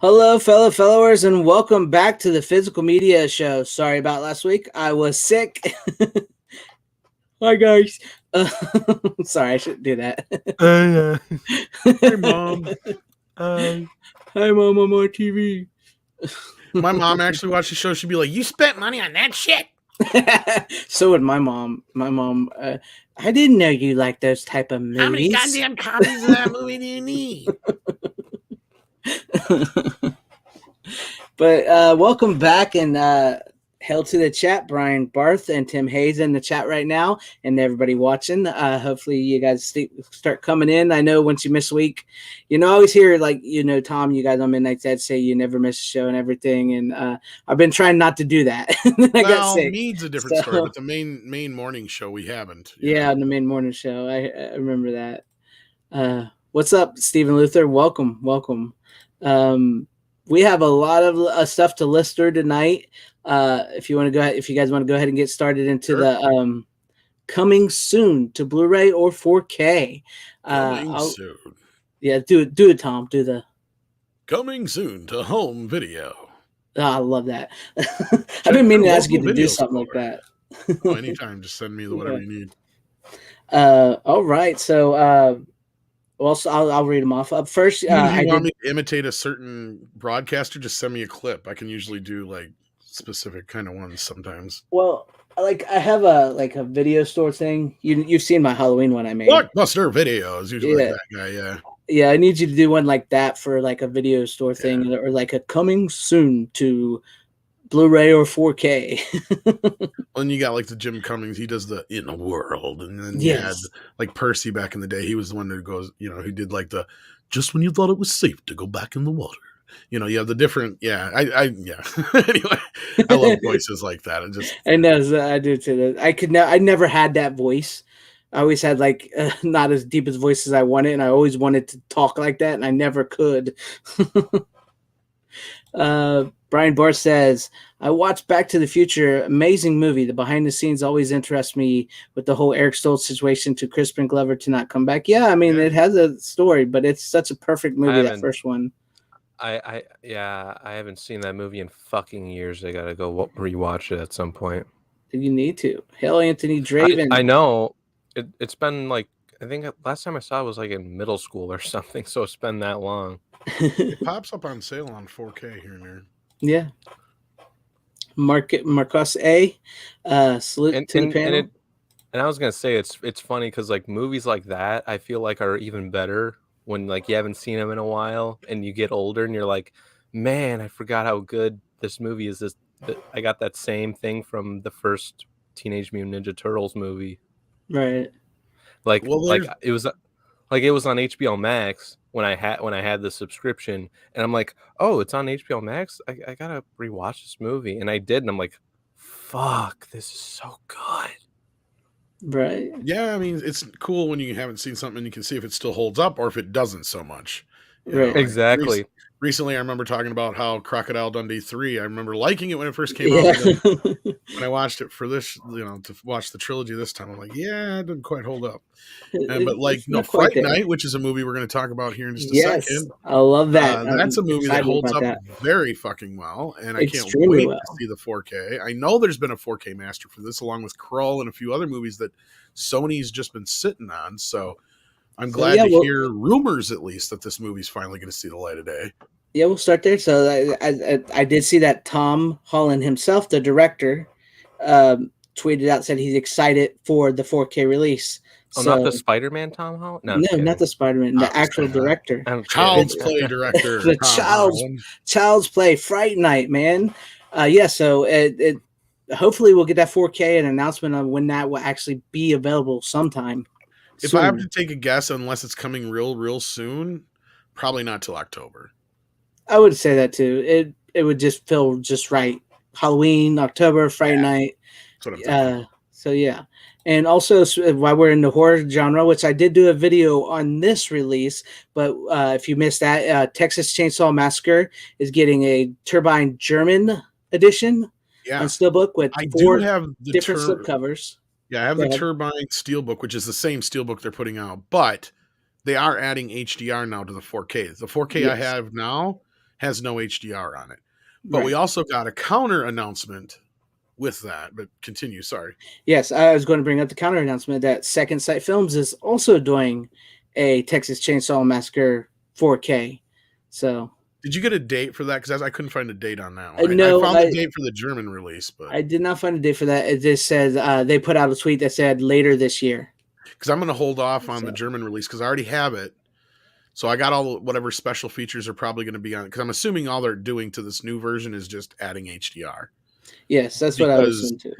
Hello, fellow followers, and welcome back to the Physical Media Show. Sorry about last week. I was sick. Hi, guys. Sorry, I shouldn't do that. Hey, Mom. Hi. Hi, Mom, I'm on TV. My mom actually watched the show. She'd be like, "You spent money on that shit." So would my mom. I didn't know you like those type of movies. How many goddamn copies of that movie do you need? But welcome back and hail to the chat, Brian Barth and Tim Hayes in the chat right now, and everybody watching. Hopefully, you guys start coming in. I know once you miss a week, I always hear Tom, you guys on Midnight Dad say you never miss a show and everything, and I've been trying not to do that. I got sick. Mead's a different story, but the main morning show we haven't. Yeah, the main morning show. I remember that. What's up, Stephen Luther? Welcome. We have a lot of stuff to list through tonight. If you guys want to go ahead and get started into the coming soon to Blu-ray or 4K. Coming soon. Yeah, do it, Tom. Do the coming soon to home video. Oh, I love that. I've been meaning to ask you to do something like that. Anytime, just send me whatever you need. All right, so. Also, I'll read them off. Up first, if you want me to imitate a certain broadcaster, just send me a clip. I can usually do like specific kind of ones sometimes. Well, like I have a video store thing. You've seen my Halloween one I made. Blockbuster Videos, usually like that guy. Yeah. Yeah, I need you to do one like that for like a video store thing, or like a coming soon to Blu-ray or 4K. And you got like the Jim Cummings, he does the In a World, and then you had like Percy back in the day. He was the one who goes, who did like the just when you thought it was safe to go back in the water. You have the different, anyway, I love voices like that. I know, I do too. I never had that voice. I always had like not as deep as voice as I wanted, and I always wanted to talk like that, and I never could. Brian Barr says, I watched Back to the Future. Amazing movie. The behind the scenes always interest me with the whole Eric Stoltz situation to Crispin Glover to not come back. Yeah, I mean, it has a story, but it's such a perfect movie, that first one. I haven't seen that movie in fucking years. I gotta go rewatch it at some point. You need to. Hell, Anthony Draven. I know. It's been like, I think last time I saw it was like in middle school or something, so it's been that long. It pops up on sale on 4K here and there. Yeah. Marcos A. Salute to the panel. And I was gonna say it's funny because like movies like that I feel like are even better when like you haven't seen them in a while and you get older and you're like, man, I forgot how good this movie is. I got that same thing from the first Teenage Mutant Ninja Turtles movie. Right. Like it was on HBO Max when I had the subscription, and I'm like, oh, it's on HBO Max. I gotta rewatch this movie, and I did, and I'm like, fuck, this is so good. Right. Yeah, I mean, it's cool when you haven't seen something and you can see if it still holds up or if it doesn't so much. Right. Exactly. Recently, I remember talking about how Crocodile Dundee 3, I remember liking it when it first came out. When I watched it for this, to watch the trilogy this time, I'm like, it didn't quite hold up. But like, Fright Night, which is a movie we're going to talk about here in just a second. I love that. That's a movie that holds up very fucking well, and I can't wait to see the 4K. I know there's been a 4K master for this, along with Krull and a few other movies that Sony's just been sitting on, so I'm glad to hear rumors, at least, that this movie's finally going to see the light of day. Yeah, we'll start there. So I did see that Tom Holland himself, the director, tweeted out, said he's excited for the 4K release. Oh, not the Spider-Man Tom Holland? No, not the Spider-Man, the actual director. Child's Play director. The Child's Play, Fright Night, man. So it hopefully we'll get that 4K, an announcement on when that will actually be available sometime. If I have to take a guess, unless it's coming real soon, probably not till October. I would say that too. It would just feel just right. Halloween, October, Friday night. That's what I'm thinking. So yeah. And also, while we're in the horror genre, which I did do a video on this release, but if you missed that, Texas Chainsaw Massacre is getting a Turbine German edition on Steelbook with four different slipcovers. Yeah, I have the Turbine Steelbook, which is the same Steelbook they're putting out, but they are adding HDR now to the 4K. The 4K I have now has no HDR on it. But we also got a counter announcement with that. But continue, sorry. Yes, I was going to bring up the counter announcement that Second Sight Films is also doing a Texas Chainsaw Massacre 4K. So, did you get a date for that? Because I couldn't find a date on that one. I found the date for the German release, but I did not find a date for that. It just says they put out a tweet that said later this year. Because I'm going to hold off on the German release because I already have it. So I got all whatever special features are probably going to be on it. Because I'm assuming all they're doing to this new version is just adding HDR. Yes, that's what I was assuming too.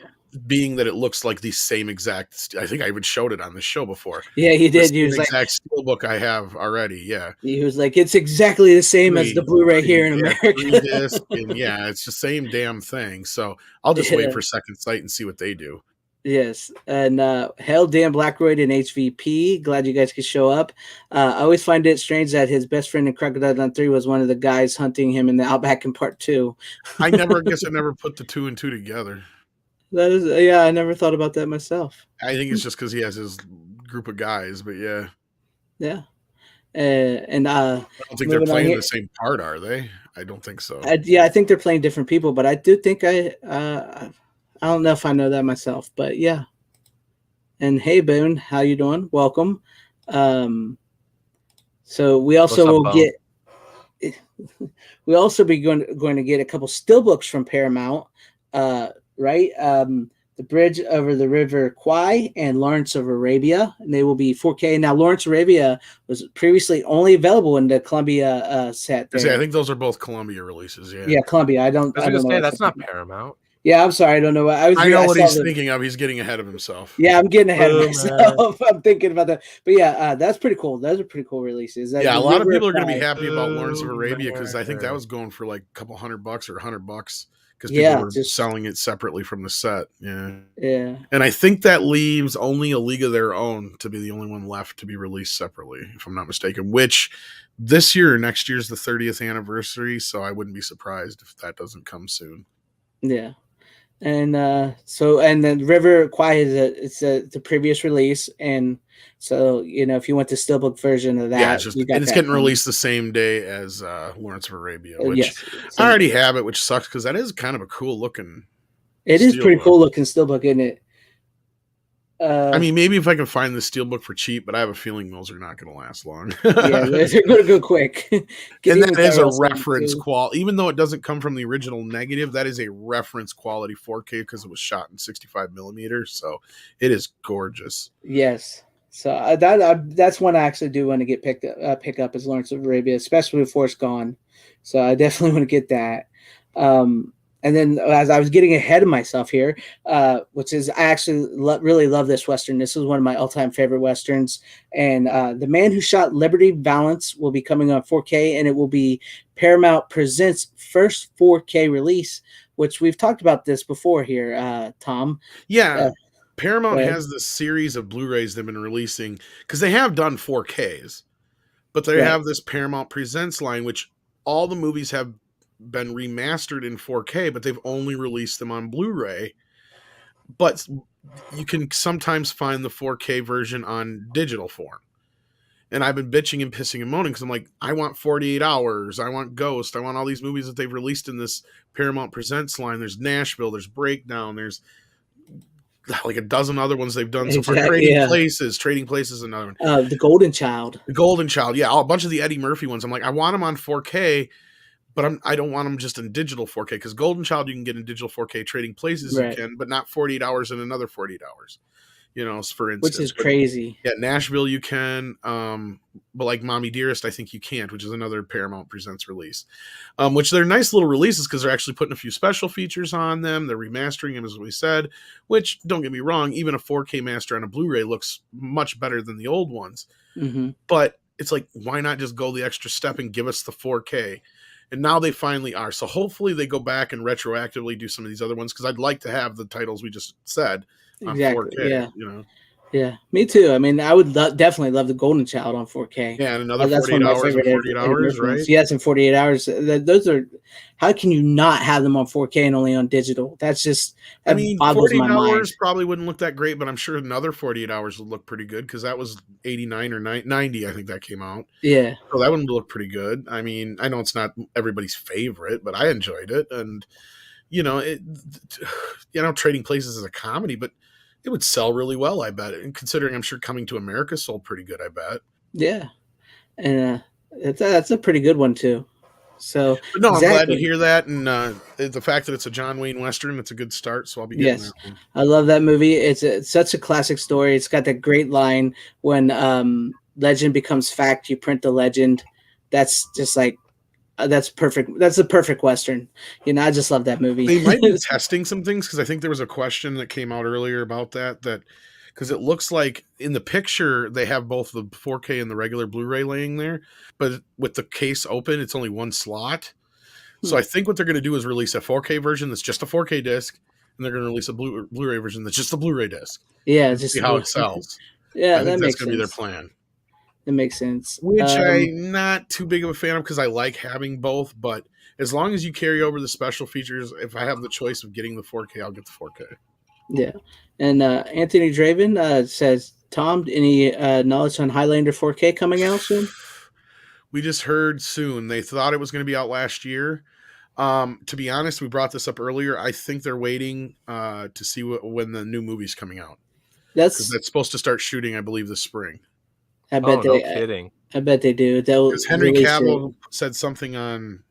Being that it looks like the same exact, I think I even showed it on the show before. Yeah, he did. He was exact steelbook I have already. Yeah, he was like, it's exactly the same as the Blu-ray here in America. Disc, and yeah, it's the same damn thing. So I'll just wait for Second Sight and see what they do. Yes, and Hell Damn Blackroyd and HVP. Glad you guys could show up. I always find it strange that his best friend in Crocodile Dawn 3 was one of the guys hunting him in the Outback in Part 2. I never put the 2 and 2 together. That is, yeah, I never thought about that myself. I think it's just because he has his group of guys, but yeah. Yeah. And I don't think they're playing the same part, are they? I don't think so. I think they're playing different people, but I do think I don't know if I know that myself, but yeah. And hey, Boone, how you doing? Welcome. So we also will get. We also be going to get a couple steelbooks from Paramount, right? The Bridge Over the River Kwai and Lawrence of Arabia, and they will be 4K. Now, Lawrence of Arabia was previously only available in the Columbia set. I think those are both Columbia releases. Yeah, yeah, Columbia. I don't know. That's not Paramount. Yeah, I'm sorry. I don't know. I know what he's thinking of. He's getting ahead of himself. Yeah, I'm getting ahead of myself. I'm thinking about that. But yeah, that's pretty cool. Those are pretty cool releases. Yeah, a lot of people are going to be happy about Lawrence of Arabia because I think that was going for like a couple $100 or $100 because people were selling it separately from the set. Yeah. Yeah. And I think that leaves only A League of Their Own to be the only one left to be released separately, if I'm not mistaken, which this year or next year is the 30th anniversary. So I wouldn't be surprised if that doesn't come soon. Yeah. And and then River Kwai is the previous release, and so if you want the steelbook version of that, it's getting released the same day as Lawrence of Arabia, which I already have it, which sucks because that is kind of a cool looking. It is pretty cool looking steelbook, isn't it? I mean, maybe if I can find the steelbook for cheap, but I have a feeling those are not going to last long. Yeah, they're going to go quick. And that is a reference quality, even though it doesn't come from the original negative. That is a reference quality 4K because it was shot in 65 millimeters, so it is gorgeous. Yes, so that's one I actually do want to get pick up is Lawrence of Arabia, especially before it's gone. So I definitely want to get that. And then as I was getting ahead of myself here, which is I actually really love this Western. This is one of my all-time favorite Westerns. And The Man Who Shot Liberty Valance will be coming on 4K, and it will be Paramount Presents' first 4K release, which we've talked about this before here, Tom. Yeah. Paramount has this series of Blu-rays they've been releasing because they have done 4Ks, but they have this Paramount Presents line, which all the movies have been remastered in 4K, but they've only released them on Blu-ray. But you can sometimes find the 4K version on digital form. And I've been bitching and pissing and moaning because I'm like, I want 48 Hours, I want Ghost, I want all these movies that they've released in this Paramount Presents line. There's Nashville, there's Breakdown, there's like a dozen other ones they've done so far. Trading Places is another one. The Golden Child, yeah, a bunch of the Eddie Murphy ones. I'm like, I want them on 4K, but I don't want them just in digital 4K because Golden Child you can get in digital 4K. Trading Places you can, but not 48 Hours and another 48 Hours. For instance, which is crazy. Yeah, Nashville you can, but like Mommy Dearest I think you can't, which is another Paramount Presents release. Which they're nice little releases because they're actually putting a few special features on them. They're remastering them as we said, which don't get me wrong, even a 4K master on a Blu-ray looks much better than the old ones. Mm-hmm. But it's like, why not just go the extra step and give us the 4K? And now they finally are. So hopefully they go back and retroactively do some of these other ones because I'd like to have the titles we just said on 4K. Yeah. Yeah, me too. I mean, I would definitely love the Golden Child on 4K. Yeah, and another That's one 48 of my hours and favorite 48 hours, films. right? Yes, in 48 hours. Those are. How can you not have them on 4K and only on digital? That's just I that mean, boggles 48 my mind. hours probably wouldn't look that great, but I'm sure another 48 hours would look pretty good because that was 89 or 90, I think that came out. Yeah. So that one would look pretty good. I mean, I know it's not everybody's favorite, but I enjoyed it. And, Trading Places is a comedy, but it would sell really well, I bet. And considering I'm sure Coming to America sold pretty good, I bet. Yeah. And that's a pretty good one too. So But no, I'm glad to exactly. hear that, and the fact that it's a John Wayne Western, it's a good start, so I'll be getting Yes, that one. I love that movie. It's such a classic story. It's got that great line when legend becomes fact. You print the legend. That's just like that's perfect. That's a perfect Western. I just love that movie. They might be testing some things because I think there was a question that came out earlier about that because it looks like in the picture they have both the 4K and the regular Blu-ray laying there, but with the case open, it's only one slot. So I think what they're going to do is release a 4K version that's just a 4K disc, and they're going to release a Blu-ray version that's just a Blu-ray disc Yeah, and just see how it sells. yeah, I think that that's makes going to be their sense. plan. That makes sense. Which I'm not too big of a fan of because I like having both, but as long as you carry over the special features, if I have the choice of getting the 4K, I'll get the 4K. Yeah. And Anthony Draven says, Tom, any knowledge on Highlander 4K coming out soon? We just heard soon. They thought it was going to be out last year. To be honest, we brought this up earlier. I think they're waiting to see when the new movie's coming out. Because that's supposed to start shooting, I believe, this spring. I bet no kidding. I bet they do. They'll because Henry Cavill said something on,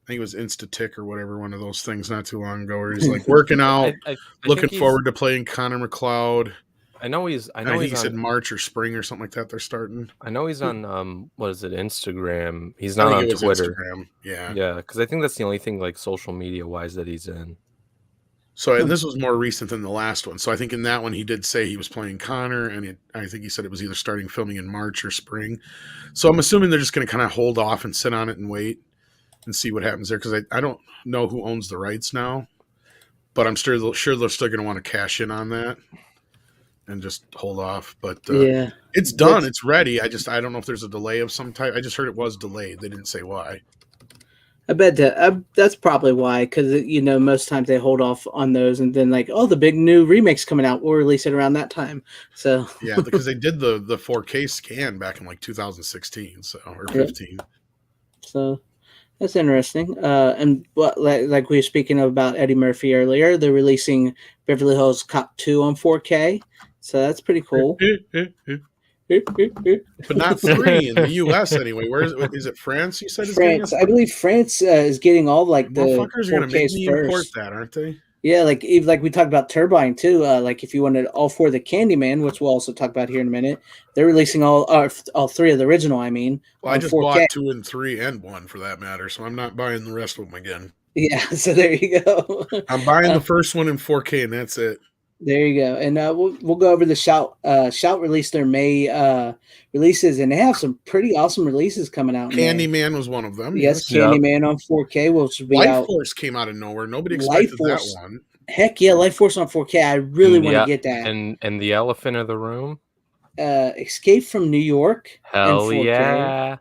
I think it was Instatick or whatever, one of those things not too long ago, where he's like working out, I looking forward to playing Connor McLeod. I know he's he said March or spring or something like that. They're starting. I know he's on what is it, Instagram? He's not on Twitter. Instagram. Yeah, because I think that's the only thing like social media wise that he's in. So, and this was more recent than the last one. So I think in that one he did say he was playing Connor, and I think he said it was either starting filming in March or spring. So I'm assuming they're just going to kind of hold off and sit on it and wait and see what happens there, because I don't know who owns the rights now, but I'm sure they're still going to want to cash in on that and just hold off. But yeah, it's done. It's ready. I don't know if there's a delay of some type. I just heard it was delayed. They didn't say why. I bet that's probably why, because most times they hold off on those, and then like, oh, the big new remake's coming out, we'll release it around that time. So yeah, because they did the 4K scan back in like 2016, or 15. Yeah. So that's interesting. And like we were speaking about Eddie Murphy earlier, they're releasing Beverly Hills Cop 2 on 4K, so that's pretty cool. But not 3 in the U.S. anyway. Where is it? France? You said France. I believe France is getting all like the motherfuckers are going to make me first. import that, aren't they? Yeah, like we talked about Turbine too. Like if you wanted all 4 of the Candyman, which we'll also talk about here in a minute, they're releasing all 3 of the original. I mean, well, I just 4K. Bought 2 and 3 and 1 for that matter, so I'm not buying the rest of them again. Yeah, so there you go. I'm buying the first one in 4K, and that's it. There you go. And we'll go over the Shout. Shout released their May releases, and they have some pretty awesome releases coming out. Candyman was one of them. Yes, Candyman on 4K, which will be Life Force came out of nowhere. Nobody expected that one. Heck yeah, Life Force on 4K. I really want to get that. And the Elephant of the Room. Escape from New York. Hell yeah.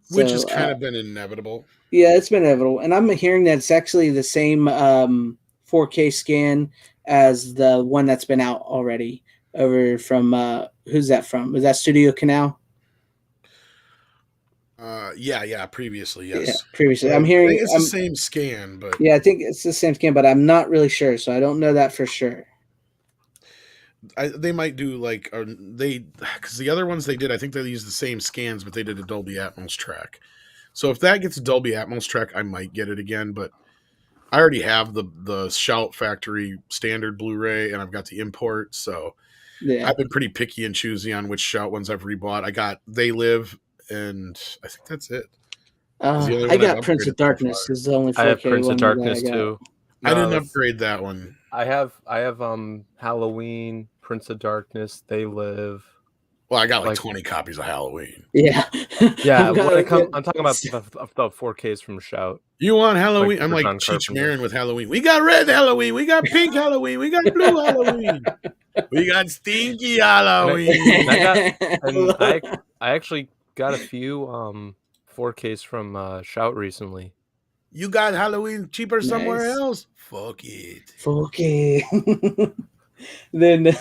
Which has kind of been inevitable. Yeah, it's been inevitable. And I'm hearing that it's actually the same 4K scan as the one that's been out already over from who's that from? Was that Studio Canal? Yeah, previously, yes. Yeah, previously. I'm hearing it's the same scan, but yeah, I think it's the same scan, but I'm not really sure, so I don't know that for sure. They might do like because the other ones they did, I think they used the same scans, but they did a Dolby Atmos track. So if that gets a Dolby Atmos track, I might get it again, but I already have the Shout Factory standard Blu-ray, and I've got the import, so yeah. I've been pretty picky and choosy on which Shout ones I've rebought. I got They Live, and I think that's it. I got Prince of Darkness. Is the only 4K I have Prince one of Darkness too. No, I didn't upgrade that one. I have Halloween, Prince of Darkness, They Live. Well, I got like 20 copies of Halloween. Yeah. Yeah, I'm talking about the 4Ks from Shout. You want Halloween? Like I'm for like John Cheech Carpenter. Marin with Halloween. We got red Halloween. We got pink Halloween. We got blue Halloween. We got stinky Halloween. I actually got a few 4Ks from Shout recently. You got Halloween cheaper somewhere Nice. else? Fuck it. Okay. Then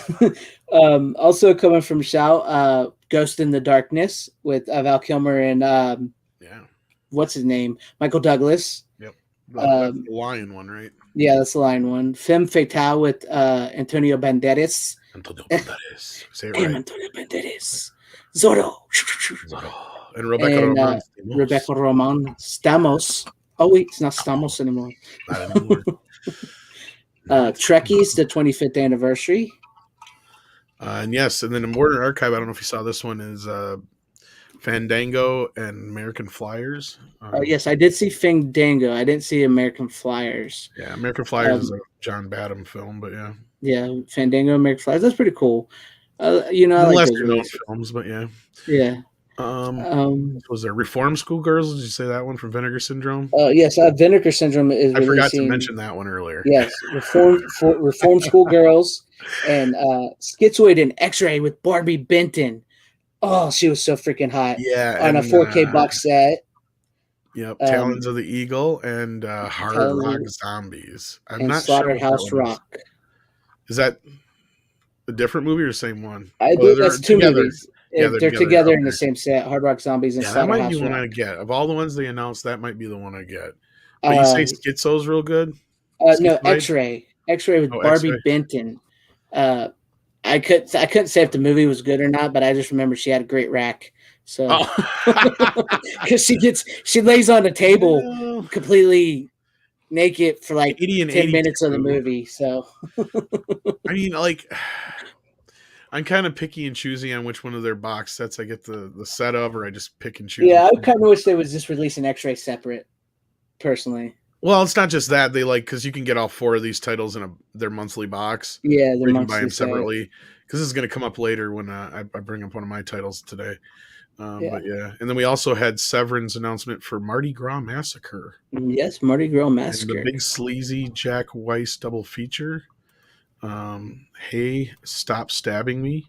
also coming from Shout, Ghost in the Darkness with Val Kilmer and Yeah. what's his name? Michael Douglas. Yep. That's the lion one, right? Yeah, that's the lion one. Femme Fatale with Antonio Banderas. Antonio Banderas. Say it Damn, right. Antonio Banderas. Zorro. Zorro. And Rebecca Roman. Rebecca Roman. Stamos. Oh, wait, it's not Stamos anymore. Not anymore. Trekkies, the 25th anniversary. And yes, and then in Modern Archive, I don't know if you saw this one, is Fandango and American Flyers. Yes, I did see Fandango. I didn't see American Flyers. Yeah, American Flyers is a John Badham film, but yeah. Yeah, Fandango, American Flyers. That's pretty cool. I like those known films, but yeah. Yeah. Was there Reform School Girls? Did you say that one from Vinegar Syndrome? Yes, Vinegar Syndrome is. I forgot to mention that one earlier. Yes, Reform School Girls and Schizoid and X-Ray with Barbie Benton. Oh, she was so freaking hot. Yeah, on a 4K box set. Yep, Talons of the Eagle and Hard Rock Zombies. I'm not Slaughterhouse Rock. Is that a different movie or the same one? I believe that's two movies. Yeah, they're together in the same set. Hard Rock Zombies and Slaughterhouse Rock. That might be one I get. Of all the ones they announced, that might be the one I get. But you say Schizo's real good? No, X-Ray. X-Ray with Barbie Benton. I couldn't say if the movie was good or not, but I just remember she had a great rack. So because she lays on the table completely naked for like 10 minutes of the movie. So I mean, like, I'm kind of picky and choosy on which one of their box sets I get the set of, or I just pick and choose. Yeah, I kind of wish they would just release an X-Ray separate, personally. Well, it's not just that. They because you can get all 4 of these titles in their monthly box. Yeah, you can buy them separately. Because this is going to come up later when I bring up one of my titles today. But yeah, and then we also had Severin's announcement for Mardi Gras Massacre. Yes, Mardi Gras Massacre. And the big sleazy Jack Weiss double feature. Hey, Stop Stabbing Me.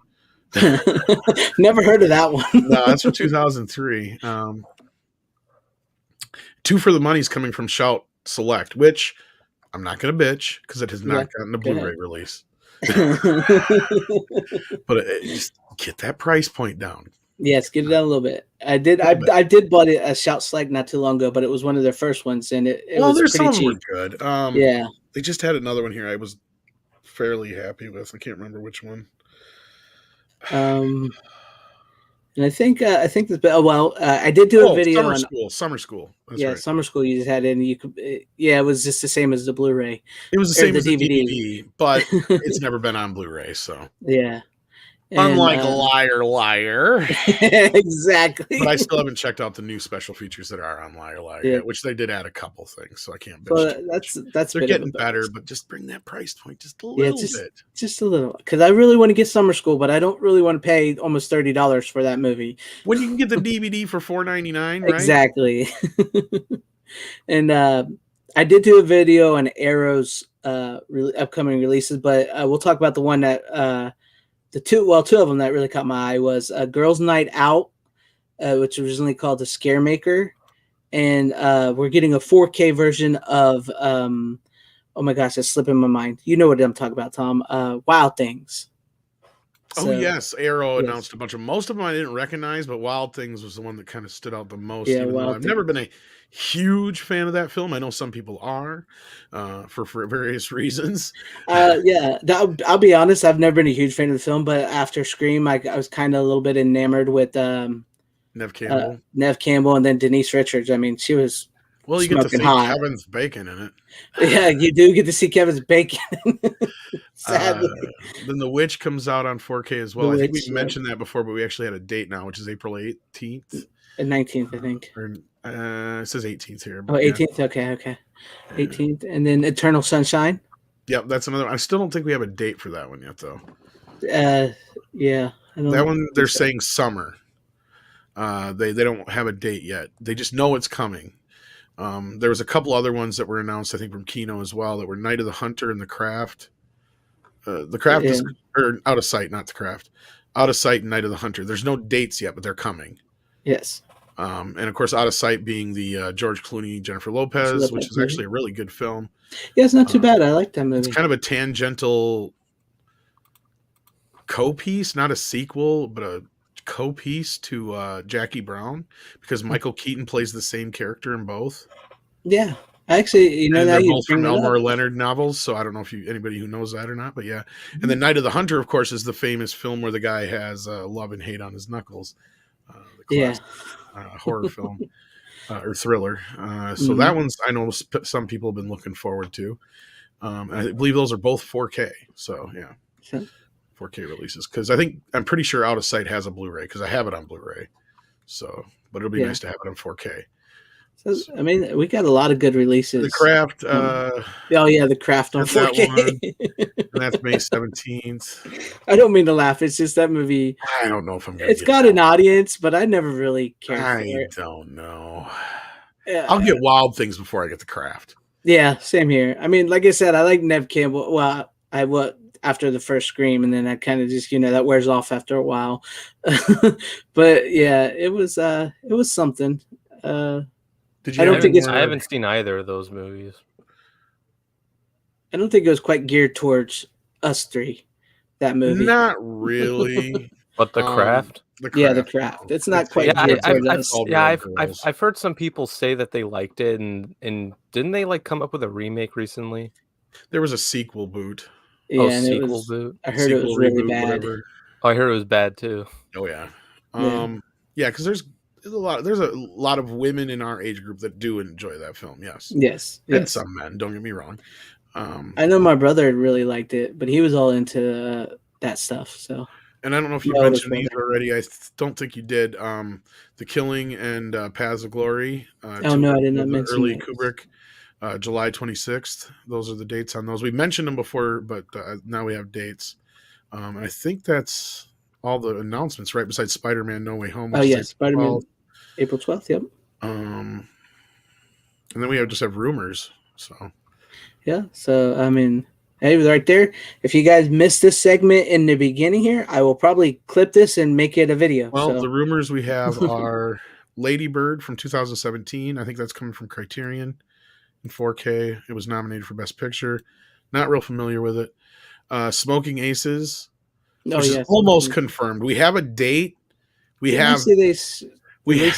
Never heard of that one. No, that's from 2003. 2 for the Money's coming from Shout Select, which I'm not going to bitch because it has not gotten a Blu-ray release. But just get that price point down. Yes, get it down a little bit. I did bought it a Shout Select not too long ago, but it was one of their first ones, and it was pretty cheap. Good. Yeah, they just had another one here I was fairly happy with. I can't remember which one. And I think I did do a video on Summer School. That's right. Summer School. You just had it, and you could. It was just the same as the Blu-ray. It was the same as the DVD, but it's never been on Blu-ray. So yeah. Unlike Liar. Exactly. But I still haven't checked out the new special features that are on Liar yet, which they did add a couple things, so I can't bitch. That's they're getting better, but just bring that price point just a little bit. Just a little. Because I really want to get Summer School, but I don't really want to pay almost $30 for that movie. When you can get the DVD for $4.99, right? Exactly. And I did do a on Arrow's upcoming releases, but we'll talk about the one that two of them that really caught my eye was Girls Night Out, which was originally called The Scare Maker, and we're getting a 4K version of oh my gosh, it's slipping my mind. You know what I'm talking about, Tom? Wild Things. So, yes, Arrow announced a bunch of. Most of them I didn't recognize, but Wild Things was the one that kind of stood out the most. Yeah, I've never been a huge fan of that film. I know some people are, for various reasons. I'll be honest. I've never been a huge fan of the film, but after Scream, I was kind of a little bit enamored with Nev Campbell. Nev Campbell, and then Denise Richards. I mean, she was. Well, you get to see Kevin's bacon in it. Yeah, you do get to see Kevin's bacon. Sadly. Then The Witch comes out on 4K as well. I think we mentioned that before, but we actually had a date now, which is April 18th. 19th, I think. It says 18th here. Oh, 18th? Yeah. Okay. 18th. And then Eternal Sunshine. Yep, that's another one. I still don't think we have a date for that one yet, though. Yeah. That one think they're so. saying summer. They don't have a date yet. They just know it's coming. There was a couple other ones that were announced, I think, from Kino as well, that were Night of the Hunter and The Craft. The Craft is or Out of Sight, not The Craft. Out of Sight and Night of the Hunter. There's no dates yet, but they're coming. Yes. And of course, Out of Sight being the George Clooney, Jennifer Lopez, which is actually a really good film. Yeah, it's not too bad. I like that movie. It's kind of a tangential co-piece, not a sequel, but a co-piece to Jackie Brown, because Michael Keaton plays the same character in both. Yeah, actually, you know, and that they're you both from bring it Elmore up. Leonard novels, so I don't know if anybody who knows that or not, but yeah. And then Night of the Hunter, of course, is the famous film where the guy has love and hate on his knuckles. The classic horror film or thriller. So that one's, I know some people have been looking forward to. And I believe those are both 4K. So yeah, 4K releases. Because I'm pretty sure Out of Sight has a Blu-ray because I have it on Blu-ray. So, but it'll be nice to have it on 4K. So, I mean, we got a lot of good releases. The Craft. Oh yeah, The Craft on 4K. And that's May 17th. I don't mean to laugh. It's just that movie. I don't know if I'm going to. It's got an audience, but I never really cared for it. I don't know. Yeah. I'll get Wild Things before I get The Craft. Yeah, same here. I mean, like I said, I like Nev Campbell. Well, after the first Scream, and then I kind of just, that wears off after a while. But yeah, it was something. I haven't seen either of those movies. I don't think it was quite geared towards us three. That movie, not really. But The Craft. The Craft. It's not quite geared towards us. I've heard some people say that they liked it, and didn't they come up with a remake recently? There was a sequel boot. Yeah, sequel boot. I heard it was really bad. Whatever. Oh, I heard it was bad too. Oh yeah. Yeah, because there's a lot of women in our age group that do enjoy that film. Yes. And some men. Don't get me wrong. I know my brother really liked it, but he was all into that stuff. So. And I don't know if you mentioned these already. I don't think you did. The Killing and Paths of Glory. No, I did not mention early Kubrick. July 26th. Those are the dates on those. We mentioned them before, but now we have dates. And I think that's all the announcements, right? Besides Spider-Man No Way Home. Spider-Man, April 12th. Yep. And then we just have rumors. So. Yeah. So I mean, hey, right there. If you guys missed this segment in the beginning here, I will probably clip this and make it a video. Well, the rumors we have are Lady Bird from 2017. I think that's coming from Criterion. In 4K. It was nominated for Best Picture. Not real familiar with it. Smoking Aces, which is almost confirmed. We have a date. We released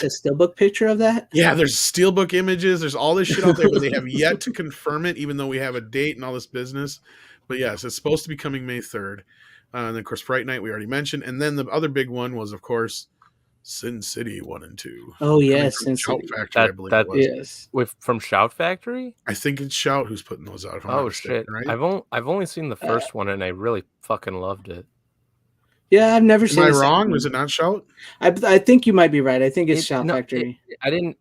a steelbook picture of that. Yeah, there's steelbook images. There's all this shit out there, but they have yet to confirm it, even though we have a date and all this business. But yes, it's supposed to be coming May 3rd. And then, of course, Fright Night we already mentioned. And then the other big one was, of course, Sin City 1 and 2. Oh yes, Sin Shout City. Factory, I believe it was. Yes, from Shout Factory. I think it's Shout who's putting those out. If I'm not mistaken, shit! Right? I've only seen the first one, and I really fucking loved it. Yeah, I've never seen. Am I wrong? Was it not Shout? I think you might be right. I think it's Shout Factory. I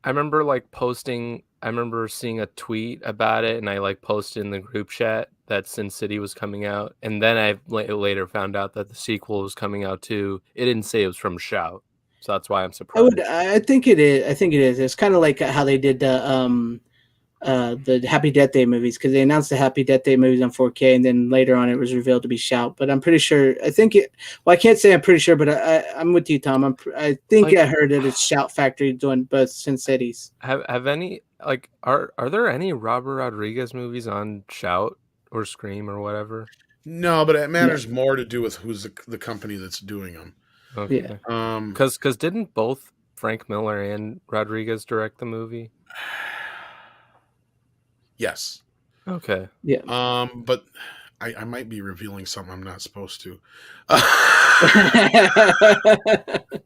remember posting. I remember seeing a tweet about it, and I posted in the group chat that Sin City was coming out, and then I later found out that the sequel was coming out too. It didn't say it was from Shout, so that's why I'm surprised. I think it is. It's kind of like how they did the Happy Death Day movies, because they announced the Happy Death Day movies on 4K, and then later on it was revealed to be Shout. But I'm pretty sure. I can't say I'm pretty sure, but I'm with you, Tom. I think I heard that it's Shout Factory doing both Sin Cities. Have any are there any Robert Rodriguez movies on Shout or Scream or whatever? No, but it matters more to do with who's the company that's doing them. Okay. Yeah. Because didn't both Frank Miller and Rodriguez direct the movie? Yes. Okay. Yeah. But I might be revealing something I'm not supposed to.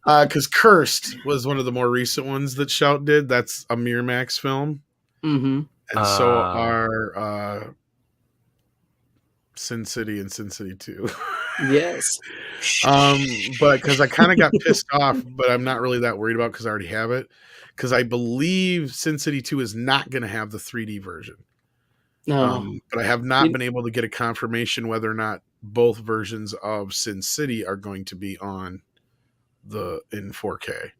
Because Cursed was one of the more recent ones that Shout did. That's a Miramax film. Mm-hmm. And so are Sin City and Sin City 2. Yes. But because I kind of got pissed off, but I'm not really that worried about because I already have it. Because I believe Sin City 2 is not going to have the 3D version. No. But I have not been able to get a confirmation whether or not both versions of Sin City are going to be in 4K,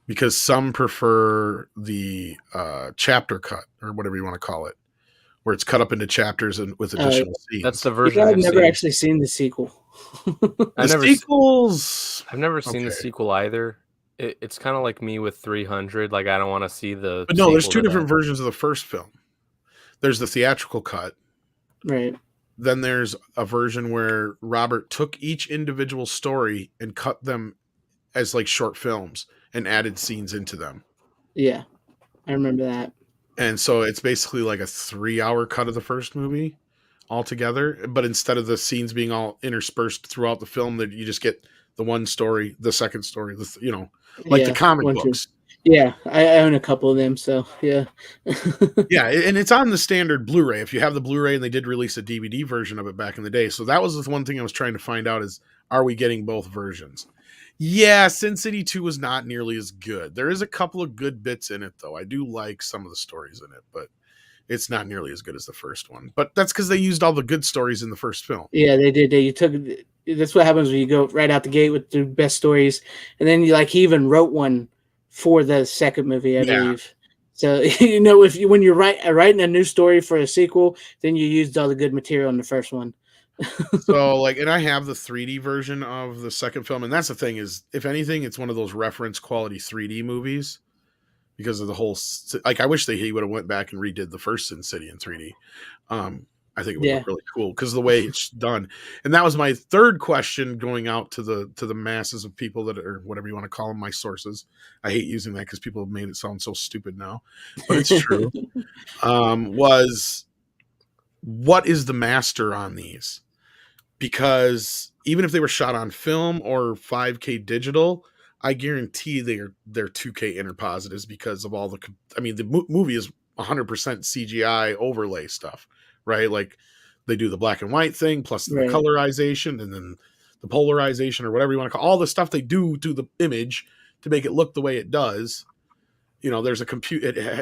because some prefer the chapter cut, or whatever you want to call it, where it's cut up into chapters and with additional scenes. That's the version I've never actually seen the sequel. Sequels. I've never seen the sequel either. It's kind of like me with 300. Like, I don't want to see the. But no, there's two different versions of the first film. There's the theatrical cut, right? Then there's a version where Robert took each individual story and cut them as like short films and added scenes into them. Yeah, I remember that. And so it's basically like a 3-hour cut of the first movie altogether. But instead of the scenes being all interspersed throughout the film, that you just get the one story, the second story, like the comic books. Yeah, I own a couple of them, so yeah. Yeah, and it's on the standard Blu-ray. If you have the Blu-ray, and they did release a DVD version of it back in the day. So that was the one thing I was trying to find out is, are we getting both versions? Yeah, Sin City 2 was not nearly as good. There is a couple of good bits in it, though. I do like some of the stories in it, but it's not nearly as good as the first one. But that's because they used all the good stories in the first film. Yeah, they did. That's what happens when you go right out the gate with the best stories. And then he even wrote one for the second movie, I believe. So, when you're writing a new story for a sequel, then you used all the good material in the first one. So, and I have the 3D version of the second film. And that's the thing is, if anything, it's one of those reference quality 3D movies because of the whole, I wish he would have went back and redid the first Sin City in 3D. I think it would look really cool because of the way it's done. And that was my third question going out to the masses of people that are, whatever you want to call them, my sources. I hate using that because people have made it sound so stupid now, but it's true. Was what is the master on these? Because even if they were shot on film or 5K digital, I guarantee they're 2K interpositives because of all the movie is 100% CGI overlay stuff. Right, like they do the black and white thing, plus the colorization, and then the polarization, or whatever you want to call all the stuff they do to the image to make it look the way it does. There's a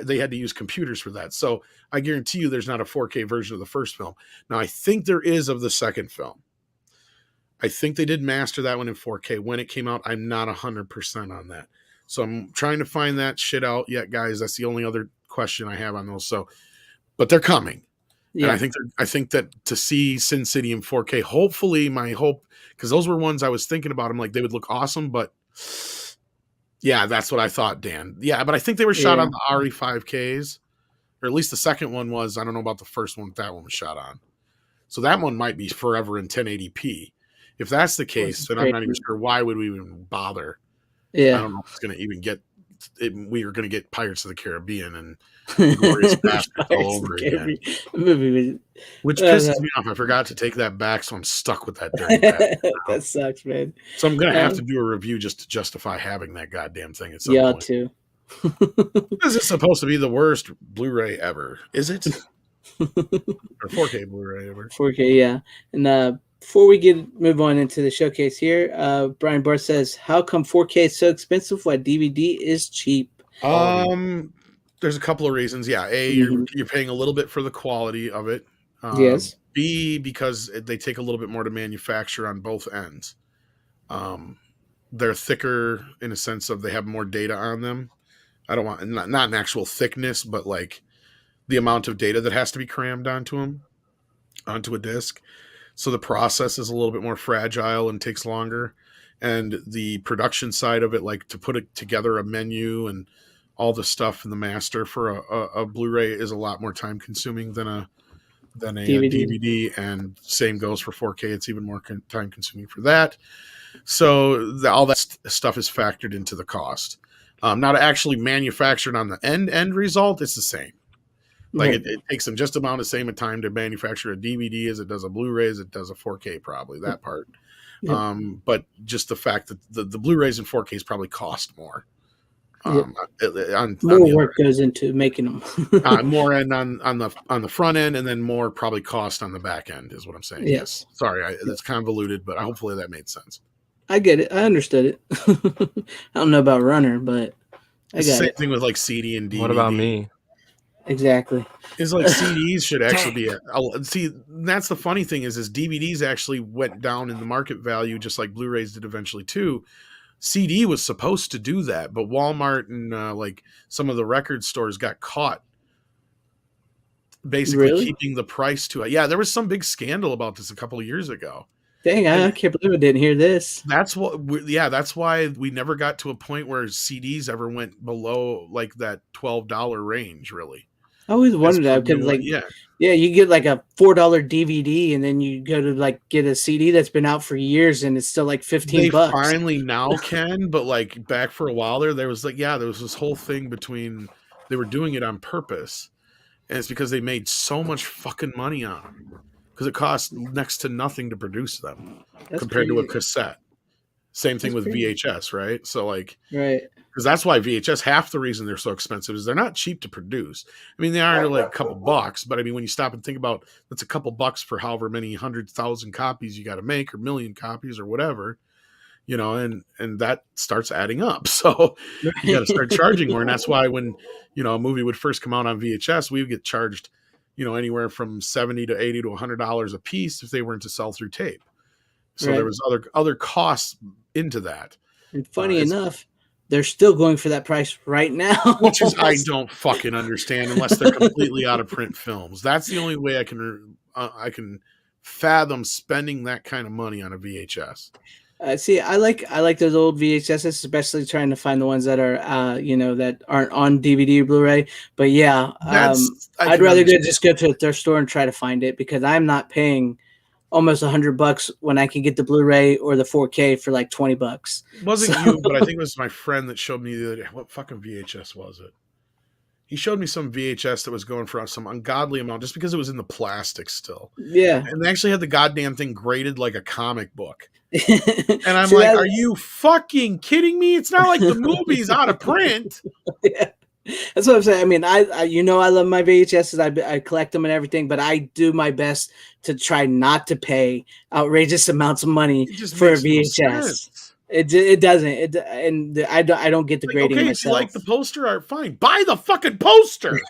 they had to use computers for that, so I guarantee you, there's not a 4K version of the first film. Now, I think there is of the second film. I think they did master that one in 4K when it came out. I'm not 100% on that, so I'm trying to find that shit out yet, guys. That's the only other question I have on those. So, but they're coming. Yeah. And I think that to see Sin City in 4K, hopefully my hope, because those were ones I was thinking about. I'm like, they would look awesome, but yeah, that's what I thought, Dan. Yeah, but I think they were shot on the RE5Ks, or at least the second one was. I don't know about the first one that one was shot on. So that one might be forever in 1080p. If that's the case, then I'm not even sure why would we even bother. Yeah, I don't know if it's going to even get. We are going to get Pirates of the Caribbean and Glorious Bastards all over again. Which pisses me off. I forgot to take that back, so I'm stuck with that dirty back. That sucks, man. So I'm going to have to do a review just to justify having that goddamn thing at some point. Too. Is it supposed to be the worst Blu-ray ever? Is it? Or 4K Blu-ray ever? 4K, yeah. And before we move on into the showcase here, Brian Barth says, "How come 4K is so expensive while DVD is cheap?" There's a couple of reasons. Yeah, you're paying a little bit for the quality of it. Yes. B, because they take a little bit more to manufacture on both ends. They're thicker in a sense of they have more data on them. I don't want not an actual thickness, but like the amount of data that has to be crammed onto a disc. So the process is a little bit more fragile and takes longer. And the production side of it, like to put it together, a menu and all the stuff in the master for a Blu-ray is a lot more time consuming than a DVD. And same goes for 4K. It's even more time consuming for that. So all that stuff is factored into the cost. Now to actually manufacture it on the end result, it's the same. Like it takes them just about the same time to manufacture a DVD as it does a Blu-ray, as it does a 4K, probably that part. Yeah. But just the fact that the Blu-rays and 4Ks probably cost more. More work goes into making them. More end on the front end, and then more probably cost on the back end is what I'm saying. Yes. Sorry, it's convoluted, but hopefully that made sense. I get it. I understood it. I don't know about Runner, but I got it. Same thing with like CD and DVD. What about me? Exactly. Is like CDs should actually be see. That's the funny thing is DVDs actually went down in the market value just like Blu-rays did eventually too. CD was supposed to do that, but Walmart and like some of the record stores got caught basically Really? keeping the price to it. Yeah, there was some big scandal about this a couple of years ago. Dang, And I can't believe I didn't hear this. that's that's why we never got to a point where CDs ever went below like that $12 range, really. I always As wondered for that because, new, like, yeah, you get like a $4 DVD, and then you go to like get a CD that's been out for years, and it's still like they $15. finally now can, but like back for a while there was like, there was this whole thing between they were doing it on purpose, and it's because they made so much fucking money on them because it costs next to nothing to produce them That's compared to a crazy. cassette. Same thing That's with crazy. VHS, right? So like, Right. because that's why VHS, half the reason they're so expensive is they're not cheap to produce. I mean, they are like a couple bucks, but I mean, when you stop and think about that's a couple bucks for however many 100,000 copies you got to make or million copies or whatever, and that starts adding up. So you got to start charging more. And that's why when, a movie would first come out on VHS, we would get charged, anywhere from $70 to $80 to $100 a piece if they weren't to sell through tape. So there was other costs into that. And funny enough, they're still going for that price right now. Which is, I don't fucking understand unless they're completely out of print films. That's the only way I can fathom spending that kind of money on a VHS. See, I like those old VHSs, especially trying to find the ones that are, that aren't on DVD or Blu-ray. But yeah, I'd rather just go to a thrift store and try to find it because I'm not paying almost $100 when I can get the Blu-ray or the 4K for like $20. It wasn't you, but I think it was my friend that showed me the other day. What fucking VHS was it? He showed me some VHS that was going for some ungodly amount just because it was in the plastic still. Yeah. And they actually had the goddamn thing graded like a comic book. And I'm like, are you fucking kidding me? It's not like the movie's out of print. Yeah. That's what I'm saying. I mean, I love my VHSs. I collect them and everything, but I do my best to try not to pay outrageous amounts of money for a VHS. It doesn't. I don't get the grading myself. If you like the poster art, fine. Buy the fucking poster.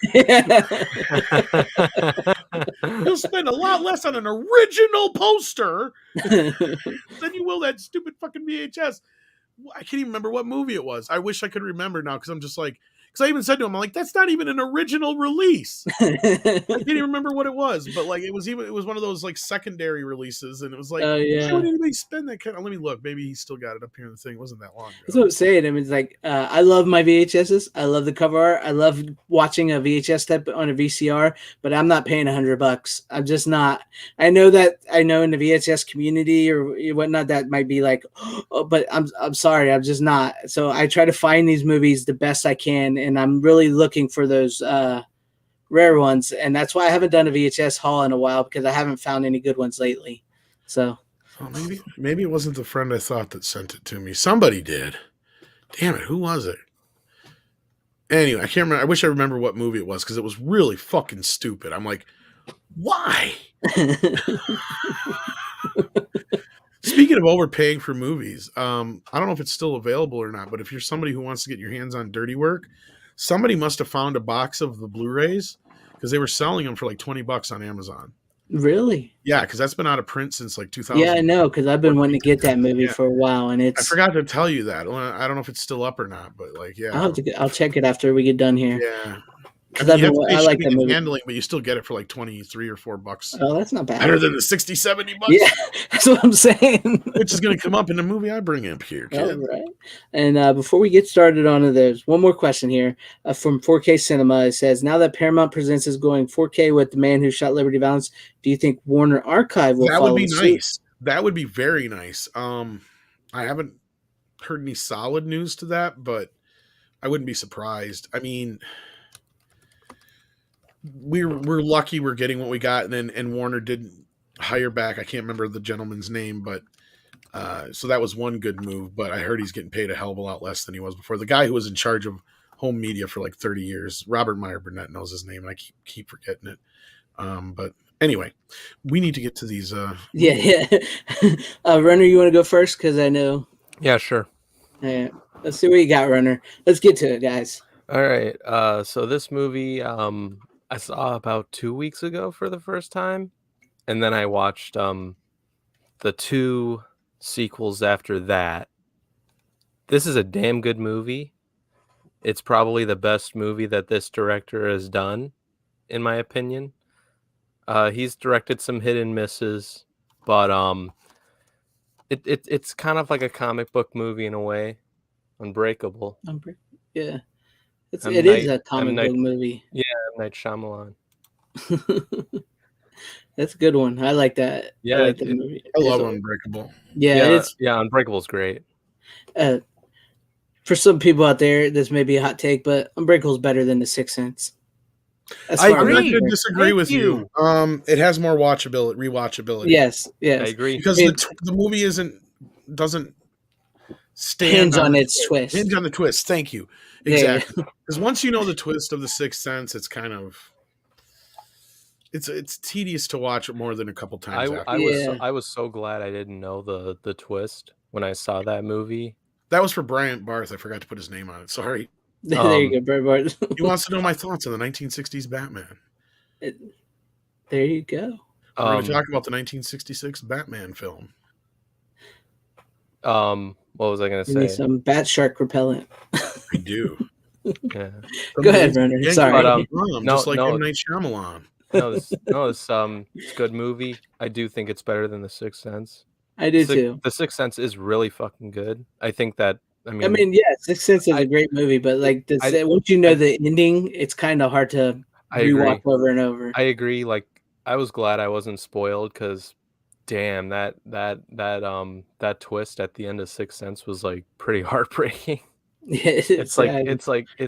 You'll spend a lot less on an original poster than you will that stupid fucking VHS. I can't even remember what movie it was. I wish I could remember now because I'm just like, because I even said to him, I'm like, that's not even an original release. I can't even remember what it was, but like it was one of those like secondary releases, and it was like, why would anybody spend that kind of? Let me look. Maybe he still got it up here in the thing. It wasn't that long ago. That's what I'm saying. I mean, it's like I love my VHSs. I love the cover art. I love watching a VHS tape on a VCR, but I'm not paying $100. I'm just not. I know in the VHS community or whatnot that might be like, oh, but I'm sorry, I'm just not. So I try to find these movies the best I can. And I'm really looking for those rare ones, and that's why I haven't done a VHS haul in a while because I haven't found any good ones lately. So, maybe it wasn't the friend I thought that sent it to me. Somebody did. Damn it, who was it? Anyway, I can't remember. I wish I remember what movie it was because it was really fucking stupid. I'm like, why? Speaking of overpaying for movies, I don't know if it's still available or not, but if you're somebody who wants to get your hands on Dirty Work, somebody must have found a box of the Blu-rays because they were selling them for like $20 on Amazon. Really? Yeah, because that's been out of print since like 2000. Yeah, I know, because I've been wanting to get that movie for a while, and I forgot to tell you that. I don't know if it's still up or not, but like, yeah, I'll check it after we get done here. Yeah. Because I like that movie. Handling, but you still get it for like $23 or $4. Oh, that's not bad. Better than the $60-$70. Yeah, that's what I'm saying. Which is going to come up in the movie I bring up here, kid. All right. And before we get started on it, there's one more question here from 4K Cinema. It says, now that Paramount Presents is going 4K with The Man Who Shot Liberty Valance, do you think Warner Archive will follow suit? That would be nice. That would be very nice. I haven't heard any solid news to that, but I wouldn't be surprised. I mean, we're lucky we're getting what we got, and Warner didn't hire back. I can't remember the gentleman's name, but so that was one good move. But I heard he's getting paid a hell of a lot less than he was before. The guy who was in charge of home media for like 30 years, Robert Meyer Burnett knows his name, and I keep forgetting it. But anyway, we need to get to these. Yeah. Runner, you want to go first? Because I know. Yeah, sure. All right. Let's see what you got, Runner. Let's get to it, guys. All right. So this movie I saw about 2 weeks ago for the first time, and then I watched the 2 sequels after that. This is a damn good movie. It's probably the best movie that this director has done, in my opinion. He's directed some hit and misses, but it's kind of like a comic book movie in a way. Unbreakable. Yeah, it M. is Night a comic book movie. Yeah, M. Night Shyamalan. That's a good one. I like that. Yeah, I like the movie. I love Unbreakable. Yeah, Unbreakable's great. For some people out there, this may be a hot take, but Unbreakable's better than The Sixth Sense. I'm not going to disagree with you. It has more rewatchability. Yes, I agree. Because the movie doesn't stand hinge on its twist. Hinge on the twist. Thank you. Exactly. Because once you know the twist of The Sixth Sense, it's kind of it's tedious to watch it more than a couple times. I was so glad I didn't know the twist when I saw that movie. That was for Brian Barth. I forgot to put his name on it. Sorry. There you go, Brian Barth. He wants to know my thoughts on the 1960s Batman. There you go. We're going to talk about the 1966 Batman film. What was I going to say? You need some bat shark repellent. I do. Yeah. Go ahead, Brendan. Sorry. But, just like M. Night Shyamalan. It's a good movie. I do think it's better than The Sixth Sense. I do too. The Sixth Sense is really fucking good. I think that. I mean, yeah, Sixth Sense is a great movie, but like once you know the ending, it's kind of hard to rewatch over and over. I agree. Like, I was glad I wasn't spoiled because, damn, that twist at the end of Sixth Sense was like pretty heartbreaking. It's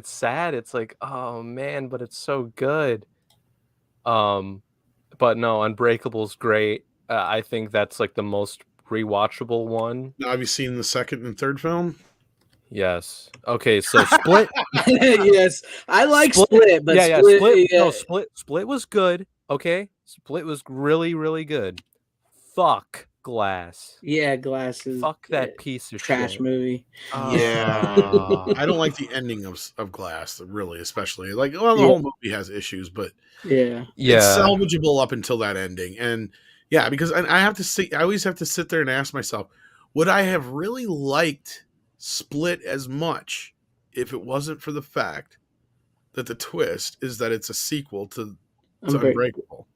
sad. It's like, oh man, but it's so good. But no, Unbreakable's great. I think that's like the most rewatchable one. Now, have you seen the second and third film? Yes. Okay, so Split. Yes, I like Split, but Split was good. Okay, Split was really, really good. Fuck Glass. Yeah, Glass is fuck that piece of trash shit. movie. Yeah, I don't like the ending of Glass, really, especially the whole movie has issues, but it's salvageable up until that ending, and because I always have to sit there and ask myself, would I have really liked Split as much if it wasn't for the fact that the twist is that it's a sequel to Unbreakable?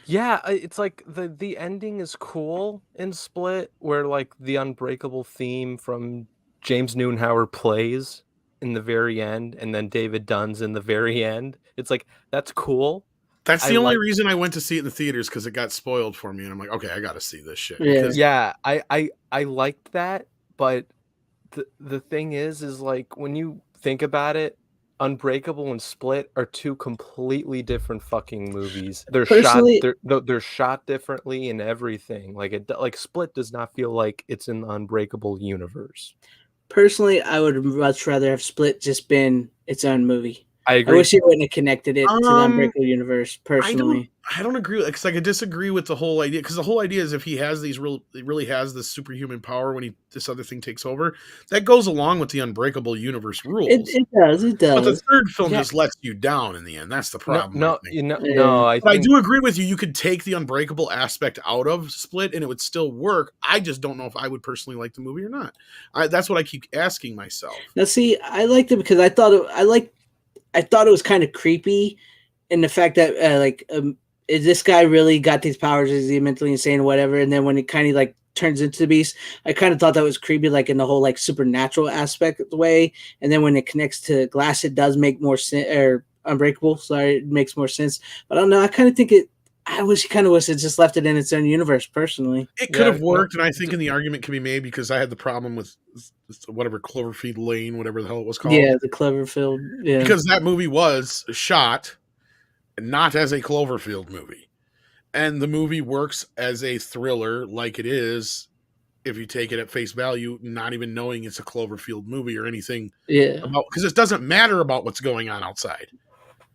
Yeah, it's like the ending is cool in Split, where like the Unbreakable theme from James Newton Howard plays in the very end, and then David Dunn's in the very end. It's like, that's cool. That's the only reason I went to see it in the theaters, because it got spoiled for me, and I'm like, okay, I got to see this shit. I liked that, but the thing is like, when you think about it, Unbreakable and Split are two completely different fucking movies. They're shot differently and everything. Like Split does not feel like it's in the Unbreakable universe. Personally, I would much rather have Split just been its own movie. I agree. I wish you wouldn't have connected it to the Unbreakable universe. Personally, I don't agree because I disagree with the whole idea. Because the whole idea is, if he has really has this superhuman power when this other thing takes over, that goes along with the Unbreakable universe rules. It does. But the third film just lets you down in the end. That's the problem. I do agree with you. You could take the Unbreakable aspect out of Split, and it would still work. I just don't know if I would personally like the movie or not. That's what I keep asking myself. Now, see, I liked it because I thought it was kind of creepy, in the fact that is this guy really got these powers? Is he mentally insane or whatever? And then when it kind of like turns into the beast, I kind of thought that was creepy, like in the whole like supernatural aspect of the way. And then when it connects to Glass, it does make more sense. Or Unbreakable, sorry, it makes more sense. But I don't know. I kind of think it. I wish it just left it in its own universe. Personally, it could have worked, and I think the argument can be made because I had the problem with whatever Cloverfield Lane, whatever the hell it was called. Yeah, the Cloverfield. Yeah, because that movie was shot not as a Cloverfield movie, and the movie works as a thriller, like it is, if you take it at face value, not even knowing it's a Cloverfield movie or anything. Yeah, because it doesn't matter about what's going on outside.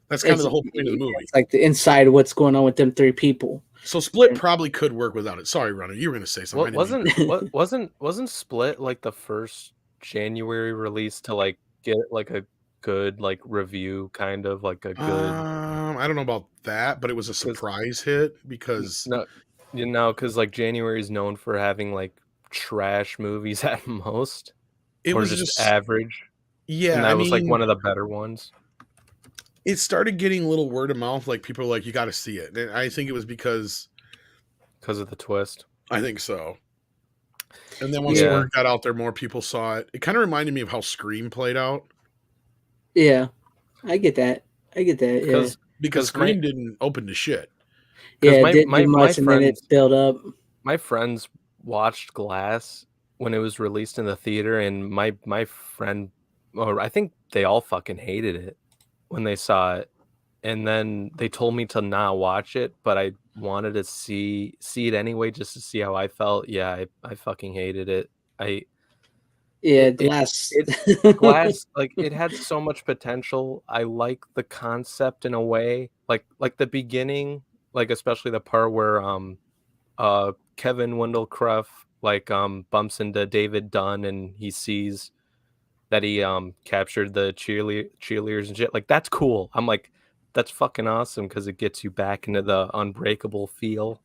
That's kind of the whole point of the movie. It's like the inside of what's going on with them three people. So Split probably could work without it. Sorry, Runner, you were going to say something. Wasn't Split like the first January release to like get like a good like review, kind of like a good. I don't know about that, but it was a surprise hit because No, because like January is known for having like trash movies at most, it or was just just average, and yeah. I that was like mean, one of the better ones it started getting a little word of mouth. Like people were like, "You got to see it." And I think it was because of the twist. I think so. And then once Yeah. word got out there, more people saw it. It kind of reminded me of how Scream played out. Yeah, I get that. Yeah, Because Scream didn't open to shit. Yeah, it my didn't do my much, and then it friends built up. my friends watched Glass when it was released in the theater, and my friend, or I think they all fucking hated it when they saw it, and then they told me to not watch it, but I wanted to see it anyway just to see how I felt. Yeah, I fucking hated it. Yeah, It Glass. Glass, like, it had so much potential. I like the concept in a way, like the beginning, like especially the part where Kevin Windlecroft like bumps into David Dunn and he sees that he captured the cheerleaders and shit. Like, that's cool. I'm like, that's fucking awesome because it gets you back into the Unbreakable feel.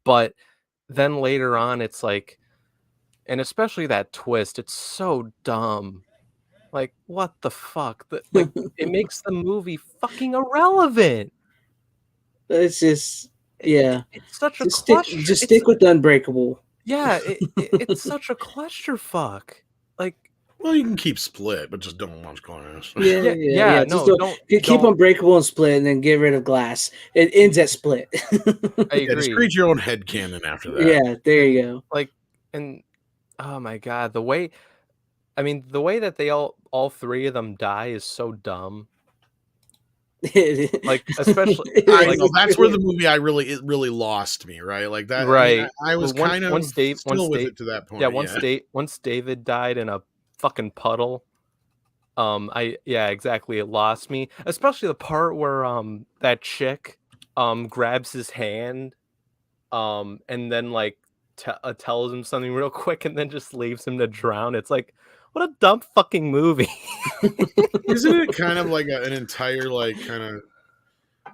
But then later on, it's like, and especially that twist, it's so dumb. Like, what the fuck? Like, it makes the movie fucking irrelevant. It's just, yeah. It's such a Just cluster. stick with the Unbreakable. Yeah, it's such a clusterfuck. Like, Well, you can keep Split, but just don't watch Glass. yeah. Just No, keep don't. Unbreakable and Split, and then get rid of Glass. It ends at Split. I Yeah, just agree. create your own headcanon after that. Yeah, there you go. Like, and oh my god, the way that they all three of them die is so dumb. Like, especially I know that's where the movie it really lost me, right? Like that. right. I mean, I was kind of still with it to that point. Yeah, once David died in a fucking puddle, exactly, it lost me. Especially the part where that chick grabs his hand and then like tells him something real quick and then just leaves him to drown. It's like, what a dumb fucking movie. Isn't it kind of like an entire like kind of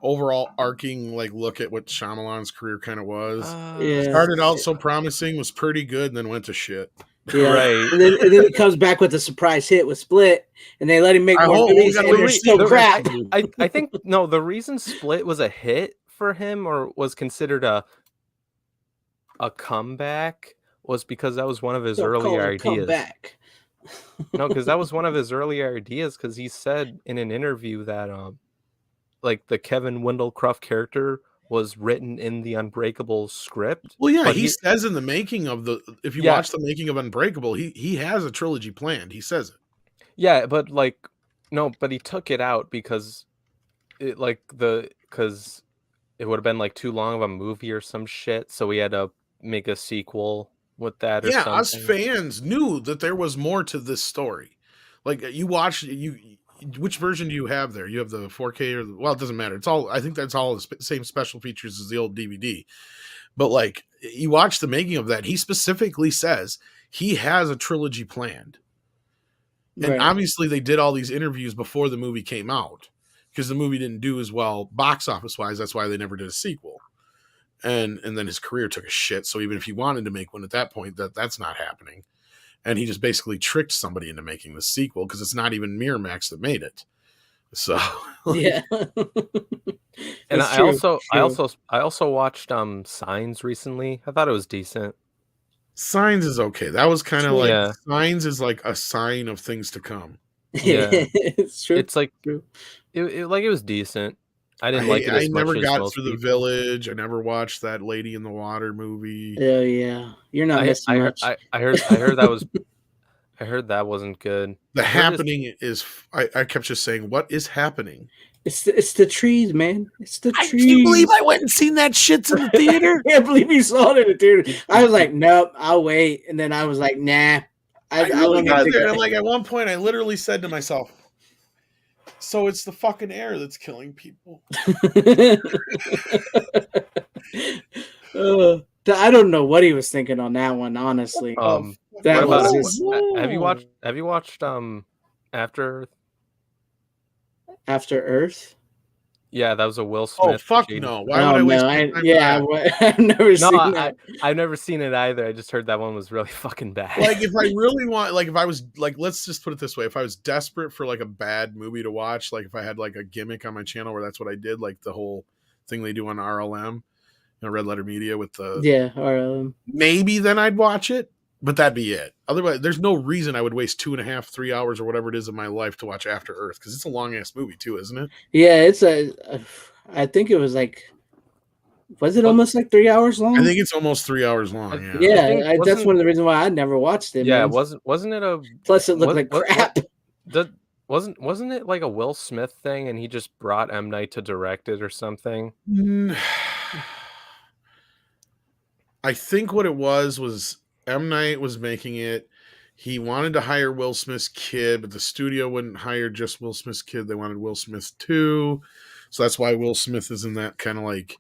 overall arcing like look at what Shyamalan's career kind of was? Started out so promising, was pretty good, and then went to shit. Yeah, right. And then it comes back with a surprise hit with Split, and they let him make more movies, and they're still crap. I think no. The reason Split was a hit for him, or was considered a comeback, was because that was one of his earlier ideas. Comeback. No, because that was one of his earlier ideas. Because he said in an interview that like the Kevin Windlecroft character was written in the Unbreakable script. Well, yeah, he says in the making of if you watch the making of Unbreakable, he has a trilogy planned. He says it. Yeah, but like, no, but he took it out because it because it would have been like too long of a movie or some shit. So we had to make a sequel with that or something. Us fans knew that there was more to this story. Like which version do you have there? You have the 4K or it doesn't matter. It's all, I think that's all the same special features as the old DVD. But like, you watch the making of that, he specifically says he has a trilogy planned. And obviously they did all these interviews before the movie came out because the movie didn't do as well box office wise. That's why they never did a sequel. And then his career took a shit. So even if he wanted to make one at that point, that's not happening. And he just basically tricked somebody into making the sequel because it's not even Miramax that made it. So yeah. And I also watched Signs recently. I thought it was decent. Signs is okay. That was kind of like Signs is like a sign of things to come. Yeah, it's true. It's like it was decent. I didn't like it as much. I never got through The Village. I never watched that Lady in the Water movie. Oh yeah, you're not missing much. I heard that was. I heard that wasn't good. The Happening is. I kept just saying, "What is happening?" It's the trees, man. It's the trees. I can't believe I went and seen that shit in the theater. I can't believe you saw it in the theater. I was like, nope, I'll wait, and then I was like, nah. I really got there. And like at one point, I literally said to myself, "So it's the fucking air that's killing people." I don't know what he was thinking on that one, honestly. Have you watched After Earth? After Earth? Yeah, that was a Will Oh, Smith. fuck Jaden no. Smith. Why would I waste my time for that? I've never No, seen that. I've never seen it either. I just heard that one was really fucking bad. Like, if I really want, like, if I was, like, let's just put it this way. If I was desperate for, like, a bad movie to watch, like, if I had, like, a gimmick on my channel where that's what I did, like, the whole thing they do on RLM, Red Letter Media with the... Yeah, RLM. Maybe then I'd watch it, but that'd be it. Otherwise, there's no reason I would waste 2.5, 3 hours or whatever it is of my life to watch After Earth, because it's a long-ass movie, too, isn't it? Yeah, it's I think it was like... Was it almost like 3 hours long? I think it's almost 3 hours long, yeah. Yeah, that's one of the reasons why I never watched it. Yeah, man. wasn't it a... Plus, it looked like crap. Wasn't it like a Will Smith thing, and he just brought M. Night to direct it or something? I think what it was M. Night was making it. He wanted to hire Will Smith's kid, but the studio wouldn't hire just Will Smith's kid. They wanted Will Smith too. So that's why Will Smith is in that kind of like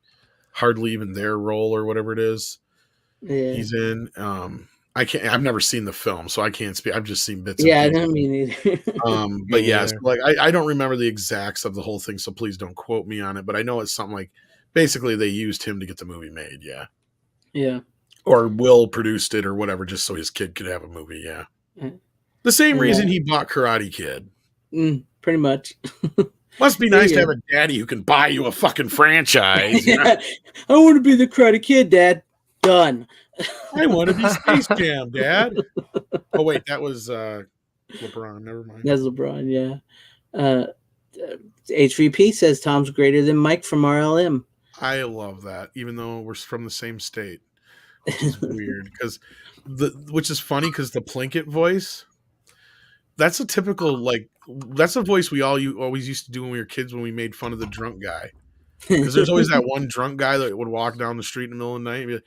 hardly even their role or whatever it is. Yeah. He's in. I've never seen the film, so I can't speak. I've just seen bits. Yeah, I don't mean either. But yes, like I don't remember the exacts of the whole thing, so please don't quote me on it. But I know it's something like basically they used him to get the movie made. Yeah. Yeah. Or Will produced it or whatever, just so his kid could have a movie. Yeah. The same reason he bought Karate Kid. Pretty much. Must be nice to have a daddy who can buy you a fucking franchise. You know? I want to be the Karate Kid, Dad. Done. I want to be Space Jam, Dad. Oh, wait, that was LeBron. Never mind. That's LeBron, yeah. HVP says Tom's greater than Mike from RLM. I love that, even though we're from the same state, which is weird. Which is funny because the Plinkett voice, that's a typical, like, that's a voice we always used to do when we were kids when we made fun of the drunk guy. Because there's always that one drunk guy that would walk down the street in the middle of the night and be like,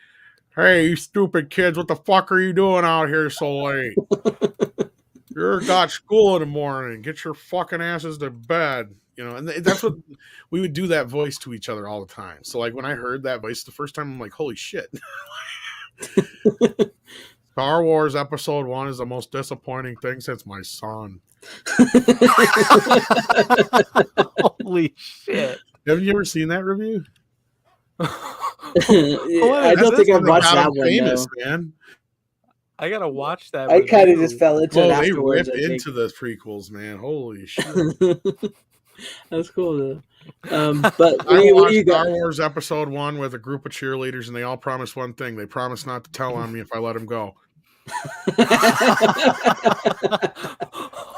"Hey, you stupid kids, what the fuck are you doing out here so late? You're got school in the morning. Get your fucking asses to bed." You know, and that's what we would do that voice to each other all the time. So, like, when I heard that voice the first time, I'm like, holy shit. Star Wars Episode 1 is the most disappointing thing since my son. Holy shit. Have you ever seen that review? I don't think I've watched that one, famous, man. I gotta watch that. I kind of just fell into it afterwards. They rip into the prequels, man. Holy shit. That's cool, though. But I watched Star Wars Episode 1 with a group of cheerleaders, and they all promised one thing. They promised not to tell on me if I let them go.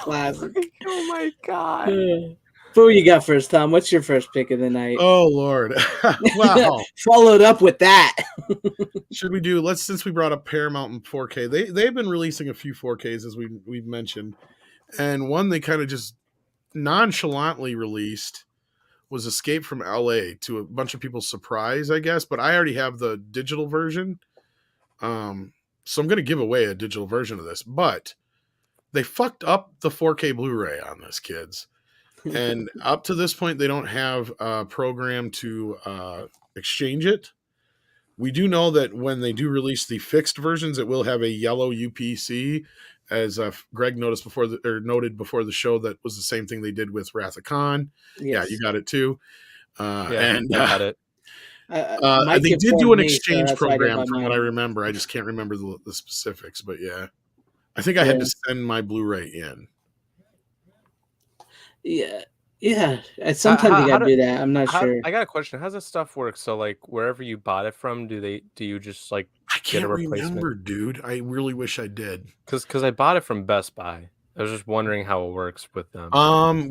Classic. Oh, my God. What you got first, Tom? What's your first pick of the night? Oh, Lord. Wow. Followed up with that. Should we do, since we brought up Paramount and 4K, they've been releasing a few 4Ks, as we've mentioned. And one they kind of just nonchalantly released was Escape from LA, to a bunch of people's surprise, I guess. But I already have the digital version. So I'm going to give away a digital version of this. But they fucked up the 4K Blu-ray on this, kids. And up to this point, they don't have a program to exchange it. We do know that when they do release the fixed versions, it will have a yellow UPC, as Greg noted before the show. That was the same thing they did with Wrath of Khan. Yes. Yeah, you got it too. I got it. They did do an exchange program from what I remember. I just can't remember the specifics, but yeah. I think I had to send my Blu-ray in. Yeah. Sometimes you gotta do that. I'm not sure. I got a question. How's this stuff work? So, like, wherever you bought it from, do you just like I can't remember, dude. I really wish I did. Because I bought it from Best Buy. I was just wondering how it works with them.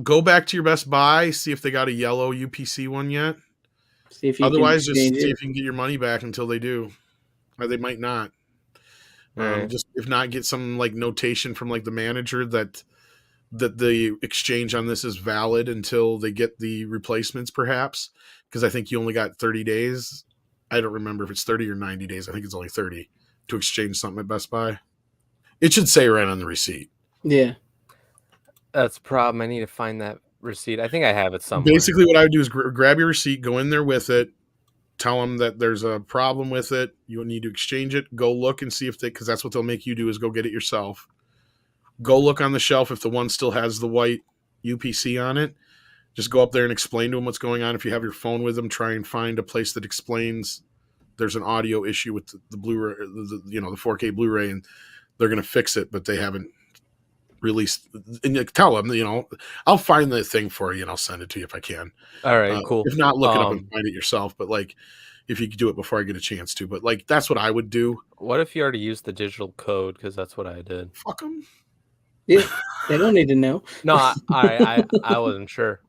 Go back to your Best Buy, see if they got a yellow UPC one yet. Otherwise, just see if you can get your money back until they do. Or they might not. Just if not, get some like notation from like the manager that the exchange on this is valid until they get the replacements, perhaps, because I think you only got 30 days. I don't remember if it's 30 or 90 days. I think it's only 30 to exchange something at Best Buy. It should say right on the receipt. Yeah. That's the problem. I need to find that receipt. I think I have it somewhere. Basically, what I would do is grab your receipt, go in there with it, tell them that there's a problem with it. You need to exchange it. Go look and see if because that's what they'll make you do, is go get it yourself. Go look on the shelf if the one still has the white UPC on it. Just go up there and explain to them what's going on. If you have your phone with them, try and find a place that explains there's an audio issue with the Blu-ray, the 4K Blu-ray, and they're going to fix it, but they haven't released. And you tell them, I'll find the thing for you and I'll send it to you if I can. All right, cool. If not, look it up and find it yourself. But like, if you could do it before I get a chance to, but like, that's what I would do. What if you already used the digital code? Because that's what I did. Fuck them. Yeah, they don't need to know. No, I wasn't sure.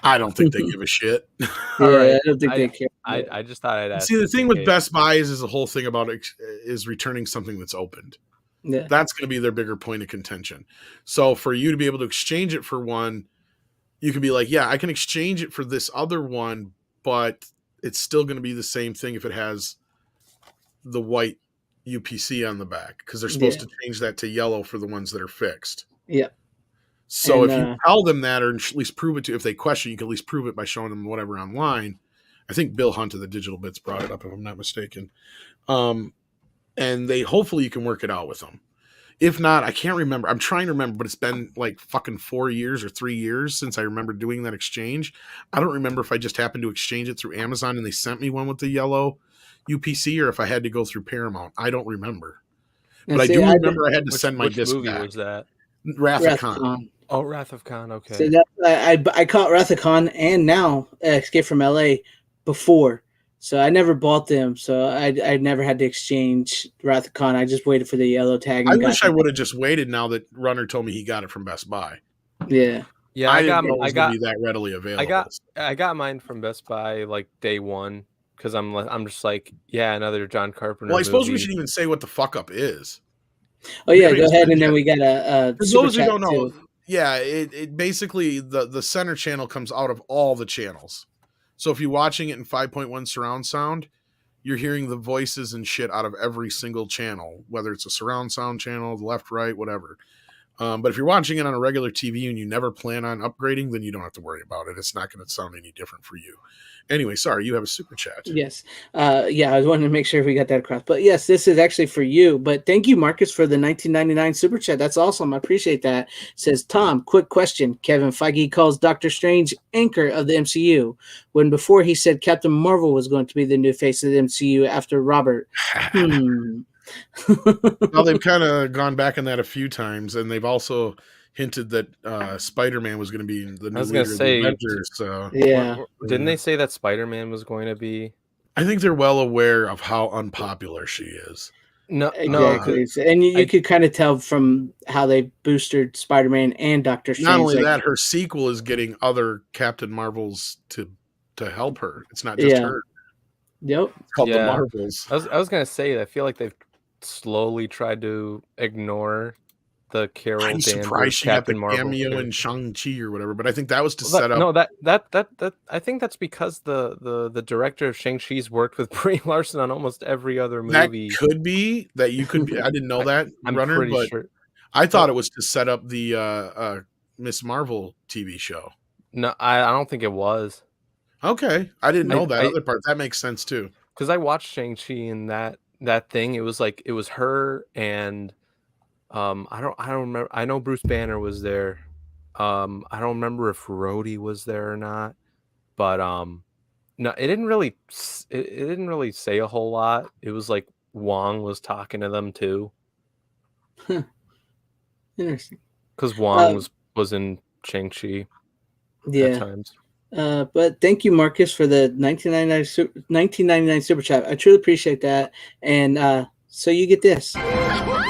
I don't think they give a shit. Yeah, right. I don't think they care. I just thought I'd ask. See, the thing with Best Buy is the whole thing about it is returning something that's opened. Yeah. That's going to be their bigger point of contention. So for you to be able to exchange it for one, you can be like, yeah, I can exchange it for this other one, but it's still going to be the same thing if it has the white UPC on the back, because they're supposed to change that to yellow for the ones that are fixed. Yeah. So if you tell them that, or at least prove it to, if they question, you can at least prove it by showing them whatever online. I think Bill Hunt of the Digital Bits brought it up, if I'm not mistaken. And hopefully you can work it out with them. If not, I can't remember. I'm trying to remember, but it's been like fucking 4 years or 3 years since I remember doing that exchange. I don't remember if I just happened to exchange it through Amazon and they sent me one with the yellow UPC, or if I had to go through Paramount. I don't remember. But I do remember I had to send my disc movie back. Was that? Wrath of Khan. Oh, Wrath of Khan. Okay. So I caught Wrath of Khan and now Escape from LA before. So I never bought them. So I never had to exchange Wrath of Khan. I just waited for the yellow tag. I wish I would have just waited now that Runner told me he got it from Best Buy. Yeah. Yeah, I got be that readily available. I got mine from Best Buy like day one, because I'm just like, yeah, another John Carpenter. Well, I suppose we should even say what the fuck up is. Oh yeah, go ahead, and then we got a. For those who don't know, yeah, it basically the center channel comes out of all the channels. So if you're watching it in 5.1 surround sound, you're hearing the voices and shit out of every single channel, whether it's a surround sound channel, left, right, whatever. But if you're watching it on a regular TV and you never plan on upgrading, then you don't have to worry about it. It's not going to sound any different for you. Anyway, sorry, you have a super chat. Yes. Yeah, I was wanting to make sure we got that across. But yes, this is actually for you. But thank you, Marcus, for the 1999 super chat. That's awesome. I appreciate that. Says, Tom, quick question. Kevin Feige calls Doctor Strange anchor of the MCU, when before he said Captain Marvel was going to be the new face of the MCU after Robert. Well, they've kind of gone back on that a few times, and they've also hinted that Spider-Man was going to be the new leader of the Avengers. So yeah, didn't they say that Spider-Man was going to be? I think they're well aware of how unpopular she is. No, exactly. And you could kind of tell from how they boosted Spider-Man and Doctor Strange. Not only that, her sequel is getting other Captain Marvels to help her. It's not just her. Yep, it's called the Marvels. I was gonna say, I feel like they've slowly tried to ignore the Carol Danvers surprised she Captain got the Marvel cameo in Shang-Chi or whatever, but I think that was to set up. No, that I think that's because the director of Shang-Chi's worked with Brie Larson on almost every other movie. That could be that you could be. I didn't know that, I'm Runner, pretty but sure. I thought it was to set up the Miss Marvel TV show. No, I don't think it was. Okay, I didn't know that other part. That makes sense too. Because I watched Shang-Chi and that thing. It was like it was her and I don't remember. I know Bruce Banner was there. I don't remember if Rhodey was there or not. But no, it didn't really say a whole lot. It was like Wong was talking to them too. Interesting. Because Wong was in Shang-Chi at times. But thank you, Marcus, for the 1999 super chat. I truly appreciate that. And so you get this. I'd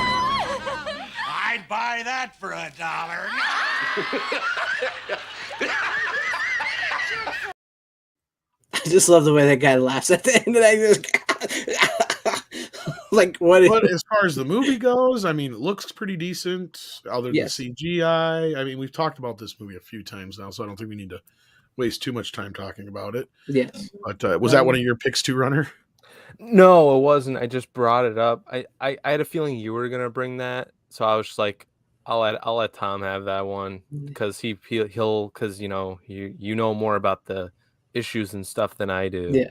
buy that for $1. I just love the way that guy laughs at the end of that. Like what? But as far as the movie goes, I mean, it looks pretty decent. Other than CGI, I mean, we've talked about this movie a few times now, so I don't think we need to waste too much time talking about it. Yes. But was that one of your picks too, Runner? No, it wasn't. I just brought it up. I had a feeling you were gonna bring that, so I was just like, I'll let Tom have that one because he'll because you know more about the issues and stuff than I do. Yeah.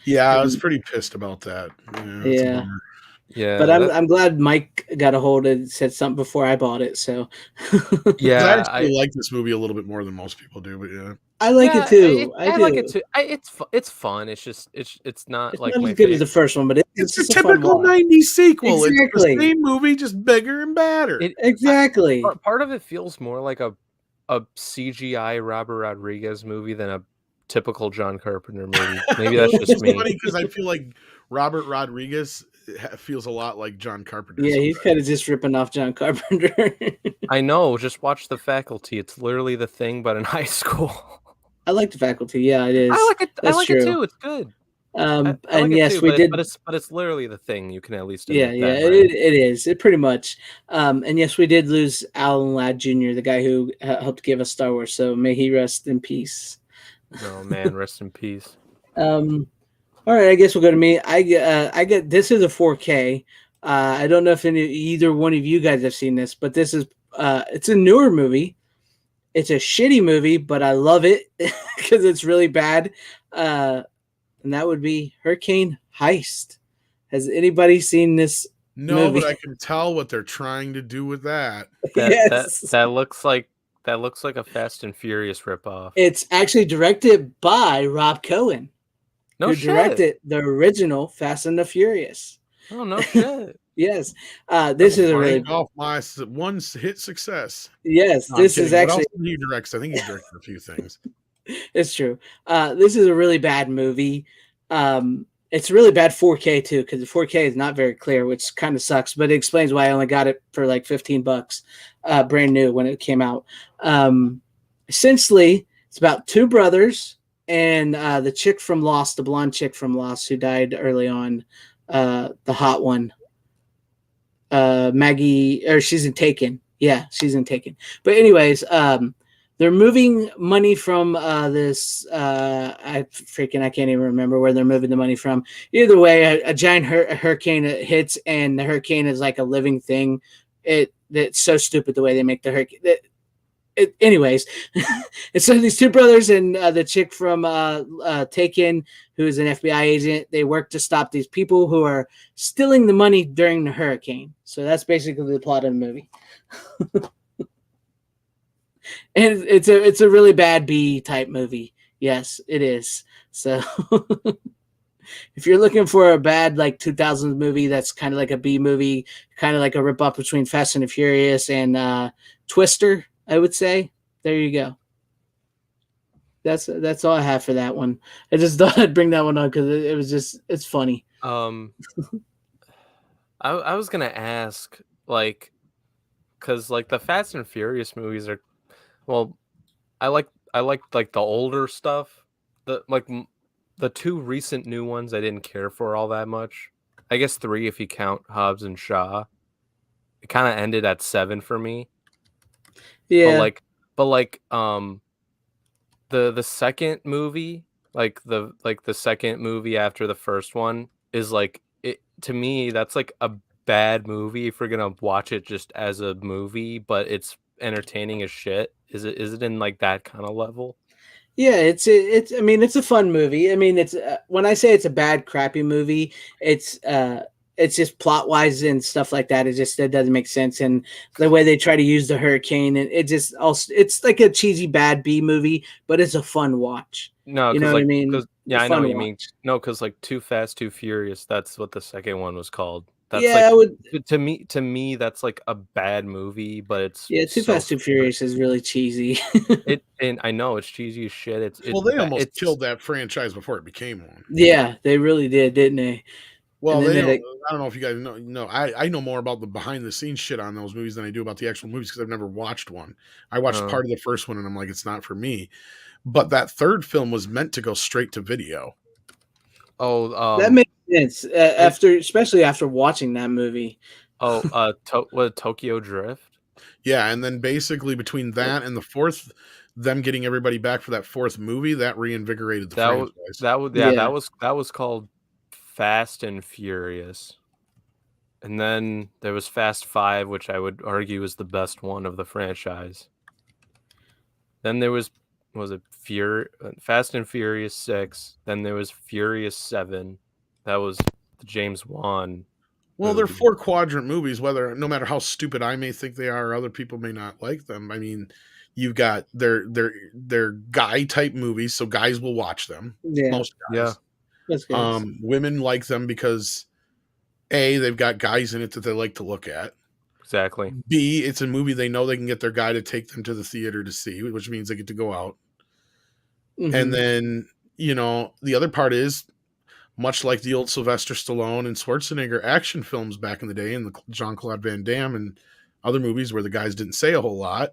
Yeah, I was pretty pissed about that. Yeah. Yeah, But I'm glad Mike got a hold of it, said something before I bought it. So yeah, I actually like this movie a little bit more than most people do, but yeah. I like it too. I do. like it too. It's fun. It's just it's not It's like not my as good as favorite. the first one, but it's It's a just a fun typical watch. 90s sequel. It's Exactly. the same movie, just bigger and badder. Exactly. Part of it feels more like a CGI Robert Rodriguez movie than a typical John Carpenter movie. Maybe that's just It's me. funny because I feel like Robert Rodriguez feels a lot like John Carpenter. Yeah, he's sometimes. kind of just ripping off John Carpenter. I know. Just watch The Faculty. It's literally The Thing, but in high school. I like The Faculty. Yeah, it is. I like it. That's I like true. it too. It's good. I And like it yes, too, we did. but it's literally The Thing. You can at least Yeah, admit yeah, that, right? it is. It pretty much. And yes, we did lose Alan Ladd Jr., the guy who helped give us Star Wars. So may he rest in peace. Oh man, rest in peace. All right, I guess we'll go to me. I get this is a 4K. I don't know if either one of you guys have seen this, but this is it's a newer movie. It's a shitty movie, but I love it because it's really bad. And that would be Hurricane Heist. Has anybody seen this No, movie? but I can tell what they're trying to do with that. That looks like a Fast and Furious ripoff. It's actually directed by Rob Cohen, No who shit. directed the original Fast and the Furious. Oh no shit. Yes, this is a really off my one hit success. yes. No, This is what actually else did he directs? I think he directed a few things. it's true. This is a really bad movie. It's really bad 4K too, because the 4K is not very clear, which kind of sucks. But it explains why I only got it for like $15, brand new when it came out. Essentially, it's about two brothers and the chick from Lost, the blonde chick from Lost, who died early on, the hot one, Maggie, or she's in Taken. Yeah, she's in Taken. But anyways, they're moving money from this. I can't even remember where they're moving the money from. Either way, a giant hurricane hits, and the hurricane is like a living thing. It's so stupid the way they make the hurricane. Anyways, and so these two brothers and the chick from Taken, who is an FBI agent, they work to stop these people who are stealing the money during the hurricane. So that's basically the plot of the movie. And it's a really bad B type movie. Yes, it is. So if you're looking for a bad like 2000s movie that's kind of like a B movie, kind of like a rip off between Fast and the Furious and Twister, I would say, there you go. That's all I have for that one. I just thought I'd bring that one up because it was just it's funny. I was gonna ask, like, because like the Fast and Furious movies are, well, I like like the older stuff. The two recent new ones I didn't care for all that much. I guess 3 if you count Hobbs and Shaw. It kind of ended at 7 for me. Yeah. But like the second movie, like the second movie after the first one is like, it to me that's like a bad movie if we're gonna watch it just as a movie, but it's entertaining as shit. Is it in like that kind of level? Yeah, it's. I mean, it's a fun movie. I mean, it's when I say it's a bad, crappy movie, it's just plot wise and stuff like that. It doesn't make sense, and the way they try to use the hurricane, and it just also it's like a cheesy bad B movie, but it's a fun watch. No, You know what I mean? Yeah, I know Fun what you mean. watch. No, because like Too Fast, Too Furious. That's what the second one was called. That's Yeah, like I would. to me that's like a bad movie, but it's Yeah, Too so Fast, Too Furious is really cheesy. and I know it's cheesy as shit. Well, they almost killed that franchise before it became one. Yeah, they really did, didn't they? Well, And then I don't know if you guys know. I know more about the behind the scenes shit on those movies than I do about the actual movies because I've never watched one. I watched part of the first one and I'm like, it's not for me. But that third film was meant to go straight to video. Oh, that makes sense. Especially after watching that movie. Oh, Tokyo Drift? Yeah, and then basically between that and the fourth, them getting everybody back for that fourth movie, that reinvigorated the franchise. That was called Fast and Furious. And then there was Fast 5, which I would argue is the best one of the franchise. Then there was it Fast and Furious 6. Then there was Furious 7. That was the James Wan Well, they're 4-quadrant movies, no matter how stupid I may think they are, or other people may not like them. I mean, you've got they're guy type movies, so guys will watch them. Yeah. Most guys. Yeah. Women like them because A, they've got guys in it that they like to look at. Exactly. B, it's a movie they know they can get their guy to take them to the theater to see, which means they get to go out. Mm-hmm. And then, the other part is, much like the old Sylvester Stallone and Schwarzenegger action films back in the day, and the Jean-Claude Van Damme and other movies where the guys didn't say a whole lot,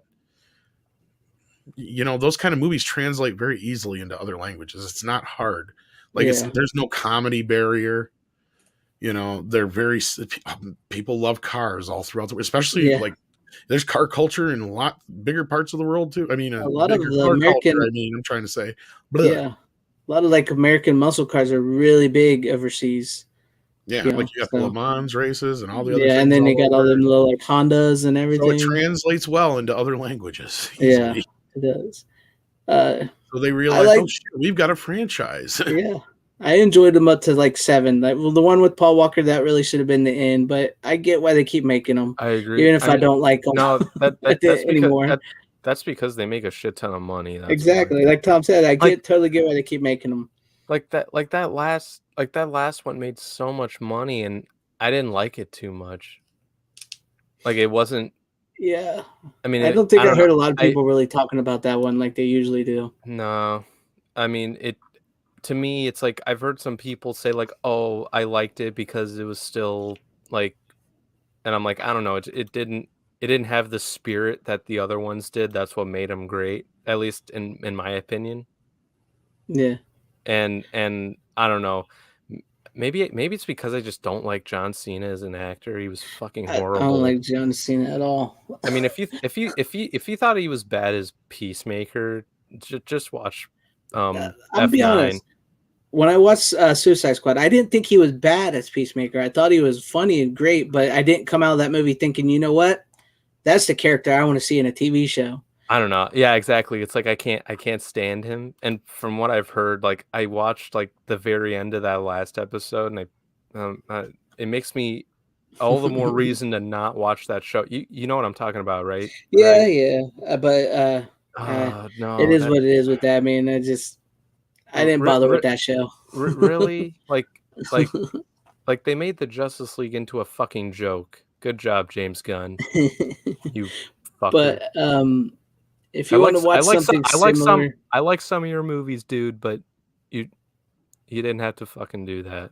those kind of movies translate very easily into other languages. It's not hard. There's no comedy barrier. They're very, people love cars all throughout especially there's car culture in a lot bigger parts of the world too. I mean, a lot of the American culture, I'm trying to say, a lot of American muscle cars are really big overseas. Yeah, you got the Le Mans races and all the other things. And then you got all them little Hondas and everything. So it translates well into other languages. Easily. Yeah, it does. So they realize, oh shit, we've got a franchise. Yeah. I enjoyed them up to 7. The one with Paul Walker, that really should have been the end, but I get why they keep making them. I agree. Even if I don't like them that's anymore. That's because they make a shit ton of money. Exactly. Like Tom said, I totally get why they keep making them. That last one made so much money, and I didn't like it too much. It wasn't. Yeah. I mean, I don't think I heard a lot of people really talking about that one like they usually do. No, I mean it. To me, it's I've heard some people say oh, I liked it because it was still and I'm I don't know, it didn't have the spirit that the other ones did. That's what made them great, at least in my opinion. Yeah. And I don't know, maybe it's because I just don't like John Cena as an actor. He was fucking horrible. I don't like John Cena at all. I mean, if you thought he was bad as Peacemaker, just watch I'll F9. be honest. When I watched Suicide Squad, I didn't think he was bad as Peacemaker. I thought he was funny and great, but I didn't come out of that movie thinking, you know what? That's the character I want to see in a TV show. I don't know. Yeah, exactly. It's I can't stand him. And from what I've heard, I watched the very end of that last episode, and it makes me all the more reason to not watch that show. You know what I'm talking about, right? Yeah, right? Yeah. But no, it is what it is with that. I mean, I didn't bother with that show. Really? They made the Justice League into a fucking joke. Good job, James Gunn. You fucker. But if you want to watch something similar, I like some of your movies, dude, but you didn't have to fucking do that.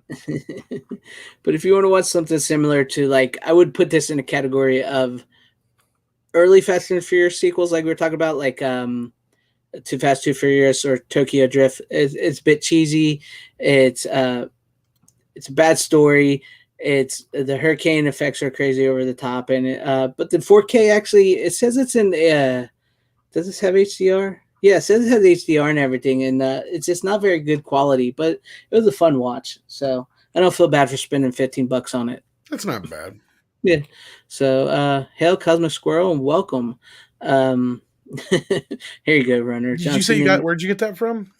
But if you want to watch something similar to I would put this in a category of early Fast and Furious sequels, like we were talking about, Too Fast, Too Furious, or Tokyo Drift. It's a bit cheesy. It's a bad story. It's the hurricane effects are crazy over the top, and but the 4K actually, it says it's in. Does this have HDR? Yeah, it says it has HDR and everything, and it's just not very good quality. But it was a fun watch, so I don't feel bad for spending $15 on it. That's not bad. Yeah. So, hail Cosmic Squirrel and welcome. Here you go, Runner. Did you say where'd you get that from?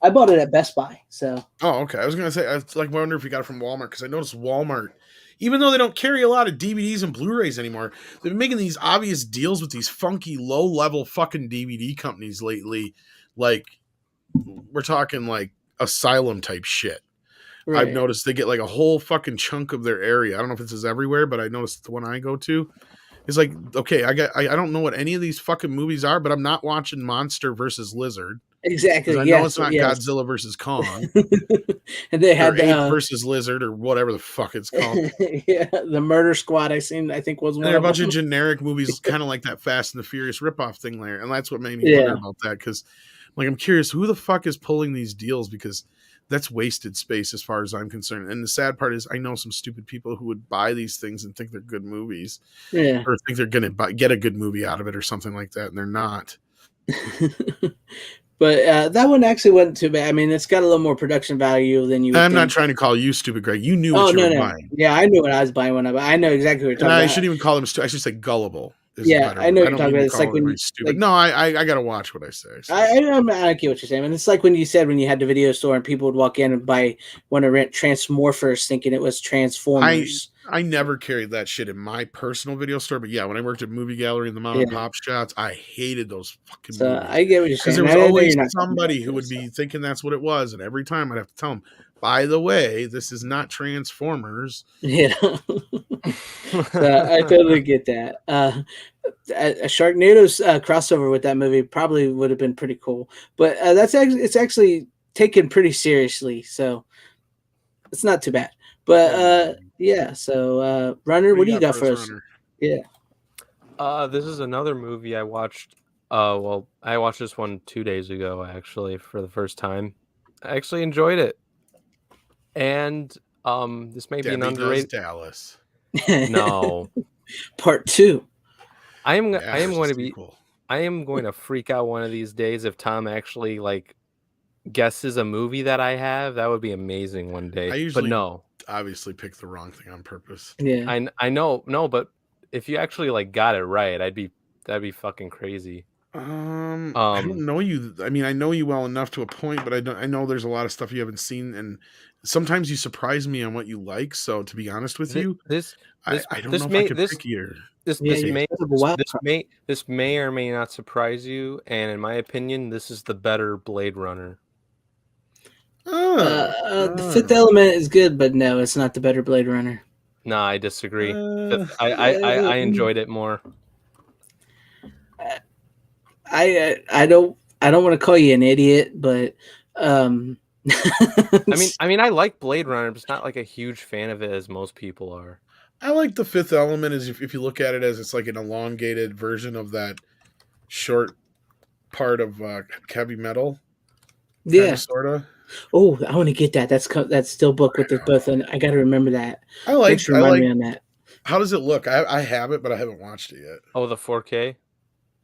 I bought it at Best Buy. So. Oh, okay. I was gonna say I wonder if you got it from Walmart, because I noticed Walmart, even though they don't carry a lot of DVDs and Blu-rays anymore, they've been making these obvious deals with these funky low-level fucking DVD companies lately. We're talking Asylum type shit. Right. I've noticed they get a whole fucking chunk of their area. I don't know if this is everywhere, but I noticed the one I go to. It's okay, I don't know what any of these fucking movies are, but I'm not watching Monster versus Lizard. Exactly. I know it's not Godzilla versus Kong. And they had Ape versus Lizard, or whatever the fuck it's called. Yeah, the Murder Squad I think was one. There are a bunch of generic movies, kind of like that Fast and the Furious ripoff thing there, and that's what made me wonder about that, because I'm curious who the fuck is pulling these deals, because that's wasted space as far as I'm concerned. And the sad part is, I know some stupid people who would buy these things and think they're good movies, or think they're going to get a good movie out of it or something like that, and they're not. But that one actually wasn't too bad. I mean, it's got a little more production value than you would I'm think. not trying to call you stupid, Greg. You knew what you were buying. Yeah, I knew what I was buying when I know exactly what you're talking about. I shouldn't even call them stupid. I should say gullible. Yeah, I know what you're talking about. It's when you stupid. No, I got to watch what I say. So. I get what you're saying. And it's like when you said when you had the video store and people would walk in and want to rent Transmorphers thinking it was Transformers. I never carried that shit in my personal video store, but yeah, when I worked at movie gallery in the mom and pop shops, I hated those fucking So movies. I get what you're Because saying. there was I know always you're not somebody who would be thinking that's what it was, and every time I'd have to tell them, by the way, this is not Transformers. Yeah. So I totally get that. A Sharknado's crossover with that movie probably would have been pretty cool, but it's actually taken pretty seriously, so it's not too bad. But yeah. So Runner, what do you got for us? Runner? Yeah. This is another movie I watched. Well, I watched this one 2 days ago, actually, for the first time. I actually enjoyed it. And this may be an underrated. Dallas. No. Part 2. I am going to freak out one of these days if Tom actually like guesses a movie that I have. That would be amazing one day. I usually no. Obviously pick the wrong thing on purpose. Yeah. I know, no, but if you actually like got it right, that'd be fucking crazy. I don't know you. I mean, I know you well enough to a point, but I know there's a lot of stuff you haven't seen, and sometimes you surprise me on what you like. So to be honest with you, I don't know if I could pick you. This may or may not surprise you, and in my opinion, this is the better Blade Runner. The Fifth Element is good, but no, it's not the better Blade Runner. No, I disagree. I enjoyed it more. I don't want to call you an idiot, but I mean I like Blade Runner, but it's not like a huge fan of it as most people are. I like The Fifth Element as if you look at it as it's like an elongated version of that short part of heavy metal. Yeah, sort of. Oh, I want to get that. That's still booked with us both, and I got to remember that. I like. Remind me on that. How does it look? I have it, but I haven't watched it yet. Oh, the 4K.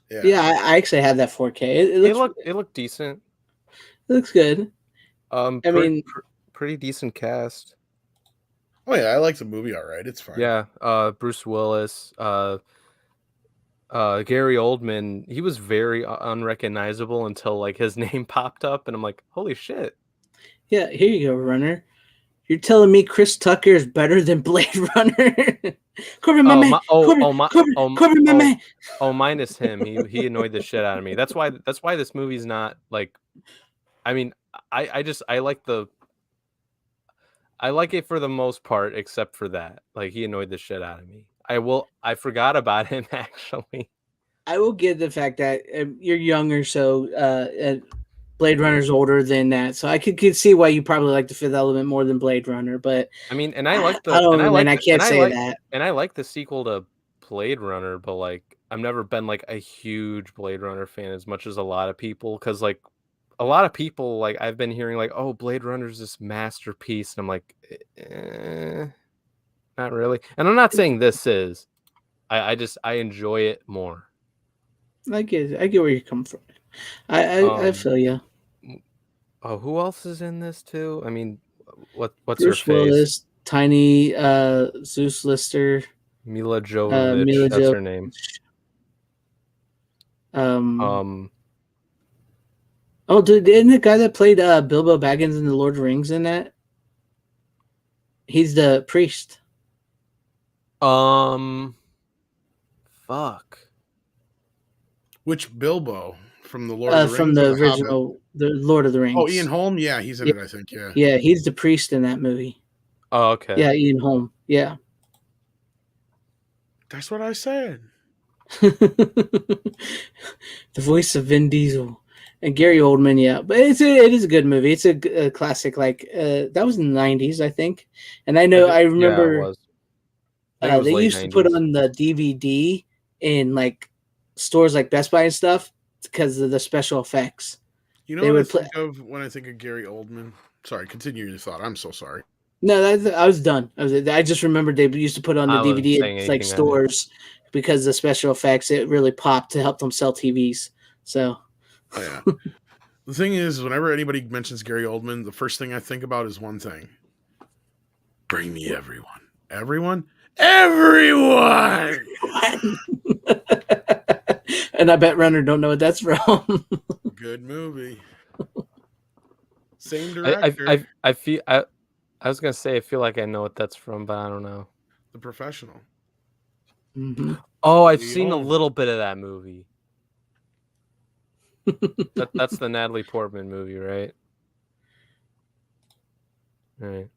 Yeah, I actually have that 4K. It looked decent. It looks good. Pretty decent cast. Oh yeah, I like the movie. All right, it's fine. Yeah, Bruce Willis, Gary Oldman. He was very unrecognizable until like his name popped up, and I'm like, holy shit. Yeah, here you go, Runner. You're telling me Chris Tucker is better than Blade Runner? Corbin, my man. Corbin, my man. Oh, minus him. He annoyed the shit out of me. That's why this movie's not like. I mean, I like it for the most part, except for that. Like he annoyed the shit out of me. I forgot about him actually. I will give the fact that you're younger, so Blade Runner's older than that, so I could see why you probably like the Fifth Element more than Blade Runner. But I mean, and I like the. I can't say that. And I like the sequel to Blade Runner, but like I've never been like a huge Blade Runner fan as much as a lot of people, because like a lot of people like I've been hearing like, oh, Blade Runner's this masterpiece, and I'm like, not really. And I'm not saying this is. I enjoy it more. I get where you come from. I feel you. Oh, who else is in this too? I mean, what's Bruce her face? Willis, Tiny Zeus Lister, Mila Jovovich. That's her name. Oh, dude, isn't the guy that played Bilbo Baggins in the Lord of the Rings in that? He's the priest. Fuck. Which Bilbo from the Lord of the Rings? From the original, the Lord of the Rings. Oh, Ian Holm. Yeah, he's in it. I think. Yeah. Yeah, he's the priest in that movie. Oh, okay. Yeah, Ian Holm. Yeah. That's what I said. The voice of Vin Diesel and Gary Oldman. Yeah, but it is a good movie. It's a classic. Like that was in the 90s, I think. And I remember. Yeah, it was. They used 90s. to put on the DVD in like stores like Best Buy and stuff because of the special effects. You know what I think of when I think of Gary Oldman? Sorry, continue your thought. I'm so sorry. No, I was done. I just remembered they used to put on the DVD at like stores because the special effects, it really popped to help them sell TVs. So, oh, yeah. The thing is, whenever anybody mentions Gary Oldman, the first thing I think about is one thing: bring me everyone. Everyone. And I bet Runner don't know what that's from. Good movie. Same director. I was gonna say I feel like I know what that's from, but I don't know. The Professional. Mm-hmm. Oh, I've seen a little bit of that movie. That's the Natalie Portman movie, right? Right.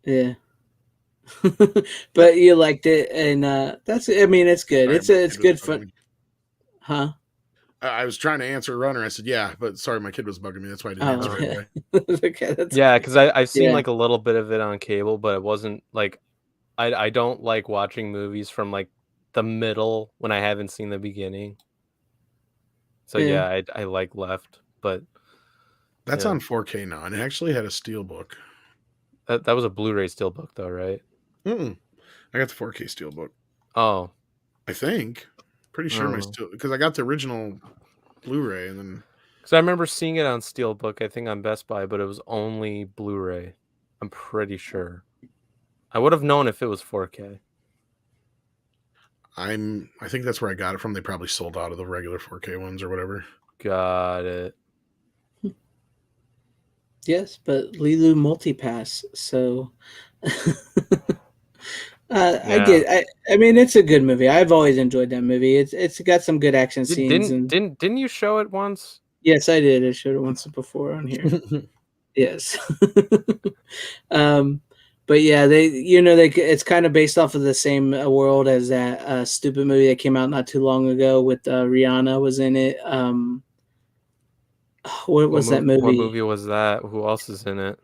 Yeah. But you liked it, and that's. I mean, it's good. It's good fun. Huh? I was trying to answer Runner. I said, yeah, but sorry, my kid was bugging me. That's why I didn't answer right away. Okay, yeah, because I've seen like a little bit of it on cable, but it wasn't like I don't like watching movies from like the middle when I haven't seen the beginning. So yeah, I like left, but that's on 4K now, and it actually had a steelbook. That was a Blu-ray steelbook, though, right? I got the 4K steelbook. Oh, I think. Pretty sure because I got the original Blu-ray, and then because I remember seeing it on steelbook, I think on Best Buy, but it was only Blu-ray. I'm pretty sure. I would have known if it was 4K. I think that's where I got it from. They probably sold out of the regular 4K ones or whatever. Got it. Yes, but Lilu multipass, so I mean, it's a good movie. I've always enjoyed that movie. It's got some good action scenes. Didn't you show it once? Yes, I did. I showed it once before on here. Yes. But yeah, it's kind of based off of the same world as that stupid movie that came out not too long ago with Rihanna was in it. What was that movie? What movie was that? Who else is in it?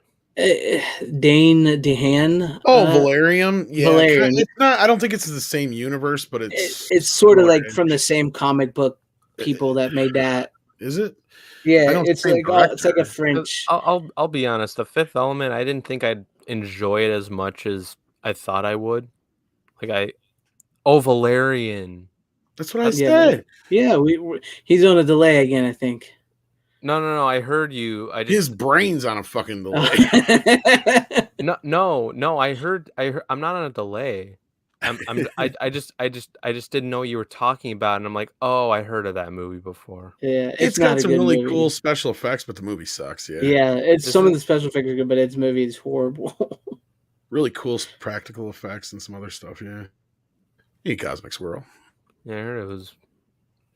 Dane DeHaan. Valerian. Yeah, Valerian. It's not. I don't think it's the same universe, but it's sort of like from the same comic book people that made that. Is it? Yeah, it's like a French. I'll be honest. The Fifth Element, I didn't think I'd enjoy it as much as I thought I would. Valerian. That's what I said. Yeah, he's on a delay again, I think. No. I heard you. His brain's on a fucking delay. No. I heard. I'm not on a delay. I just didn't know what you were talking about, and I'm like, oh, I heard of that movie before. Yeah, it's got some really cool special effects, but the movie sucks. Yeah, of the special effects are good, but its movie is horrible. Really cool practical effects and some other stuff. Yeah, Cosmic Swirl. Yeah, I heard it was.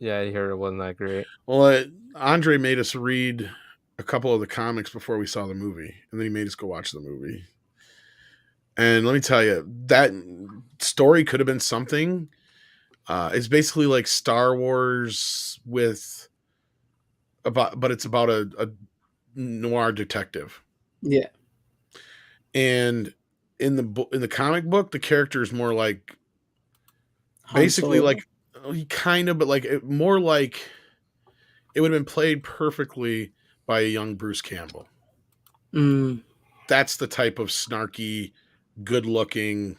Yeah, I heard it wasn't that great. Well, Andre made us read a couple of the comics before we saw the movie, and then he made us go watch the movie. And let me tell you, that story could have been something. It's basically like Star Wars but it's about a noir detective. Yeah. And in the comic book, the character is more like basically like kind of, but like more like it would have been played perfectly by a young Bruce Campbell. That's the type of snarky, good-looking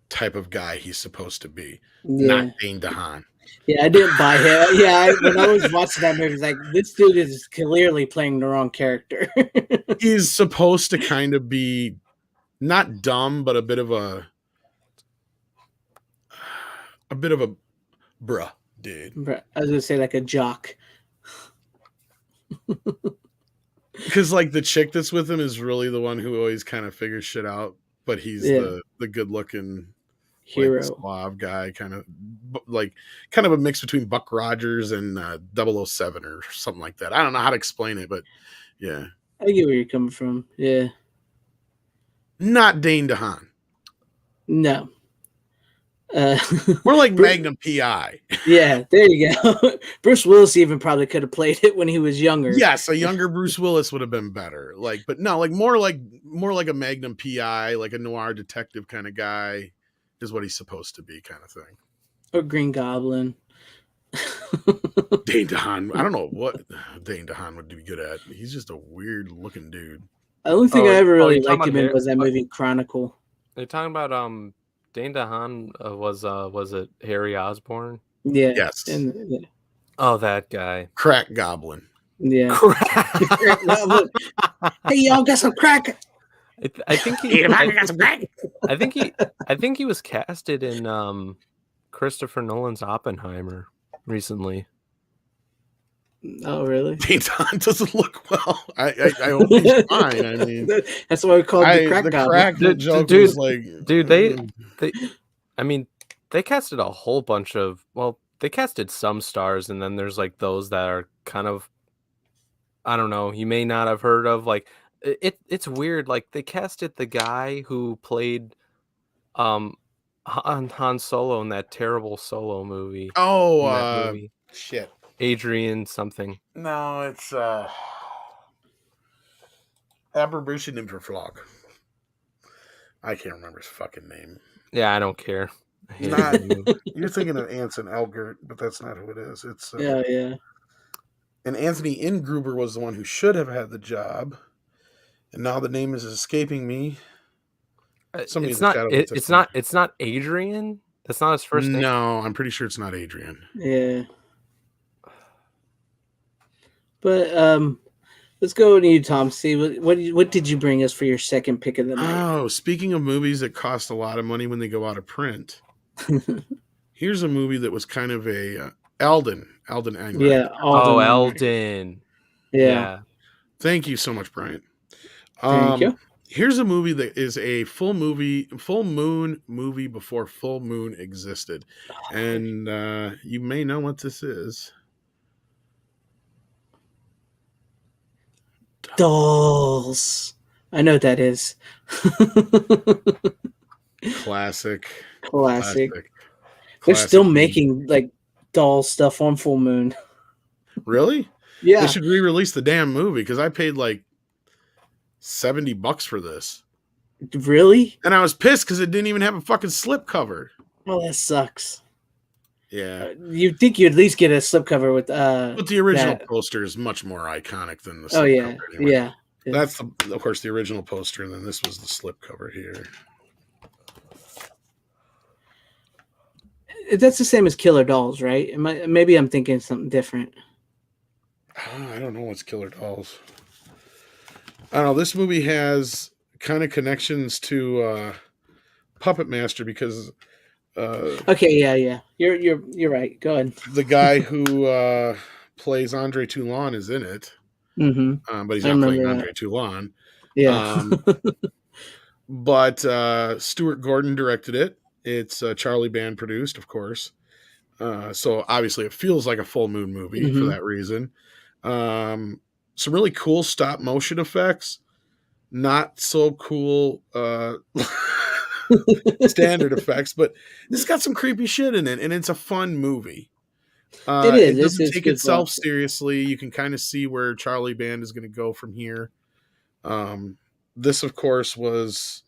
type of guy he's supposed to be, not Dane DeHaan. Yeah, I didn't buy him. Yeah, when I was watching that movie, I was like, this dude is clearly playing the wrong character. He's supposed to kind of be not dumb, but a bit of a bruh dude. I was gonna say like a jock. Because like the chick that's with him is really the one who always kind of figures shit out, but he's the good looking hero, like, suave guy, kind of a mix between Buck Rogers and 007 or something like that. I don't know how to explain it, but yeah, I get where you're coming from. Yeah, not Dane DeHaan. No. We're like Magnum PI. Yeah, there you go. Bruce Willis even probably could have played it when he was younger. Yes, a younger Bruce Willis would have been better. But no, more like a Magnum PI, like a noir detective kind of guy is what he's supposed to be, kind of thing. Or Green Goblin. Dane DeHaan. I don't know what Dane DeHaan would be good at. He's just a weird looking dude. The only thing I ever really liked him in was that movie Chronicle. Are you talking about Dane DeHaan was it Harry Osborn? Yeah. Yes. Oh, that guy. Crack Goblin. Yeah. Hey, y'all got some crack? I think he got some crack. I think he was casted in Christopher Nolan's Oppenheimer recently. Oh, really? Don doesn't look well. I hope he's fine. I mean, that's why we called the crack the goblin. crack joke dude, was like, dude, they, I mean, they casted a whole bunch of, well, they casted some stars, and then there's like those that are kind of, I don't know, you may not have heard of. Like, it's weird. Like, they casted the guy who played Han Solo in that terrible Solo movie. shit. Adrian something. No, it's Aberration Interflock. I can't remember his fucking name. Yeah, I don't care. You're thinking of Anson Elgert, but that's not who it is. It's yeah. And Anthony Ingruber was the one who should have had the job, and now the name is escaping me. It's not Adrian. That's not his first name. No, I'm pretty sure it's not Adrian. Yeah. But let's go to you, Tom. See what did you bring us for your second pick of the night? Oh, speaking of movies that cost a lot of money when they go out of print, here's a movie that was kind of a Alden Ehrenreich. Yeah. Alden. Yeah. Thank you so much, Brian. Thank you. Here's a movie that is a full moon movie before full moon existed, and you may know what this is. Dolls. I know what that is. Classic. They're still making like doll stuff on full moon. Really? Yeah. They should re-release the damn movie because I paid like $70 for this. Really? And I was pissed because it didn't even have a fucking slip cover. Oh, that sucks. Yeah. You'd think you'd at least get a slipcover with but the original poster is much more iconic than the slipcover. Oh yeah. Anyway. Yeah. That's of course the original poster, and then this was the slipcover here. That's the same as Killer Dolls, right? Maybe I'm thinking something different. I don't know what's Killer Dolls. I don't know. This movie has kind of connections to Puppet Master because okay, yeah. You're right. Go ahead. The guy who plays Andre Toulon is in it. Mm-hmm. But he's not playing Andre Toulon. Yeah. But Stuart Gordon directed it. It's Charlie Band produced, of course. So obviously it feels like a full moon movie for that reason. Some really cool stop motion effects. Not so cool standard effects, but it's got some creepy shit in it, and it's a fun movie. It is. It doesn't take itself seriously. You can kind of see where Charlie Band is going to go from here. This, of course, was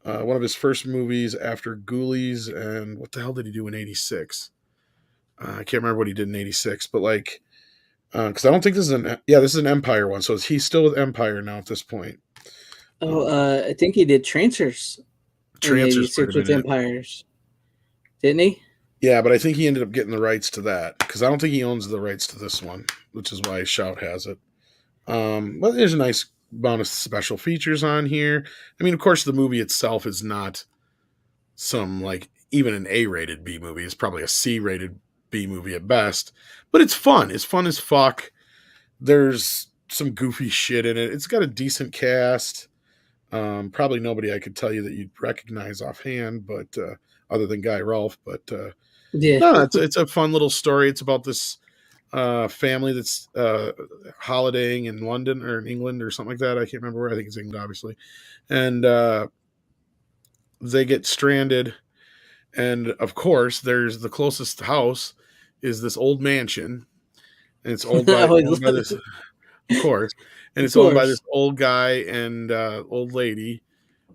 one of his first movies after Ghoulies, and what the hell did he do in '86? I can't remember what he did in '86, but like, because I don't think this is an Empire one, so he's still with Empire now at this point. I think he did Trancers with Empires, didn't he? Yeah, but I think he ended up getting the rights to that because I don't think he owns the rights to this one, which is why Shout has it. But there's a nice amount of special features on here. I mean, of course, the movie itself is not some like even an A-rated B movie. It's probably a C-rated B movie at best, but it's fun. It's fun as fuck. There's some goofy shit in it. It's got a decent cast. Probably nobody I could tell you that you'd recognize offhand, but other than Guy Rolfe. But no, it's a fun little story. It's about this family that's holidaying in London or in England or something like that. I can't remember where. I think it's England, obviously. And they get stranded. And of course, there's the closest house is this old mansion. And it's owned by this, of course. And it's owned by this old guy and old lady.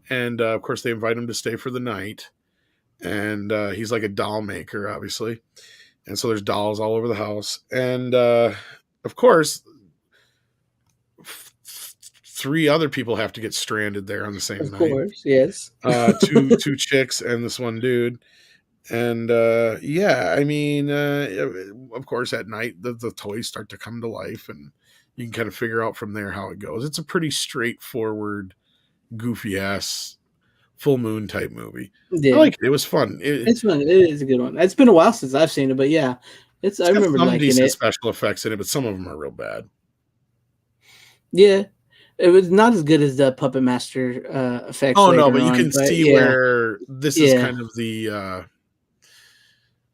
And of course, they invite him to stay for the night. And he's like a doll maker, obviously. And so there's dolls all over the house. And of course, 3 other people have to get stranded there on the same night. Of course, yes. Two chicks and this one dude. And I mean, of course, at night, the toys start to come to life. And you can kind of figure out from there how it goes. It's a pretty straightforward, goofy-ass full moon type movie. Yeah. I liked it. It was fun. It's fun. It is a good one. It's been a while since I've seen it, but yeah, I got remember some liking decent it. special effects in it, but some of them are real bad. Yeah, it was not as good as the Puppet Master effects Oh no, later but you on. can But see yeah, where this is yeah, kind of the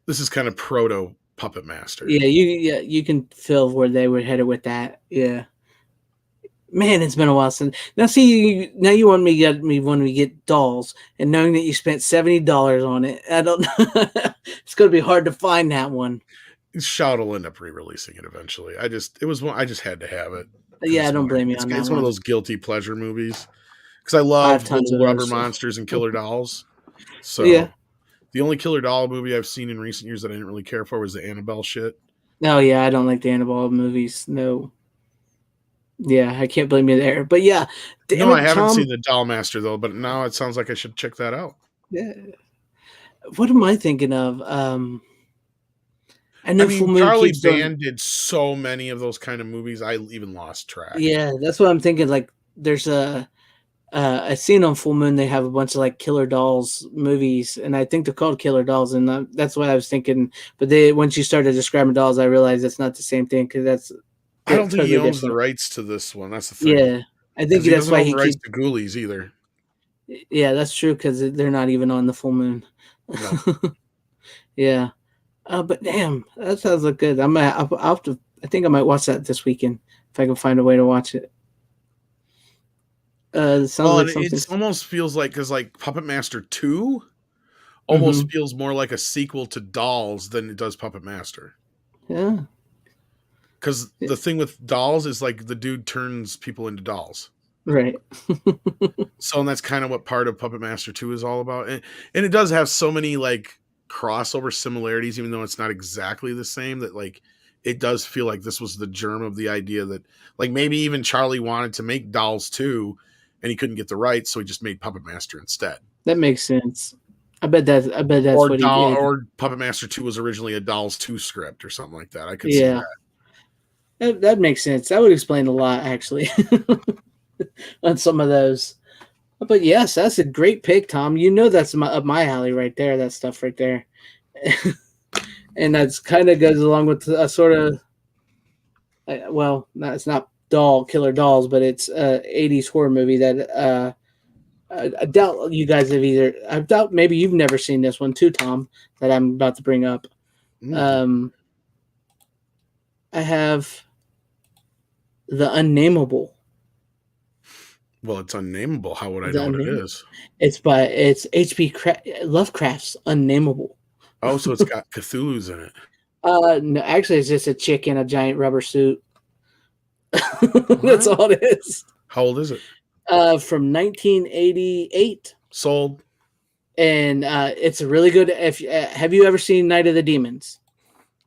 this is kind of proto Puppet Master. you can feel where they were headed with that. Yeah. Man, it's been a while since. Now, see, now you want me to get me when we get dolls, and knowing that you spent $70 on it, I don't know. It's going to be hard to find that one. Shout will end up re-releasing it eventually. I just had to have it because Yeah, I don't blame you on that it's one of one. those guilty pleasure movies. Because I I have love tons little of rubber those. monsters and killer dolls. Yeah. So the only killer doll movie I've seen in recent years that I didn't really care for was the Annabelle shit. Oh yeah, I don't like the Annabelle movies. No. Yeah, I can't blame you there. But yeah, damn No, I it, haven't Tom. seen the Doll Master though, but now it sounds like I should check that out. Yeah. What am I thinking of? I I know Full mean, Moon Charlie keeps doing. Band did so many of those kind of movies, I even lost track. Yeah, that's what I'm thinking. Like, there's a. I seen on Full Moon they have a bunch of like Killer Dolls movies, and I think they're called Killer Dolls, and that's what I was thinking. But once you started describing dolls, I realized it's not the same thing because I they're don't think he totally owns the different. rights to this one. That's the thing. Yeah, I think Because he that's doesn't why own he the rights keeps. to Ghoulies either. Yeah, that's true because they're not even on the Full Moon. No. Yeah, but damn, that sounds like good. I'll have to. I think I might watch that this weekend if I can find a way to watch it. It sounds Well, like and something. it almost feels like because like Puppet Master 2 almost Mm-hmm. feels more like a sequel to Dolls than it does Puppet Master. Yeah. Because the thing with Dolls is like the dude turns people into dolls. Right. So and that's kind of what part of Puppet Master 2 is all about. And it does have so many like crossover similarities, even though it's not exactly the same, that like it does feel like this was the germ of the idea that like maybe even Charlie wanted to make Dolls 2 and he couldn't get the rights, so he just made Puppet Master instead. That makes sense. I bet that's what he did. Or Puppet Master 2 was originally a Dolls 2 script or something like that. I could see Yeah. That makes sense. That would explain a lot actually on some of those. But yes, that's a great pick, Tom. You know that's up my alley right there. That stuff right there, and that's kind of goes along with a sort of, well, no, it's not killer dolls, but it's a '80s horror movie that I doubt you guys have either. I doubt maybe you've never seen this one too, Tom. That I'm about to bring up. I have The Unnameable. Well, it's unnameable. How would I know what it is? It's H.P. Lovecraft's Unnameable. Oh, so it's got Cthulhu's in it. No, actually, it's just a chick in a giant rubber suit. That's all it is. How old is it? From 1988. Sold. And it's a really good. If have you ever seen Night of the Demons?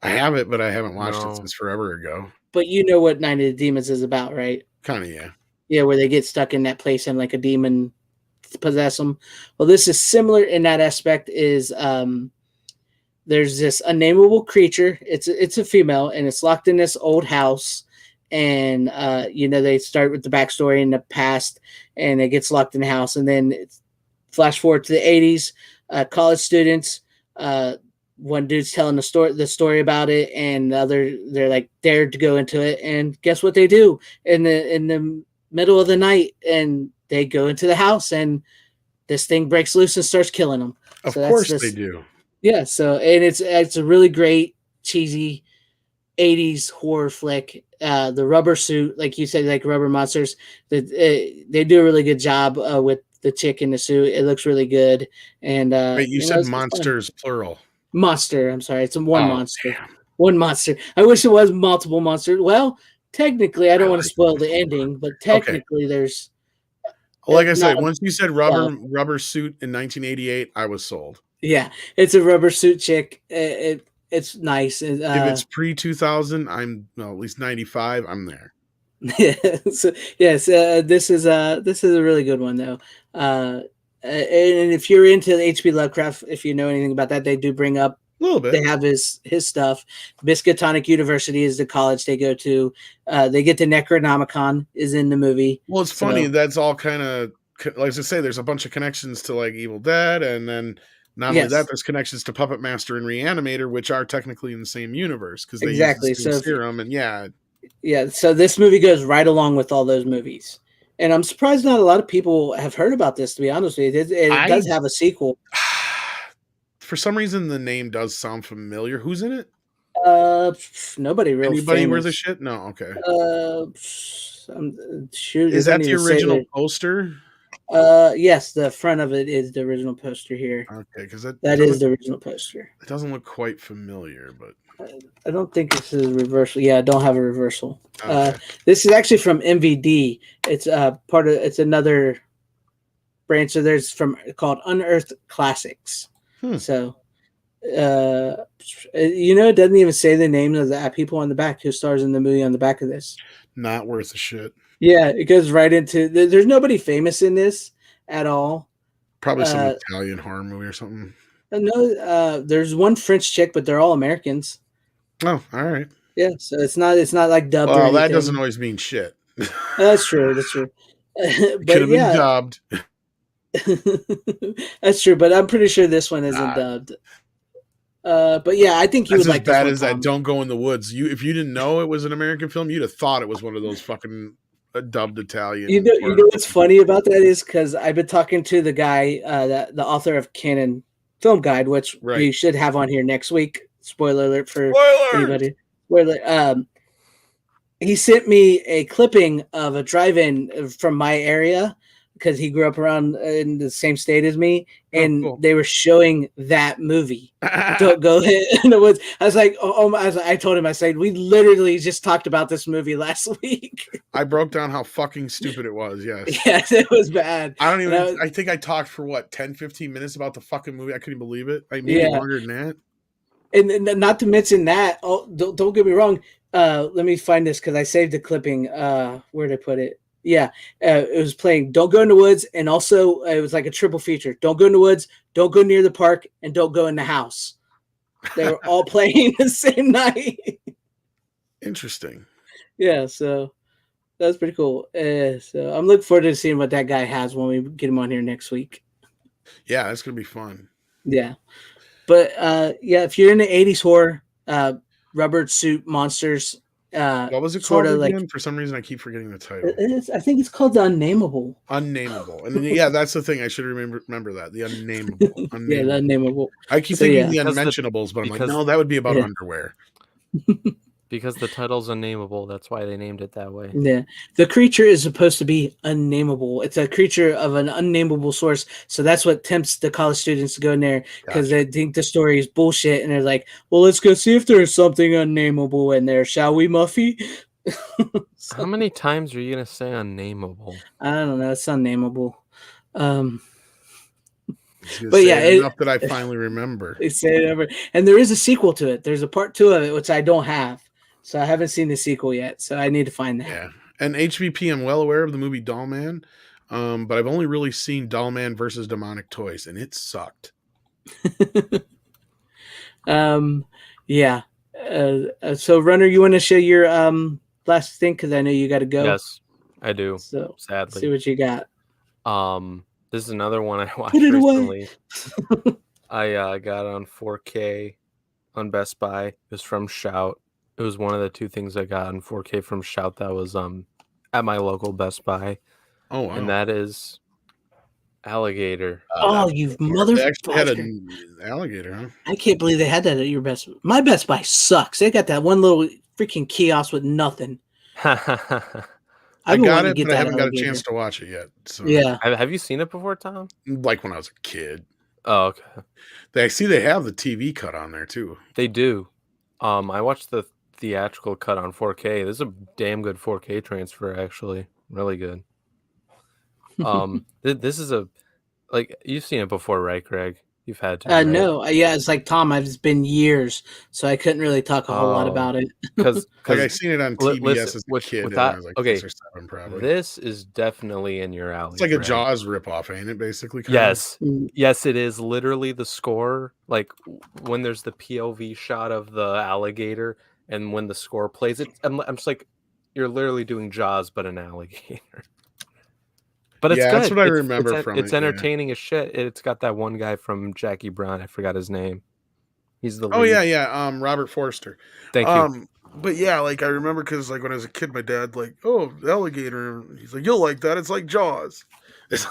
I have it, but I haven't watched it since forever ago. But you know what Night of the Demons is about, right? Kind of, yeah. Yeah, where they get stuck in that place and like a demon possess them. Well, this is similar in that aspect. Is there's this unnameable creature. It's a female, and it's locked in this old house. And they start with the backstory in the past, and it gets locked in the house. And then flash forward to the 80s, college students. One dude's telling the story about it, and they're like dared to go into it. And guess what they do in the middle of the night? And they go into the house, and this thing breaks loose and starts killing them. Of course they do. Yeah. So, and it's a really great cheesy 80s horror flick. The rubber suit, like you said, like rubber monsters, they do a really good job with the chick in the suit. It looks really good. And wait, you said monsters plural. Monster. I'm sorry, it's one monster. Damn. One monster. I wish it was multiple monsters. Well, technically, I don't want to spoil the ending, but technically, there's. Like I said, once you said rubber suit in 1988, I was sold. Yeah, it's a rubber suit chick. It's nice. If it's pre-2000, I'm at least 95. I'm there. Yes, this is a really good one though. And if you're into the H.P. Lovecraft, if you know anything about that, they do bring up a little bit. They have his stuff. Miskatonic University is the college they go to. They get the Necronomicon is in the movie. Well, it's funny. That's all kind of like I say. There's a bunch of connections to like Evil Dead, and then Not only that, there's connections to Puppet Master and Reanimator, which are technically in the same universe because they use the same serum. And yeah. So this movie goes right along with all those movies, and I'm surprised not a lot of people have heard about this. To be honest with you, it does have a sequel. For some reason, the name does sound familiar. Who's in it? Nobody really. Anybody worth a shit? No. Okay. Is that the original poster? Yes, the front of it is the original poster here. Okay, because that is the original poster. It doesn't look quite familiar, but I don't think this is a reversal. Yeah, I don't have a reversal. Okay. This is actually from MVD. It's it's another branch. So there's called Unearthed Classics. So, it doesn't even say the name of the people on the back who stars in the movie on the back of this. Not worth a shit. Yeah, it goes right into. There's nobody famous in this at all. Probably some Italian horror movie or something. No, there's one French chick, but they're all Americans. Oh, all right. Yeah, so it's not like dubbed. Well, that doesn't always mean shit. That's true. That's true. It could have been dubbed. That's true, but I'm pretty sure this one isn't dubbed. But yeah, I think you would like. As bad as that. Don't Go in the Woods. If you didn't know it was an American film, you'd have thought it was one of those fucking dubbed Italian. You know what's funny about that is because I've been talking to the guy, the author of Canon Film Guide, which we should have on here next week. Spoiler alert for anybody. Spoiler. He sent me a clipping of a drive-in from my area because he grew up around in the same state as me, and they were showing that movie. Don't Go in the Woods. I was like, I told him, I said, we literally just talked about this movie last week. I broke down how fucking stupid it was. Yes. Yes, it was bad. I think I talked for 10, 15 minutes about the fucking movie. I couldn't believe it. Maybe longer than that. And not to mention that, don't get me wrong. Let me find this because I saved the clipping. Where did I put it? Yeah, it was playing Don't Go in the Woods, and also it was like a triple feature. Don't Go in the Woods, Don't Go near the park, and Don't Go in the house. They were all playing the same night. Interesting. Yeah, so that's pretty cool. So I'm looking forward to seeing what that guy has when we get him on here next week. Yeah, that's going to be fun. Yeah. But if you're into 80s horror, rubber suit monsters, what was it called again? For some reason, I keep forgetting the title. I think it's called The Unnameable. Unnameable, and then, that's the thing. I should remember that the Unnameable. Yeah, the Unnameable. I keep thinking the Unmentionables, but I'm like, no, that would be about underwear. Because the title's unnameable, that's why they named it that way. Yeah, the creature is supposed to be unnameable. It's a creature of an unnameable source, so that's what tempts the college students to go in there because they think the story is bullshit, and they're like, "Well, let's go see if there's something unnameable in there, shall we, Muffy?" How many times are you gonna say unnameable? I don't know. It's unnameable. But enough that I finally remember. They say it ever, and there is a sequel to it. There's a part 2 of it, which I don't have. So I haven't seen the sequel yet, so I need to find that. Yeah, and HVP, I'm well aware of the movie Doll Man, but I've only really seen Doll Man versus Demonic Toys, and it sucked. Yeah. So, Runner, you want to show your last thing because I know you got to go. Yes, I do. So sadly, see what you got. This is another one I watched recently. I got on 4K on Best Buy. It was from Shout. It was one of the 2 things I got on 4K from Shout that was at my local Best Buy. Oh, wow. And that is Alligator. You motherfucker. They actually had an alligator, huh? I can't believe they had that at your Best Buy. My Best Buy sucks. They got that one little freaking kiosk with nothing. I got it, but I haven't got a chance to watch it yet. So. Yeah. Have you seen it before, Tom? Like when I was a kid. Oh, okay. They have the TV cut on there too. They do. I watched the theatrical cut on 4K. This is a damn good 4K transfer, actually. Really good. This is you've seen it before, right, Greg? You've had to. Right? No. Yeah, it's like Tom. It's been years, so I couldn't really talk a whole lot about it. Because I seen it on TBS as a kid. And I was like 6 or 7, probably. This is definitely in your alley. It's like a Jaws ripoff, ain't it? Basically. Yes, yes, it is. Literally, the score, like when there's the POV shot of the alligator, and when the score plays, I'm just like, you're literally doing Jaws, but an alligator. But it's Yeah, good. that's what I remember from it's it, yeah. entertaining as shit. It's got that one guy from Jackie Brown. I forgot his name. He's the Oh lead. yeah, Robert Forster. Thank you. But yeah, like I remember because like when I was a kid, my dad like, oh, alligator. He's like, you'll like that. It's like Jaws. It's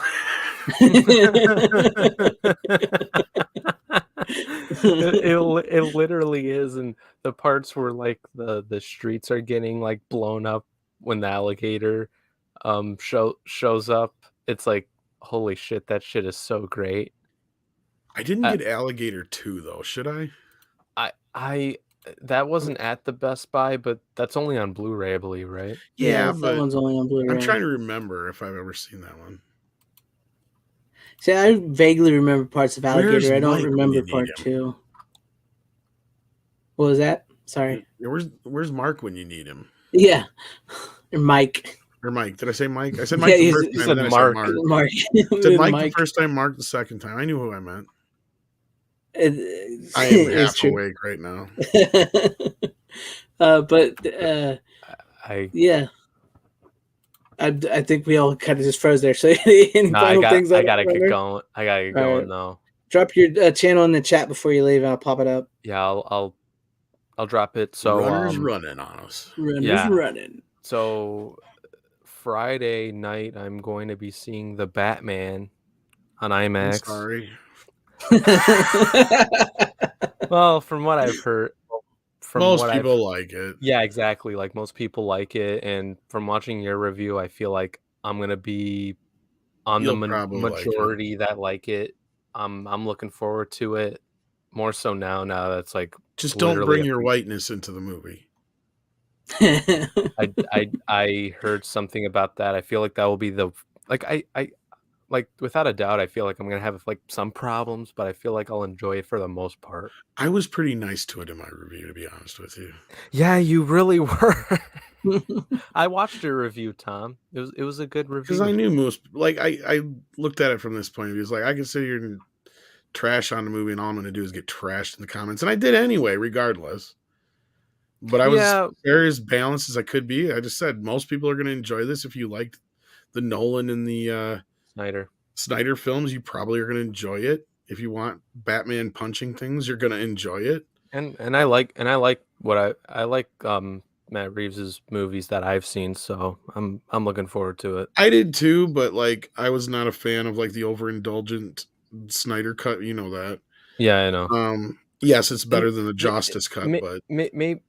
it literally is, and the parts where like the streets are getting like blown up when the alligator shows up, it's like holy shit, that shit is so great. I didn't get Alligator 2 though, should I? I that wasn't at the Best Buy, but that's only on Blu-ray, I believe, right? Yeah, that but one's only on Blu-ray. I'm trying to remember if I've ever seen that one. See, I vaguely remember parts of Alligator. Where's I don't Mike when remember you need part him? 2. What was that? Sorry. Where's Mark when you need him? Yeah. Or Mike. Or Mike. Did I say Mike? I said Mike Yeah, the you first time, said then Mark. I said Mark. Mark. I said Mike, Mike. the first time, Mark the second time. I knew who I meant. I I am half awake right now. Yeah. I think we all kind of just froze there. So any final things? I gotta get going. I gotta get going though. Drop your channel in the chat before you leave. I'll pop it up. Yeah, I'll drop it. So Runners running on us. Runners running. So Friday night, I'm going to be seeing The Batman on IMAX. I'm sorry. Well, from what I've heard, most people like it. Yeah, exactly. Like most people like it, and from watching your review, I feel like I'm gonna be on the majority that like it. I'm looking forward to it more so now. Now that's like just don't bring your whiteness into the movie. I heard something about that. I feel like that will be the I like without a doubt. I feel like I'm gonna have like some problems, but I feel like I'll enjoy it for the most part. I was pretty nice to it in my review, to be honest with you. Yeah, you really were. I watched your review, Tom. It was a good review because I knew most. Like I looked at it from this point of view. It's like I can sit here and trash on the movie, and all I'm going to do is get trashed in the comments, and I did anyway, regardless. But I was very as balanced as I could be. I just said most people are going to enjoy this. If you liked the Nolan and the Snyder films, you probably are going to enjoy it. If you want Batman punching things, you're going to enjoy it. And I like what I like Matt Reeves's movies that I've seen, so I'm looking forward to it. I did too, but like I was not a fan of like the overindulgent Snyder cut. You know that? Yeah, I know. Yes, it's better than the Justice cut, but maybe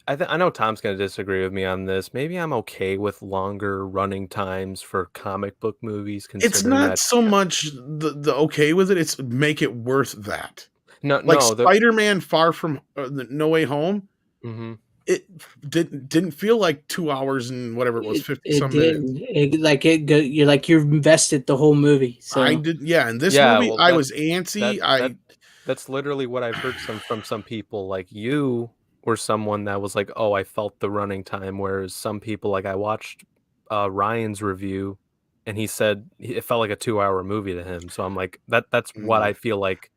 I know Tom's going to disagree with me on this. Maybe I'm okay with longer running times for comic book movies. It's not so much the okay with it; it's make it worth that. No, Spider-Man Far From No Way Home. Mm-hmm. It didn't feel like 2 hours and whatever it was, 50-some minutes. You're invested the whole movie. So I did, yeah. In this movie, I was antsy. That's literally what I've heard from some people. Like you were someone that was like, oh, I felt the running time, whereas some people, like I watched Ryan's review, and he said it felt like a 2-hour movie to him. So I'm like, that's what I feel like.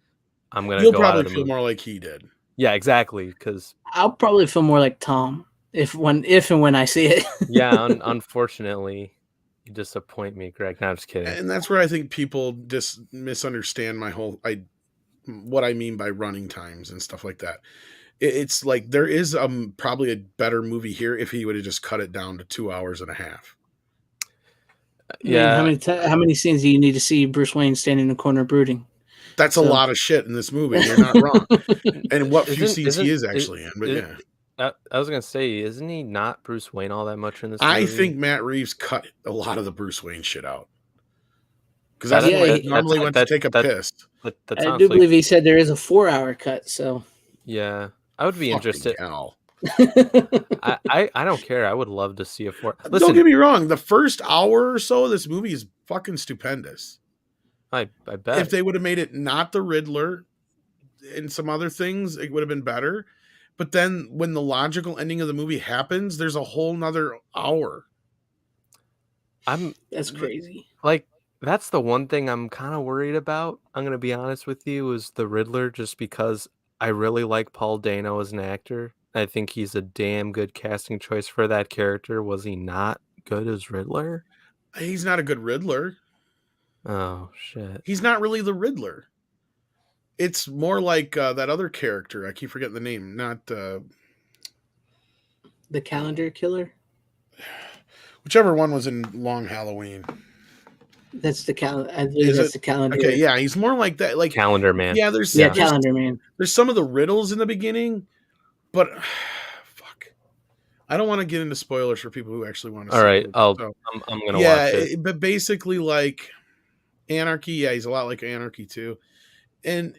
I'm gonna. You'll probably feel more like he did. Yeah, exactly. Because I'll probably feel more like Tom if and when I see it. Yeah, unfortunately, you disappoint me, Greg. No, I'm just kidding. And that's where I think people just misunderstand my whole what I mean by running times and stuff like that. It's like there is probably a better movie here if he would have just cut it down to 2 hours and a half. Yeah. I mean, how many scenes do you need to see Bruce Wayne standing in the corner brooding? That's a lot of shit in this movie. You're not wrong. And what few scenes he is actually in, but yeah. I was gonna say, isn't he not Bruce Wayne all that much in this movie? I think Matt Reeves cut a lot of the Bruce Wayne shit out. Because that's when he normally went to take a piss. I do believe he said there is a 4-hour cut, so yeah. I would be interested. Hell. I don't care. I would love to see a 4. Listen, don't get me wrong. The first hour or so of this movie is fucking stupendous. I bet. If they would have made it not the Riddler and some other things, it would have been better. But then when the logical ending of the movie happens, there's a whole nother hour. That's crazy. Like, that's the one thing I'm kind of worried about. I'm going to be honest with you, is the Riddler, just because I really like Paul Dano as an actor. I think he's a damn good casting choice for that character. Was he not good as Riddler? He's not a good Riddler. Oh shit. He's not really the Riddler. It's more like that other character. I keep forgetting the name. Not The Calendar Killer. whichever one was in Long Halloween. That's the calendar. I believe Is that's it? the Calendar. Okay, yeah, he's more like that. Like Calendar Man. Yeah, there's Calendar Man. There's some of the riddles in the beginning, but fuck, I don't want to get into spoilers for people who actually want to. All right, it, I'm gonna watch it. But basically, like Anarchy. Yeah, he's a lot like Anarchy too, and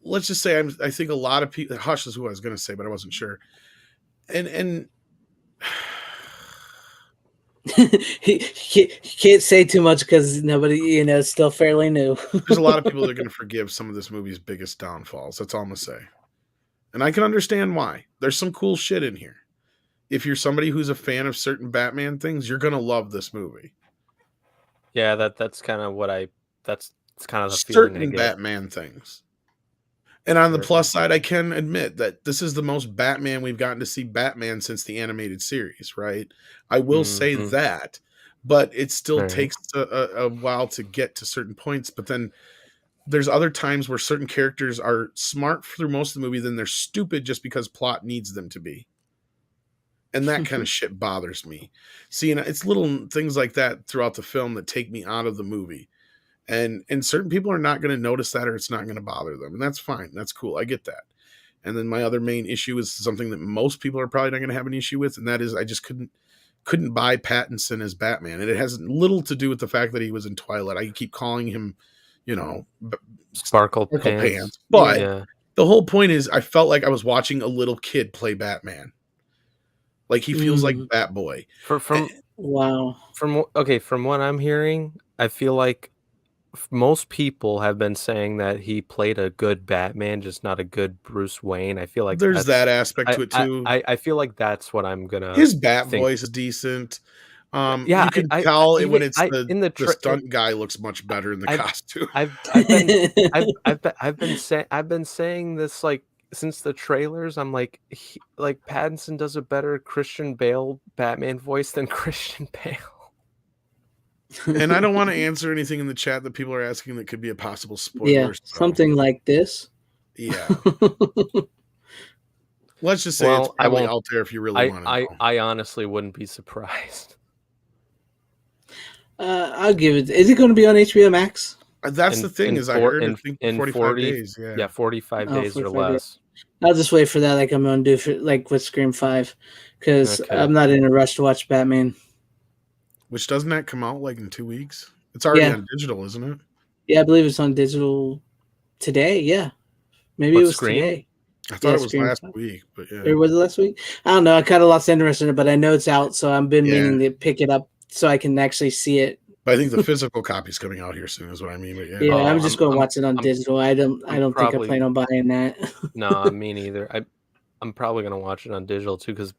let's just say I think a lot of people. Hush is who I was going to say, but I wasn't sure. And he can't say too much because nobody, it's still fairly new. there's a lot of people that are going to forgive some of this movie's biggest downfalls. That's all I'm going to say. And I can understand why. There's some cool shit in here. If you're somebody who's a fan of certain Batman things, you're going to love this movie. Yeah, that's kind of that's kind of the feeling I Certain get. Batman things. And on the plus side, I can admit that this is the most Batman we've gotten to see Batman since the animated series, right? I will say that, but it still takes a while to get to certain points. But then there's other times where certain characters are smart through most of the movie, then they're stupid just because plot needs them to be. And that kind of shit bothers me. See, and it's little things like that throughout the film that take me out of the movie. And certain people are not going to notice that, or it's not going to bother them. And that's fine. That's cool. I get that. And then my other main issue is something that most people are probably not going to have an issue with. And that is, I just couldn't buy Pattinson as Batman. And it has little to do with the fact that he was in Twilight. I keep calling him, Sparkle Pants. But the whole point is I felt like I was watching a little kid play Batman. Like he feels like Batboy. From what I'm hearing, I feel like most people have been saying that he played a good Batman, just not a good Bruce Wayne. I feel like there's that aspect to it too. I feel like that's what I'm gonna. His Bat voice is decent. You can tell when it's the stunt guy looks much better in the costume. I've been saying this like since the trailers. I'm like Pattinson does a better Christian Bale Batman voice than Christian Bale. And I don't want to answer anything in the chat that people are asking that could be a possible spoiler. Yeah, something like this. Yeah. Let's just say it's probably out there if you really want to know. I honestly wouldn't be surprised. I'll give it. Is it going to be on HBO Max? That's the thing. I heard in 45 days. Yeah, 45 days or less. I'll just wait for that, like I'm going to do for like with Scream 5, because I'm not in a rush to watch Batman. Which doesn't that come out like in 2 weeks? It's already on digital, isn't it? Yeah, I believe it's on digital today. Yeah, maybe it was Scream? Today. I thought it was last week, but yeah. Or was it last week? I don't know. I kind of lost interest in it, but I know it's out, so I've been meaning to pick it up so I can actually see it. But I think the physical copy's coming out here soon, is what I mean. But yeah, I'm just going to watch it on digital. I don't think I plan on buying that. No, me neither. I'm probably going to watch it on digital too, because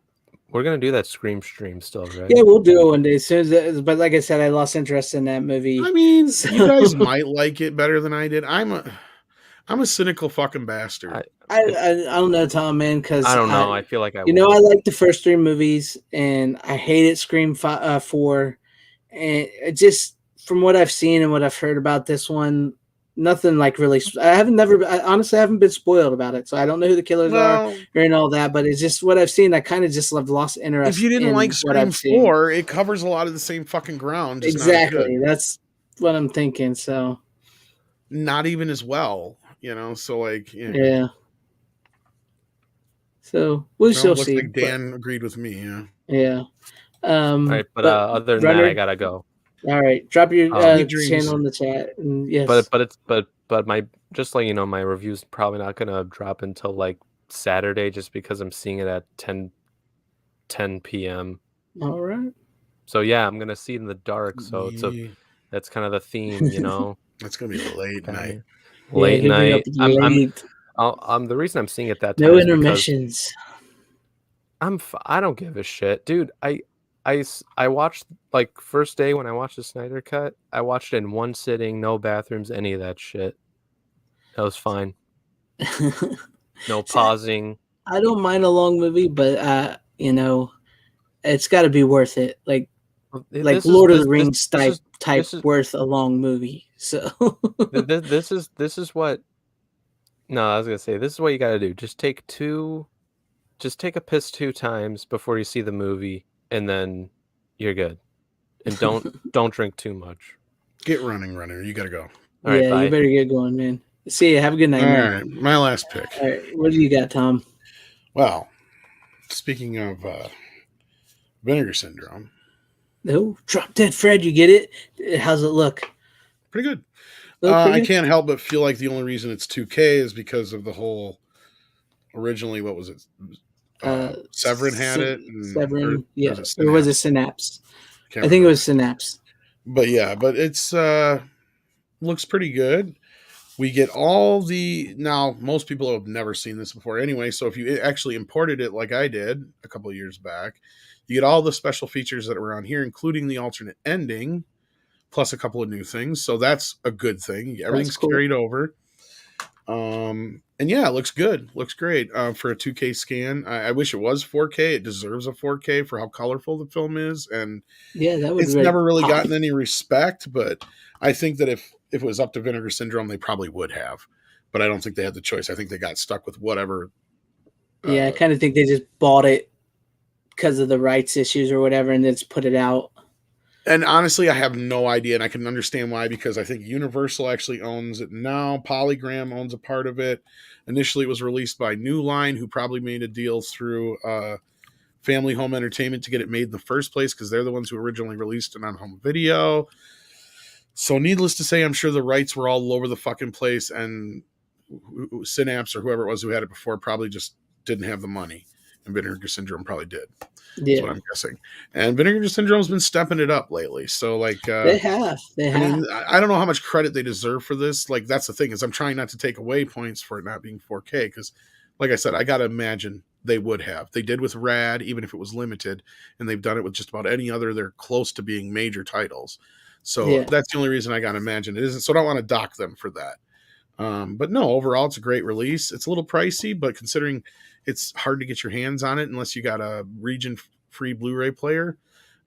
we're going to do that Scream stream still, right? Yeah, we'll do it one day. But like I said, I lost interest in that movie. I mean, you guys might like it better than I did. I'm a cynical fucking bastard. I don't know, Tom, man, because I don't know. I feel like I I like the first 3 movies, and I hated Scream 4. And it just, from what I've seen and what I've heard about this one, nothing like really. I honestly haven't been spoiled about it, so I don't know who the killers are and all that. But it's just what I've seen. I kind of just have lost interest. If you didn't like Scream 4, it covers a lot of the same fucking ground. Exactly, that's what I'm thinking. So, not even as well, So like, yeah. So we shall see. Like Dan agreed with me. Yeah. Yeah. All right, but other than that, I gotta go. All right, drop your channel in the chat. And yes, but my just like my review's probably not gonna drop until like Saturday, just because I'm seeing it at 10 p.m. All right. So yeah, I'm gonna see it in the dark. So that's kind of the theme, That's gonna be a late night. Late night. I'm the reason I'm seeing it that time. No intermissions. I don't give a shit, dude. I watched like first day when I watched the Snyder Cut. I watched it in one sitting, no bathrooms, any of that shit. That was fine. No pausing. I don't mind a long movie, but it's got to be worth it. Like like Lord of the Rings type worth a long movie. So this is what. No, I was gonna say this is what you got to do. Just take a piss 2 times before you see the movie, and then you're good. And don't drink too much. Get running, runner. You got to go. All right, bye. You better get going, man. See you. Have a good night, man. All right, my last pick. All right, what do you got, Tom? Well, speaking of Vinegar Syndrome. Oh, Drop Dead Fred, you get it? How's it look? Pretty good. Pretty I good? can't help but feel like the only reason it's 2K is because of the whole. Originally, what was it? Severin had it. Severin, or was it Synapse? I think it was Synapse. But yeah, it's looks pretty good. We get all the now. Most people have never seen this before, anyway. So if you actually imported it, like I did a couple of years back, you get all the special features that were on here, including the alternate ending, plus a couple of new things. So that's a good thing. Everything's cool. Carried over. And yeah, it looks good. Looks great for a 2K scan. I wish it was 4K. It deserves a 4K for how colorful the film is. And yeah, that would. It's never really gotten any respect, but I think that if it was up to Vinegar Syndrome, they probably would have. But I don't think they had the choice. I think they got stuck with whatever. Yeah, I kind of think they just bought it because of the rights issues or whatever, and then just put it out. And honestly, I have no idea, and I can understand why, because I think Universal actually owns it now. Polygram owns a part of it. Initially, it was released by New Line, who probably made a deal through Family Home Entertainment to get it made in the first place, because they're the ones who originally released it on home video. So needless to say, I'm sure the rights were all over the fucking place, and Synapse or whoever it was who had it before probably just didn't have the money, and Vinegar Syndrome probably did. Yeah. That's what I'm guessing. And Vinegar Syndrome's been stepping it up lately. So like they have. I mean, I don't know how much credit they deserve for this. Like that's the thing, is I'm trying not to take away points for it not being 4K, because like I said, I gotta imagine they would have. They did with Rad, even if it was limited, and they've done it with just about any other. They're close to being major titles. So that's the only reason I gotta imagine it isn't. So I don't want to dock them for that. But no, overall it's a great release. It's a little pricey, but considering it's hard to get your hands on it unless you got a region-free Blu-ray player,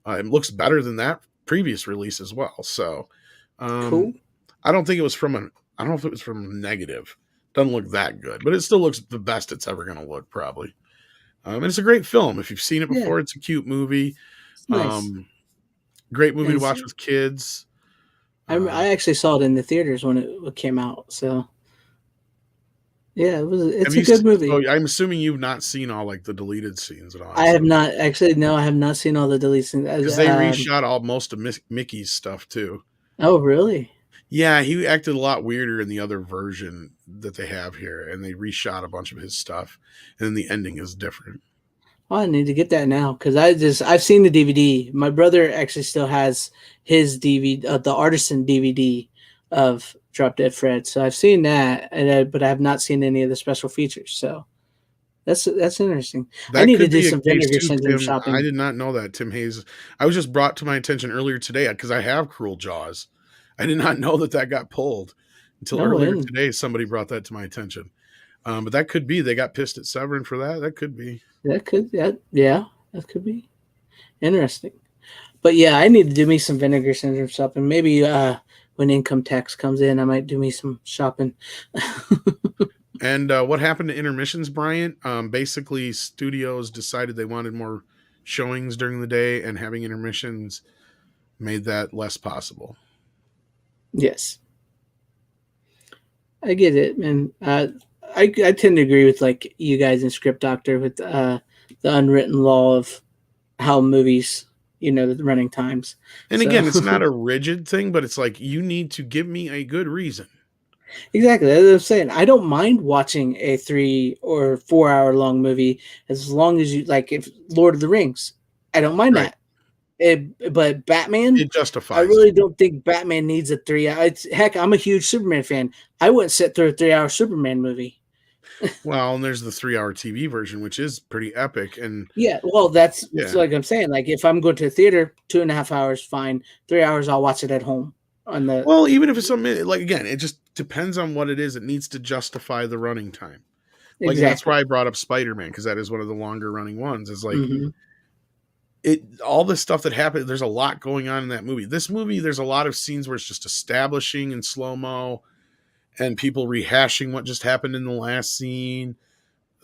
it looks better than that previous release as well. So, cool. I don't think it was I don't know if it was from negative. Doesn't look that good, but it still looks the best it's ever going to look, probably. And it's a great film. If you've seen it before, it's a cute movie. Nice. Great movie to watch with kids. I actually saw it in the theaters when it came out, so. Yeah, it's a good movie. Oh, I'm assuming you've not seen all like the deleted scenes at all. I have not actually. No, I have not seen all the deleted scenes. Because they reshot most of Mickey's stuff too. Oh, really? Yeah, he acted a lot weirder in the other version that they have here, and they reshot a bunch of his stuff, and then the ending is different. Well, I need to get that now because I've seen the DVD. My brother actually still has his DVD, the Artisan DVD of Drop Dead Fred. So I've seen that, but I have not seen any of the special features. So that's interesting. I need to do some Vinegar Syndrome shopping. I did not know that, Tim Hayes. I was just brought to my attention earlier today because I have Cruel Jaws. I did not know that got pulled until earlier today. Somebody brought that to my attention. But that could be they got pissed at Severin for that. That could be. That could be interesting. But yeah, I need to do me some Vinegar Syndrome shopping. Maybe when income tax comes in, I might do me some shopping. And what happened to intermissions, Bryant? Basically, studios decided they wanted more showings during the day, and having intermissions made that less possible. Yes. I get it, man. I tend to agree with like you guys in Script Doctor with the unwritten law of how movies, the running times. And again, it's not a rigid thing, but it's like you need to give me a good reason. Exactly. As I'm saying, I don't mind watching a 3 or 4 hour long movie as long as you like. If Lord of the Rings, I don't mind that. But Batman, it justifies. I really don't think Batman needs a 3 hour. Heck, I'm a huge Superman fan. I wouldn't sit through a 3 hour Superman movie. Well, and there's the 3 hour TV version, which is pretty epic. And yeah, well, that's like I'm saying. Like if I'm going to a theater, 2.5 hours, fine. 3 hours, I'll watch it at home. Well, even if it's something like again, it just depends on what it is. It needs to justify the running time. Like that's why I brought up Spider-Man, because that is one of the longer running ones. It's like all this stuff that happened, there's a lot going on in that movie. This movie, there's a lot of scenes where it's just establishing in slow-mo and people rehashing what just happened in the last scene.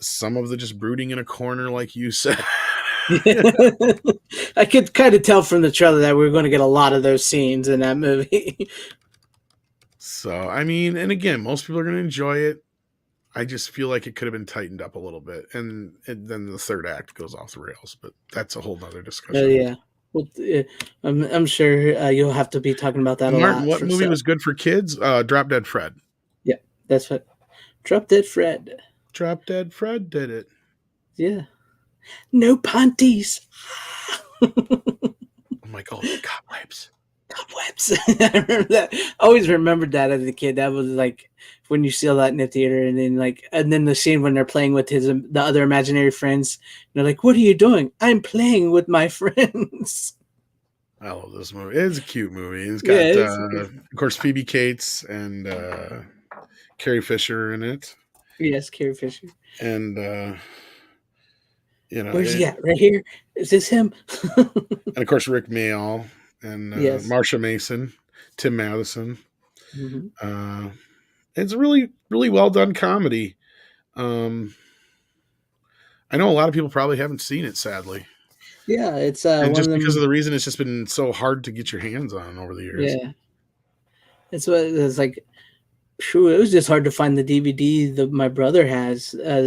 Some of the just brooding in a corner, like you said. I could kind of tell from the trailer that we were going to get a lot of those scenes in that movie. So, I mean, and again, most people are going to enjoy it. I just feel like it could have been tightened up a little bit. And then the third act goes off the rails, but that's a whole nother discussion. Yeah. Well, I'm sure you'll have to be talking about that Martin, a lot. what movie was good for kids? Drop Dead Fred. Yeah, that's what. Drop Dead Fred. Drop Dead Fred did it. Yeah. No panties. Oh my God, cobwebs. Cobwebs. I remember that. I always remembered that as a kid. That was like when you see that in the theater, and then the scene when they're playing with the other imaginary friends. And they're like, "What are you doing?" "I'm playing with my friends." I love this movie. It's a cute movie. It's got, of course, Phoebe Cates and Carrie Fisher in it. Yes, Carrie Fisher. And where's he at? Right here. Is this him? And of course, Rick Mayall and Marsha Mason, Tim Matheson. Mm-hmm. It's a really, really well done comedy. I know a lot of people probably haven't seen it, sadly. Yeah, it's and just because of the reason it's just been so hard to get your hands on over the years. Yeah, it's what it's like. Sure, it was just hard to find the DVD that my brother has. I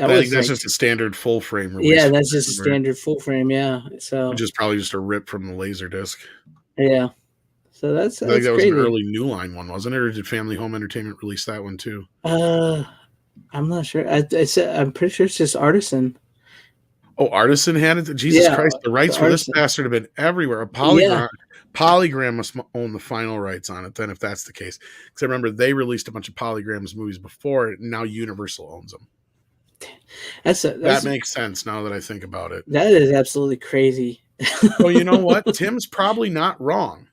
think that's just a standard full frame release. Yeah, that's just a standard full frame. Yeah, so which is probably just a rip from the Laserdisc. Yeah, so that's I think that was an early New Line one, wasn't it? Or did Family Home Entertainment release that one too? I'm not sure. I'm pretty sure it's just Artisan. Oh, Artisan had it. Jesus Christ, the rights for this bastard have been everywhere. A Polygram must own the final rights on it then, if that's the case. Because I remember they released a bunch of Polygram's movies before it, and now Universal owns them. That makes sense now that I think about it. That is absolutely crazy. Well, you know what? Tim's probably not wrong.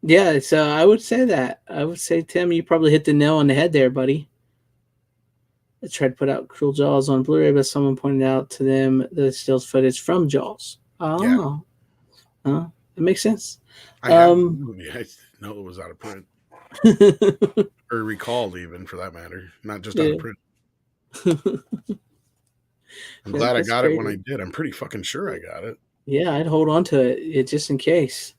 Yeah, so I would say that. I would say, Tim, you probably hit the nail on the head there, buddy. I tried to put out Cruel Jaws on Blu-ray, but someone pointed out to them the stills footage from Jaws. Oh, yeah. That makes sense. I have the movie. I know it was out of print. Or recalled, even, for that matter. Not just out of print. I'm glad I got it when I did. I'm pretty fucking sure I got it. Yeah, I'd hold on to it just in case.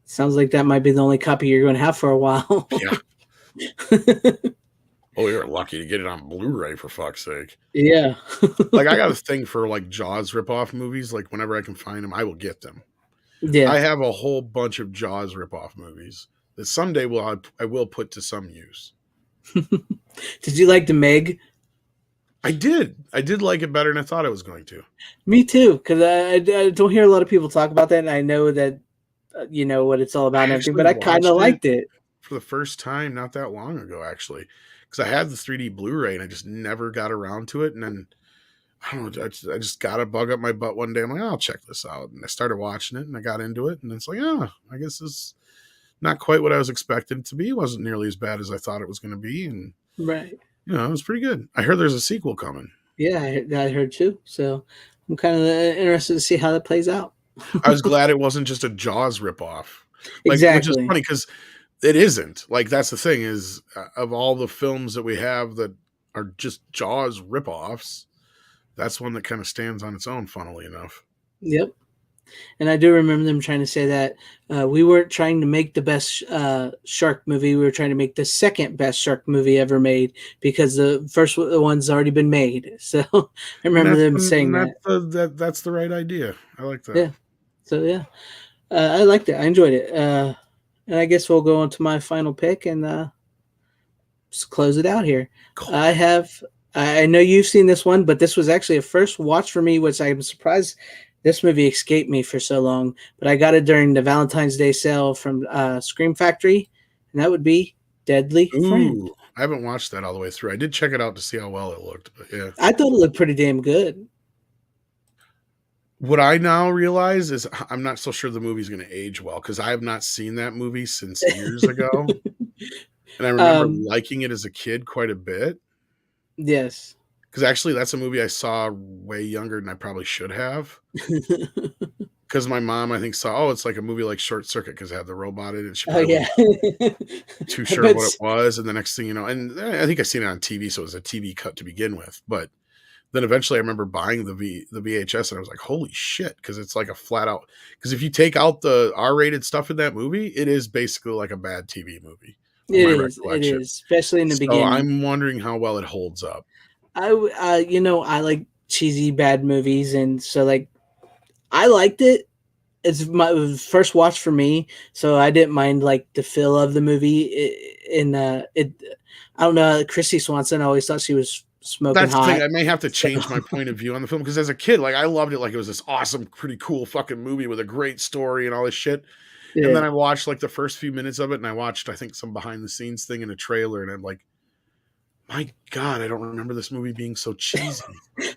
Sounds like that might be the only copy you're going to have for a while. Yeah. Oh, you're lucky to get it on Blu-ray, for fuck's sake. Yeah. Like, I got a thing for, like, Jaws ripoff movies. Like, whenever I can find them, I will get them. Yeah. I have a whole bunch of Jaws ripoff movies that someday I will put to some use. Did you like the Meg? I did. I did like it better than I thought I was going to. Me too, because I don't hear a lot of people talk about that, and I know that you know what it's all about and everything, but I kind of liked it. For the first time not that long ago, actually. Because I had the 3D Blu-ray and I just never got around to it. And then, I don't know, I just got a bug up my butt one day. I'm like, I'll check this out. And I started watching it and I got into it. And it's like, I guess it's not quite what I was expecting it to be. It wasn't nearly as bad as I thought it was going to be. And, right. It was pretty good. I heard there's a sequel coming. Yeah, I heard too. So I'm kind of interested to see how that plays out. I was glad it wasn't just a Jaws ripoff. Exactly. Which is funny because it isn't. Like, that's the thing is, of all the films that we have that are just Jaws ripoffs, that's one that kind of stands on its own, funnily enough. Yep. And I do remember them trying to say that we weren't trying to make the best shark movie. We were trying to make the second best shark movie ever made because the first one's already been made. So I remember them saying that. That's the right idea. I like that. Yeah. So, yeah. I liked it. I enjoyed it. And I guess we'll go on to my final pick and just close it out here. Cool. I know you've seen this one, but this was actually a first watch for me, which I'm surprised this movie escaped me for so long. But I got it during the Valentine's Day sale from Scream Factory, and that would be Deadly Friend. I haven't watched that all the way through. I did check it out to see how well it looked, but yeah. I thought it looked pretty damn good. What I now realize is I'm not so sure the movie's going to age well because I have not seen that movie since years ago. And I remember liking it as a kid quite a bit. Yes. Because actually, that's a movie I saw way younger than I probably should have. Because my mom, I think, saw, it's like a movie like Short Circuit because it had the robot in it. She Oh probably yeah. wasn't too I sure bet what it was. And the next thing you know, and I think I seen it on TV, so it was a TV cut to begin with. But then eventually I remember buying the VHS and I was like, holy shit, because it's like a flat out. Because if you take out the R-rated stuff in that movie, it is basically like a bad TV movie. It is, especially in the So beginning. I'm wondering how well it holds up. I like cheesy bad movies, and so like I liked it. It was first watch for me, so I didn't mind like the feel of the movie. I don't know. Christy Swanson, I always thought she was smoking That's hot. the thing. I may have to change my point of view on the film because as a kid, like I loved it. Like it was this awesome, pretty cool fucking movie with a great story and all this shit. Yeah. And then I watched like the first few minutes of it, and I watched I think some behind the scenes thing in a trailer, and I'm like, my God, I don't remember this movie being so cheesy.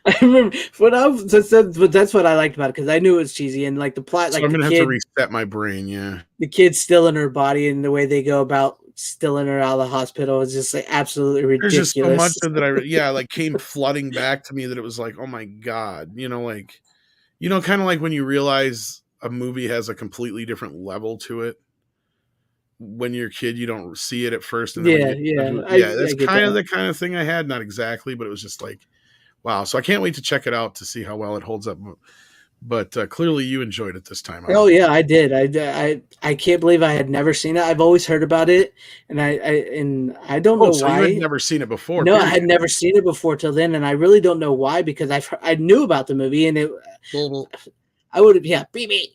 I remember but that's what I liked about it because I knew it was cheesy and like the plot. So like I'm gonna have to reset my brain. Yeah, the kid's still in her body and the way they go about stealing her out of the hospital is just like absolutely ridiculous. There's just so much of that like came flooding back to me that it was like, oh my God, kind of like when you realize a movie has a completely different level to it. When you're a kid, you don't see it at first. And then that's kind of the kind of thing I had. Not exactly, but it was just like, wow. So I can't wait to check it out to see how well it holds up. But clearly you enjoyed it this time. Oh yeah, I did. I can't believe I had never seen it. I've always heard about it, and I don't know so why. You had never seen it before? No, I had never seen it before till then, and I really don't know why because I knew about the movie and it. I would have BB.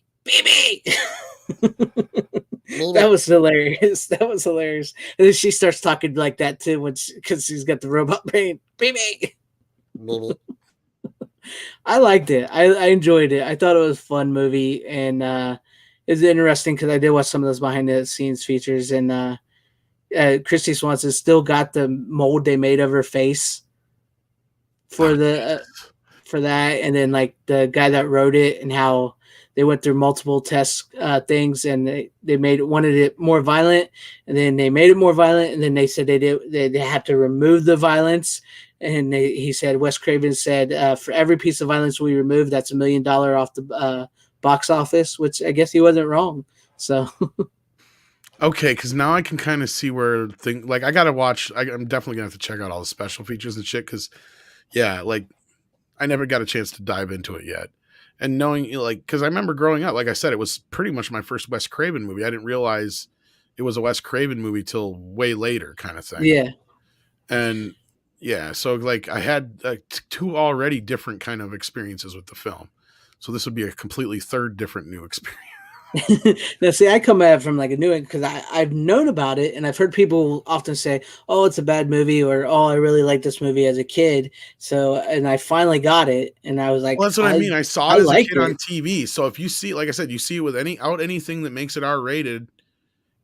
That was hilarious. And then she starts talking like that too because she's got the robot brain. BB. I liked it. I enjoyed it. I thought it was a fun movie, and it's interesting because I did watch some of those behind the scenes features, and Christy Swanson still got the mold they made of her face for for that, and then like the guy that wrote it and how they went through multiple test things, and they wanted it more violent, and then they made it more violent, and then they said they had to remove the violence. And he said, Wes Craven said, for every piece of violence we remove, that's $1 million off the box office, which I guess he wasn't wrong. So, okay, because now I can kind of see where I gotta watch. I'm definitely gonna have to check out all the special features and shit. Because, yeah, like I never got a chance to dive into it yet. And knowing, because I remember growing up, like I said, it was pretty much my first Wes Craven movie. I didn't realize it was a Wes Craven movie till way later, kind of thing. Yeah, and. Yeah, so like I had two already different kind of experiences with the film. So this would be a completely third different new experience. Now, see, I come at it from like a new one because I've known about it and I've heard people often say, oh, it's a bad movie or, oh, I really liked this movie as a kid. So, and I finally got it and I was like, well, that's what I mean. I saw it as a kid on TV. So if you see, like I said, you see it with anything that makes it R-rated,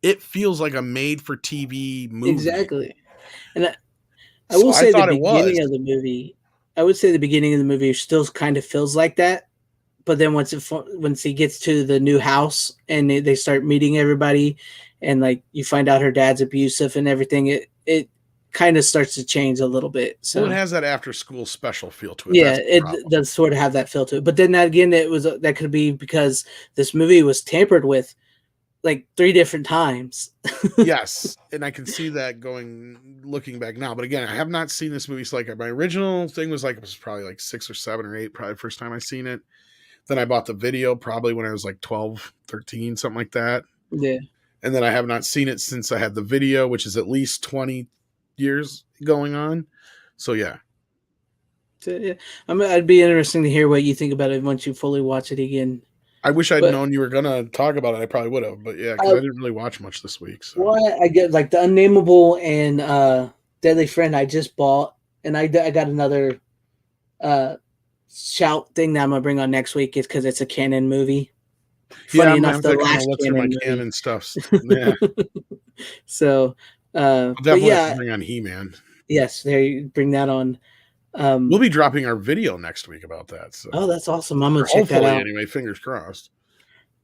it feels like a made for TV movie. Exactly. And I will say the beginning of the movie. I would say the beginning of the movie still kind of feels like that, but then once he gets to the new house and they start meeting everybody, and like you find out her dad's abusive and everything, it kind of starts to change a little bit. So it has that after school special feel to it. Yeah, it does sort of have that feel to it. But then that could be because this movie was tampered with like 3 different times. Yes, and I can see that looking back now. But again, I have not seen this movie. So like my original thing was probably like 6 or 7 or 8, probably the first time I seen it. Then I bought the video probably when I was like 12, 13, something like that. Yeah. And then I have not seen it since I had the video, which is at least 20 years going on. So yeah. So, yeah. I'd be interesting to hear what you think about it once you fully watch it again. I wish I'd known you were going to talk about it. I probably would have. But yeah, because I didn't really watch much this week. So. Well, I get like the Unnameable and Deadly Friend I just bought. And I got another shout thing that I'm going to bring on next week is because it's a canon movie. Funny enough, the last canon stuff. Yeah. So, definitely have to bring on He-Man. Yes, there you bring that on. We'll be dropping our video next week about that. So. Oh, that's awesome! I'm gonna check that out. Anyway, fingers crossed.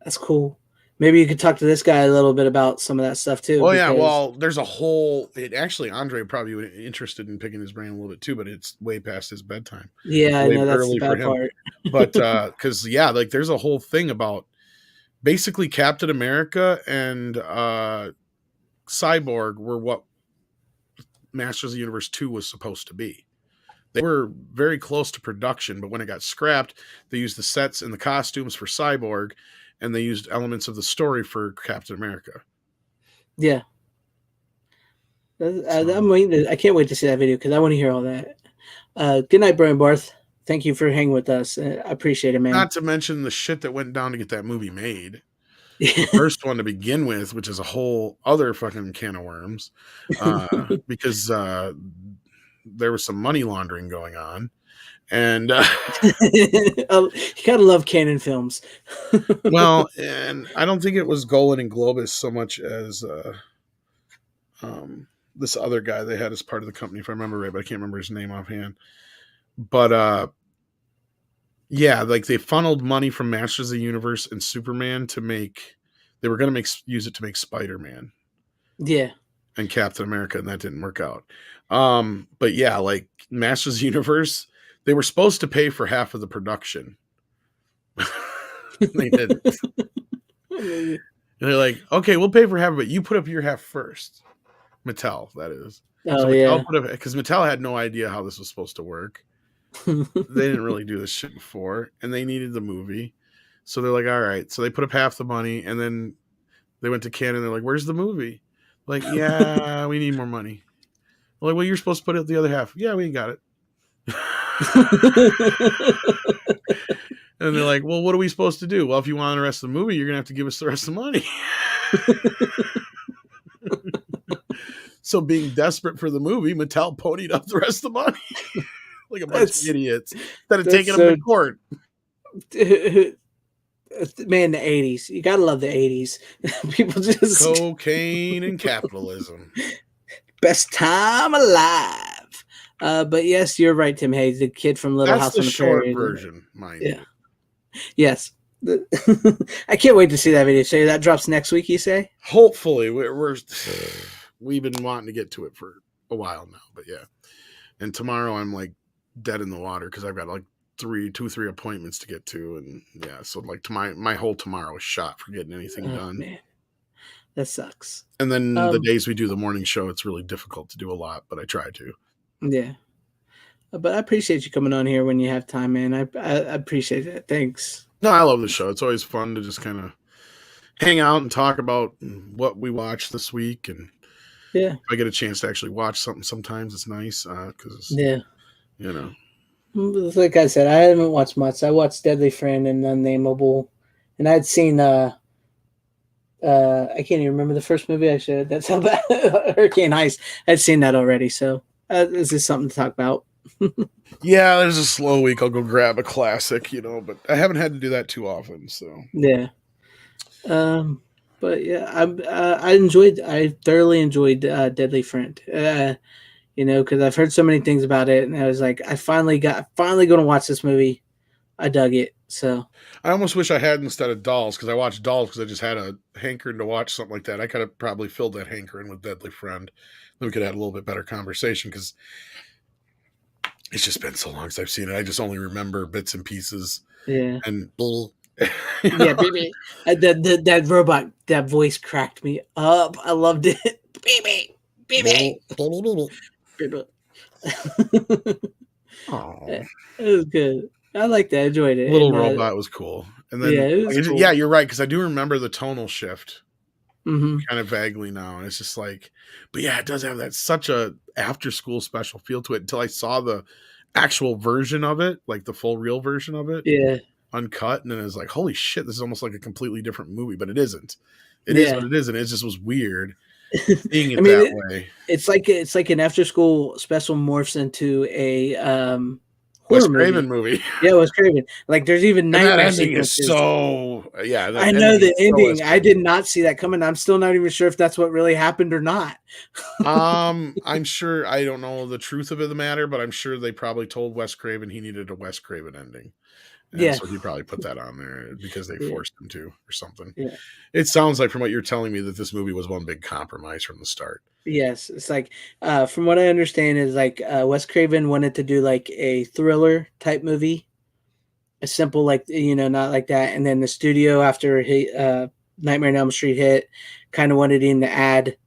That's cool. Maybe you could talk to this guy a little bit about some of that stuff too. Oh yeah, because... well, there's a whole. Actually, Andre probably would be interested in picking his brain a little bit too, but it's way past his bedtime. Yeah, I Way know that's the early for bad him. part. But because like there's a whole thing about basically Captain America and Cyborg were what Masters of the Universe 2 was supposed to be. They were very close to production, but when it got scrapped, they used the sets and the costumes for Cyborg, and they used elements of the story for Captain America. Yeah. I'm waiting. I can't wait to see that video because I want to hear all that. Good night, Brian Barth. Thank you for hanging with us. I appreciate it, man. Not to mention the shit that went down to get that movie made. The first one to begin with, which is a whole other fucking can of worms, because there was some money laundering going on, and you gotta love Canon films. well, and I don't think it was Golan and Globus so much as this other guy they had as part of the company, if I remember right, but I can't remember his name offhand. But yeah, like they funneled money from Masters of the Universe and Superman to make. They were going to use it to make Spider-Man. Yeah. And Captain America, and that didn't work out. But yeah, like Masters of the Universe, they were supposed to pay for half of the production. They didn't. And they're like, okay, we'll pay for half, but you put up your half first. Mattel, that is. Oh, so Mattel yeah. put up, because Mattel had no idea how this was supposed to work. They didn't really do this shit before, and they needed the movie. So they're like, all right. So they put up half the money, and then they went to Canon. They're like, where's the movie? Like, yeah, we need more money. Like, well, you're supposed to put up the other half. Yeah, we ain't got it. And they're like, well, what are we supposed to do? Well, if you want the rest of the movie, you're going to have to give us the rest of the money. So being desperate for the movie, Mattel ponied up the rest of the money. Like a bunch of idiots. Instead of taking them to court. Man, the 80s. You gotta love the 80s. People just cocaine and capitalism. Best time alive. But yes, you're right, Tim Hayes, the kid from Little House on the Prairie. That's the short version, mind you. Yes. I can't wait to see that video. So that drops next week, you say? Hopefully. We've been wanting to get to it for a while now, but yeah. And tomorrow I'm like dead in the water because I've got like 3 appointments to get to, and yeah, so like my whole tomorrow is shot for getting anything done. Man. That sucks. And then the days we do the morning show, it's really difficult to do a lot, but I try to. Yeah. But I appreciate you coming on here when you have time, man. I appreciate it. Thanks. No, I love the show. It's always fun to just kind of hang out and talk about what we watched this week, and if I get a chance to actually watch something sometimes, it's nice because you know. Like I said, I haven't watched much. I watched Deadly Friend and Unnameable, and I'd seen I can't even remember the first movie I showed. That's how bad. Hurricane Heist. I'd seen that already, so this is something to talk about. Yeah, there's a slow week. I'll go grab a classic, but I haven't had to do that too often. So yeah, but yeah, I thoroughly enjoyed Deadly Friend. Because I've heard so many things about it, and I was like, I finally going to watch this movie. I dug it. So I almost wish I had instead of Dolls, because I watched Dolls because I just had a hankering to watch something like that. I could have probably filled that hankering with Deadly Friend. Then we could have had a little bit better conversation, because it's just been so long since I've seen it. I just only remember bits and pieces. Yeah. And yeah, baby. That robot, that voice cracked me up. I loved it. Baby. Baby. It was good. I liked that. I enjoyed it. Little robot was cool. And then cool. Yeah, you're right, because I do remember the tonal shift. Mm-hmm. Kind of vaguely now. And it's just like, but yeah, it does have that such a after school special feel to it until I saw the actual version of it, like the full real version of it. Yeah. Uncut. And then it was like, holy shit, this is almost like a completely different movie, but it isn't. It is what it is, and it just was weird seeing it that way. It's like an after school special morphs into a Wes Craven movie. Yeah, Wes Craven. Like there's even nightmare that ending sequences. Is so I know the ending. I did not see that coming. I'm still not even sure if that's what really happened or not. I'm sure. I don't know the truth of the matter, but I'm sure they probably told Wes Craven he needed a Wes Craven ending, And Yeah. so he probably put that on there because they Yeah. forced him to or something. Yeah. It sounds like from what you're telling me that this movie was one big compromise from the start. Yes, it's like from what I understand is like Wes Craven wanted to do like a thriller type movie, a simple like not like that, and then the studio after Nightmare on Elm Street hit, kind of wanted him to add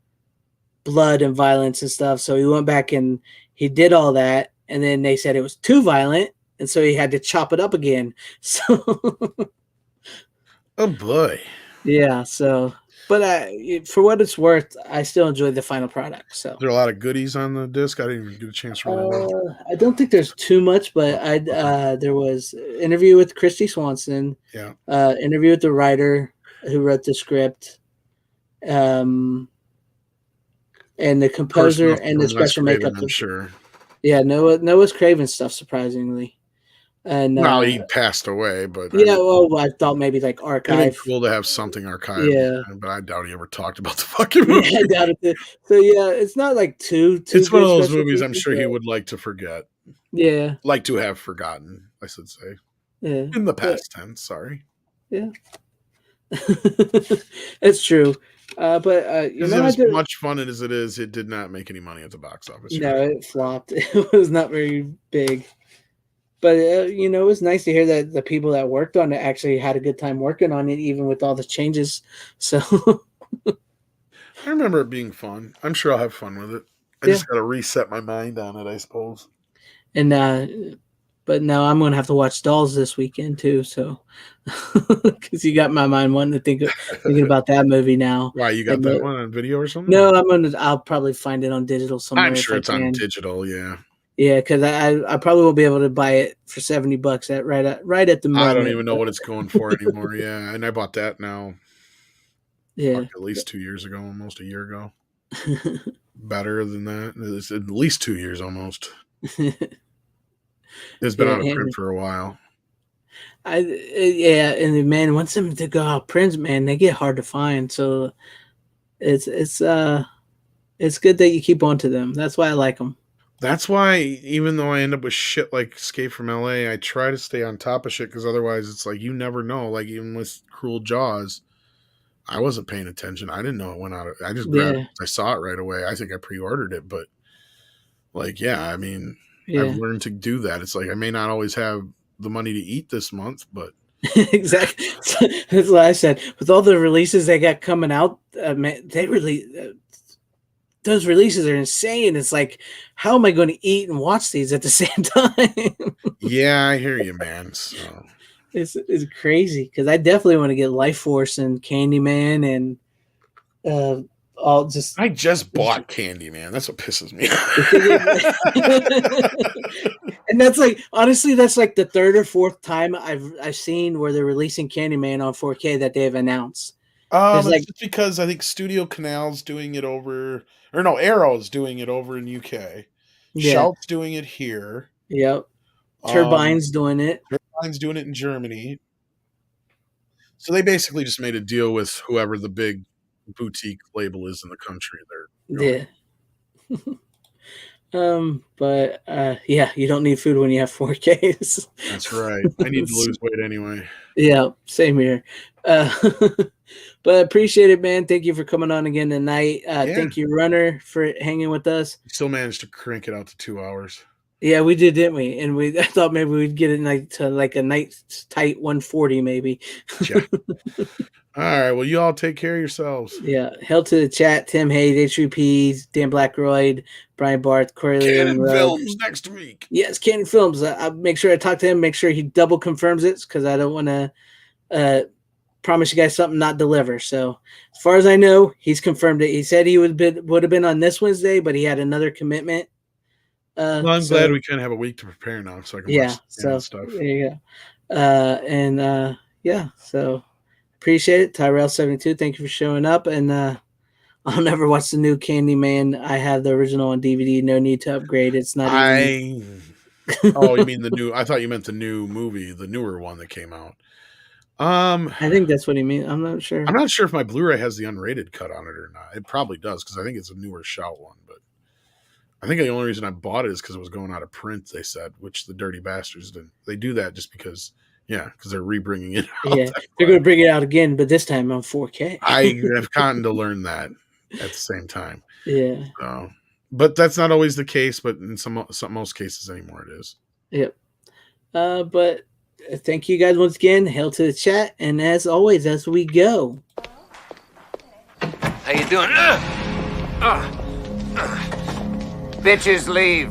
blood and violence and stuff. So he went back and he did all that, and then they said it was too violent, and so he had to chop it up again. So Oh boy. yeah, so but for what it's worth, I still enjoyed the final product. So There are a lot of goodies on the disc. I didn't even get a chance to really look. I don't think there's too much, but there was interview with Christy Swanson, Yeah. interview with the writer who wrote the script, and the composer and the From Wes special makeup. Craven, I'm sure. Yeah, Noah's Craven stuff, surprisingly. And Well, he passed away, but yeah, well, I thought maybe like it'd archive. be cool to have something archived. Yeah. But I doubt he ever talked about the fucking movie. Yeah, I doubt it. So yeah, it's not like too. It's one of good those special movies I'm features, sure he but would like to forget. Yeah, Like to have forgotten, I should say. yeah, In the past tense, sorry. yeah. It's true. But As much fun as it is, it did not make any money at the box office. No, it flopped. It was not very big. But it was nice to hear that the people that worked on it actually had a good time working on it, even with all the changes. So I remember it being fun. I'm sure I'll have fun with it. I just got to reset my mind on it, I suppose. And but now I'm gonna have to watch Dolls this weekend too. So because you got my mind wanting to thinking about that movie now. Why, you got that one on video or something? No, I'll probably find it on digital somewhere. I'm sure it's on digital. Yeah. Yeah, because I probably will be able to buy it for $70 right at the moment. I don't even know what it's going for anymore. Yeah, and I bought that now. Yeah, at least 2 years ago, almost a year ago. Better than that. It's at least 2 years almost. It's been out of print for a while. And man, once them to go out print, man, they get hard to find. So it's good that you keep on to them. That's why I like them. That's why, even though I end up with shit like Escape from LA, I try to stay on top of shit because otherwise it's like you never know. Like even with Cruel Jaws, I wasn't paying attention. I didn't know it went out. I just grabbed it. I saw it right away. I think I pre-ordered it, but I mean, I've learned to do that. It's like I may not always have the money to eat this month, but exactly. That's what I said. With all the releases they got coming out, man, they really. Those releases are insane. It's like, how am I going to eat and watch these at the same time? Yeah, I hear you, man. So it's crazy because I definitely want to get Life Force and Candyman and all just. I just bought Candyman. That's what pisses me off. And that's like, honestly, that's like the third or fourth time I've seen where they're releasing Candyman on 4K that they've announced. It's just because I think Studio Canal's doing it over, or no, Arrow's doing it over in UK. Yeah. Shout's doing it here. Yep. Turbine's doing it. Turbine's doing it in Germany. So they basically just made a deal with whoever the big boutique label is in the country. But you don't need food when you have 4Ks. That's right. I need to lose weight anyway. Yeah, same here. But I appreciate it, man. Thank you for coming on again tonight. Thank you, Runner, for hanging with us. We still managed to crank it out to 2 hours. Yeah, we did, didn't we? And I thought maybe we'd get it to like a nice tight 140, maybe. Yeah. All right. Well, you all take care of yourselves. Yeah. Hell to the chat. Tim Hayes, H3Ps, Dan Blackroyd, Brian Barth, Corey Cannon Films next week. Yes, Cannon Films. I'll make sure I talk to him, make sure he double confirms it because I don't want to promise you guys something not deliver. So as far as I know, he's confirmed it. He said he would have been on this Wednesday, but he had another commitment. Well, I'm glad we kind of have a week to prepare now, so I can watch stuff. There you go. So appreciate it. Tyrell72, thank you for showing up. And I'll never watch the new Candyman. I have the original on DVD. No need to upgrade. It's not even... Oh, you mean the new... I thought you meant the new movie, the newer one that came out. I think that's what he means. I'm not sure. I'm not sure if my Blu-ray has the unrated cut on it or not. It probably does because I think it's a newer Shout one. But I think the only reason I bought it is because it was going out of print. They said, which the dirty bastards didn't. They do that just because Yeah, because they're rebringing it out. Yeah, they're going to bring it out again, but this time on 4K. I have gotten to learn that at the same time. Yeah. But that's not always the case, but in most cases anymore it is. Yep. But thank you guys once again. Hail to the chat. And as always, as we go. How you doing? Bitches leave.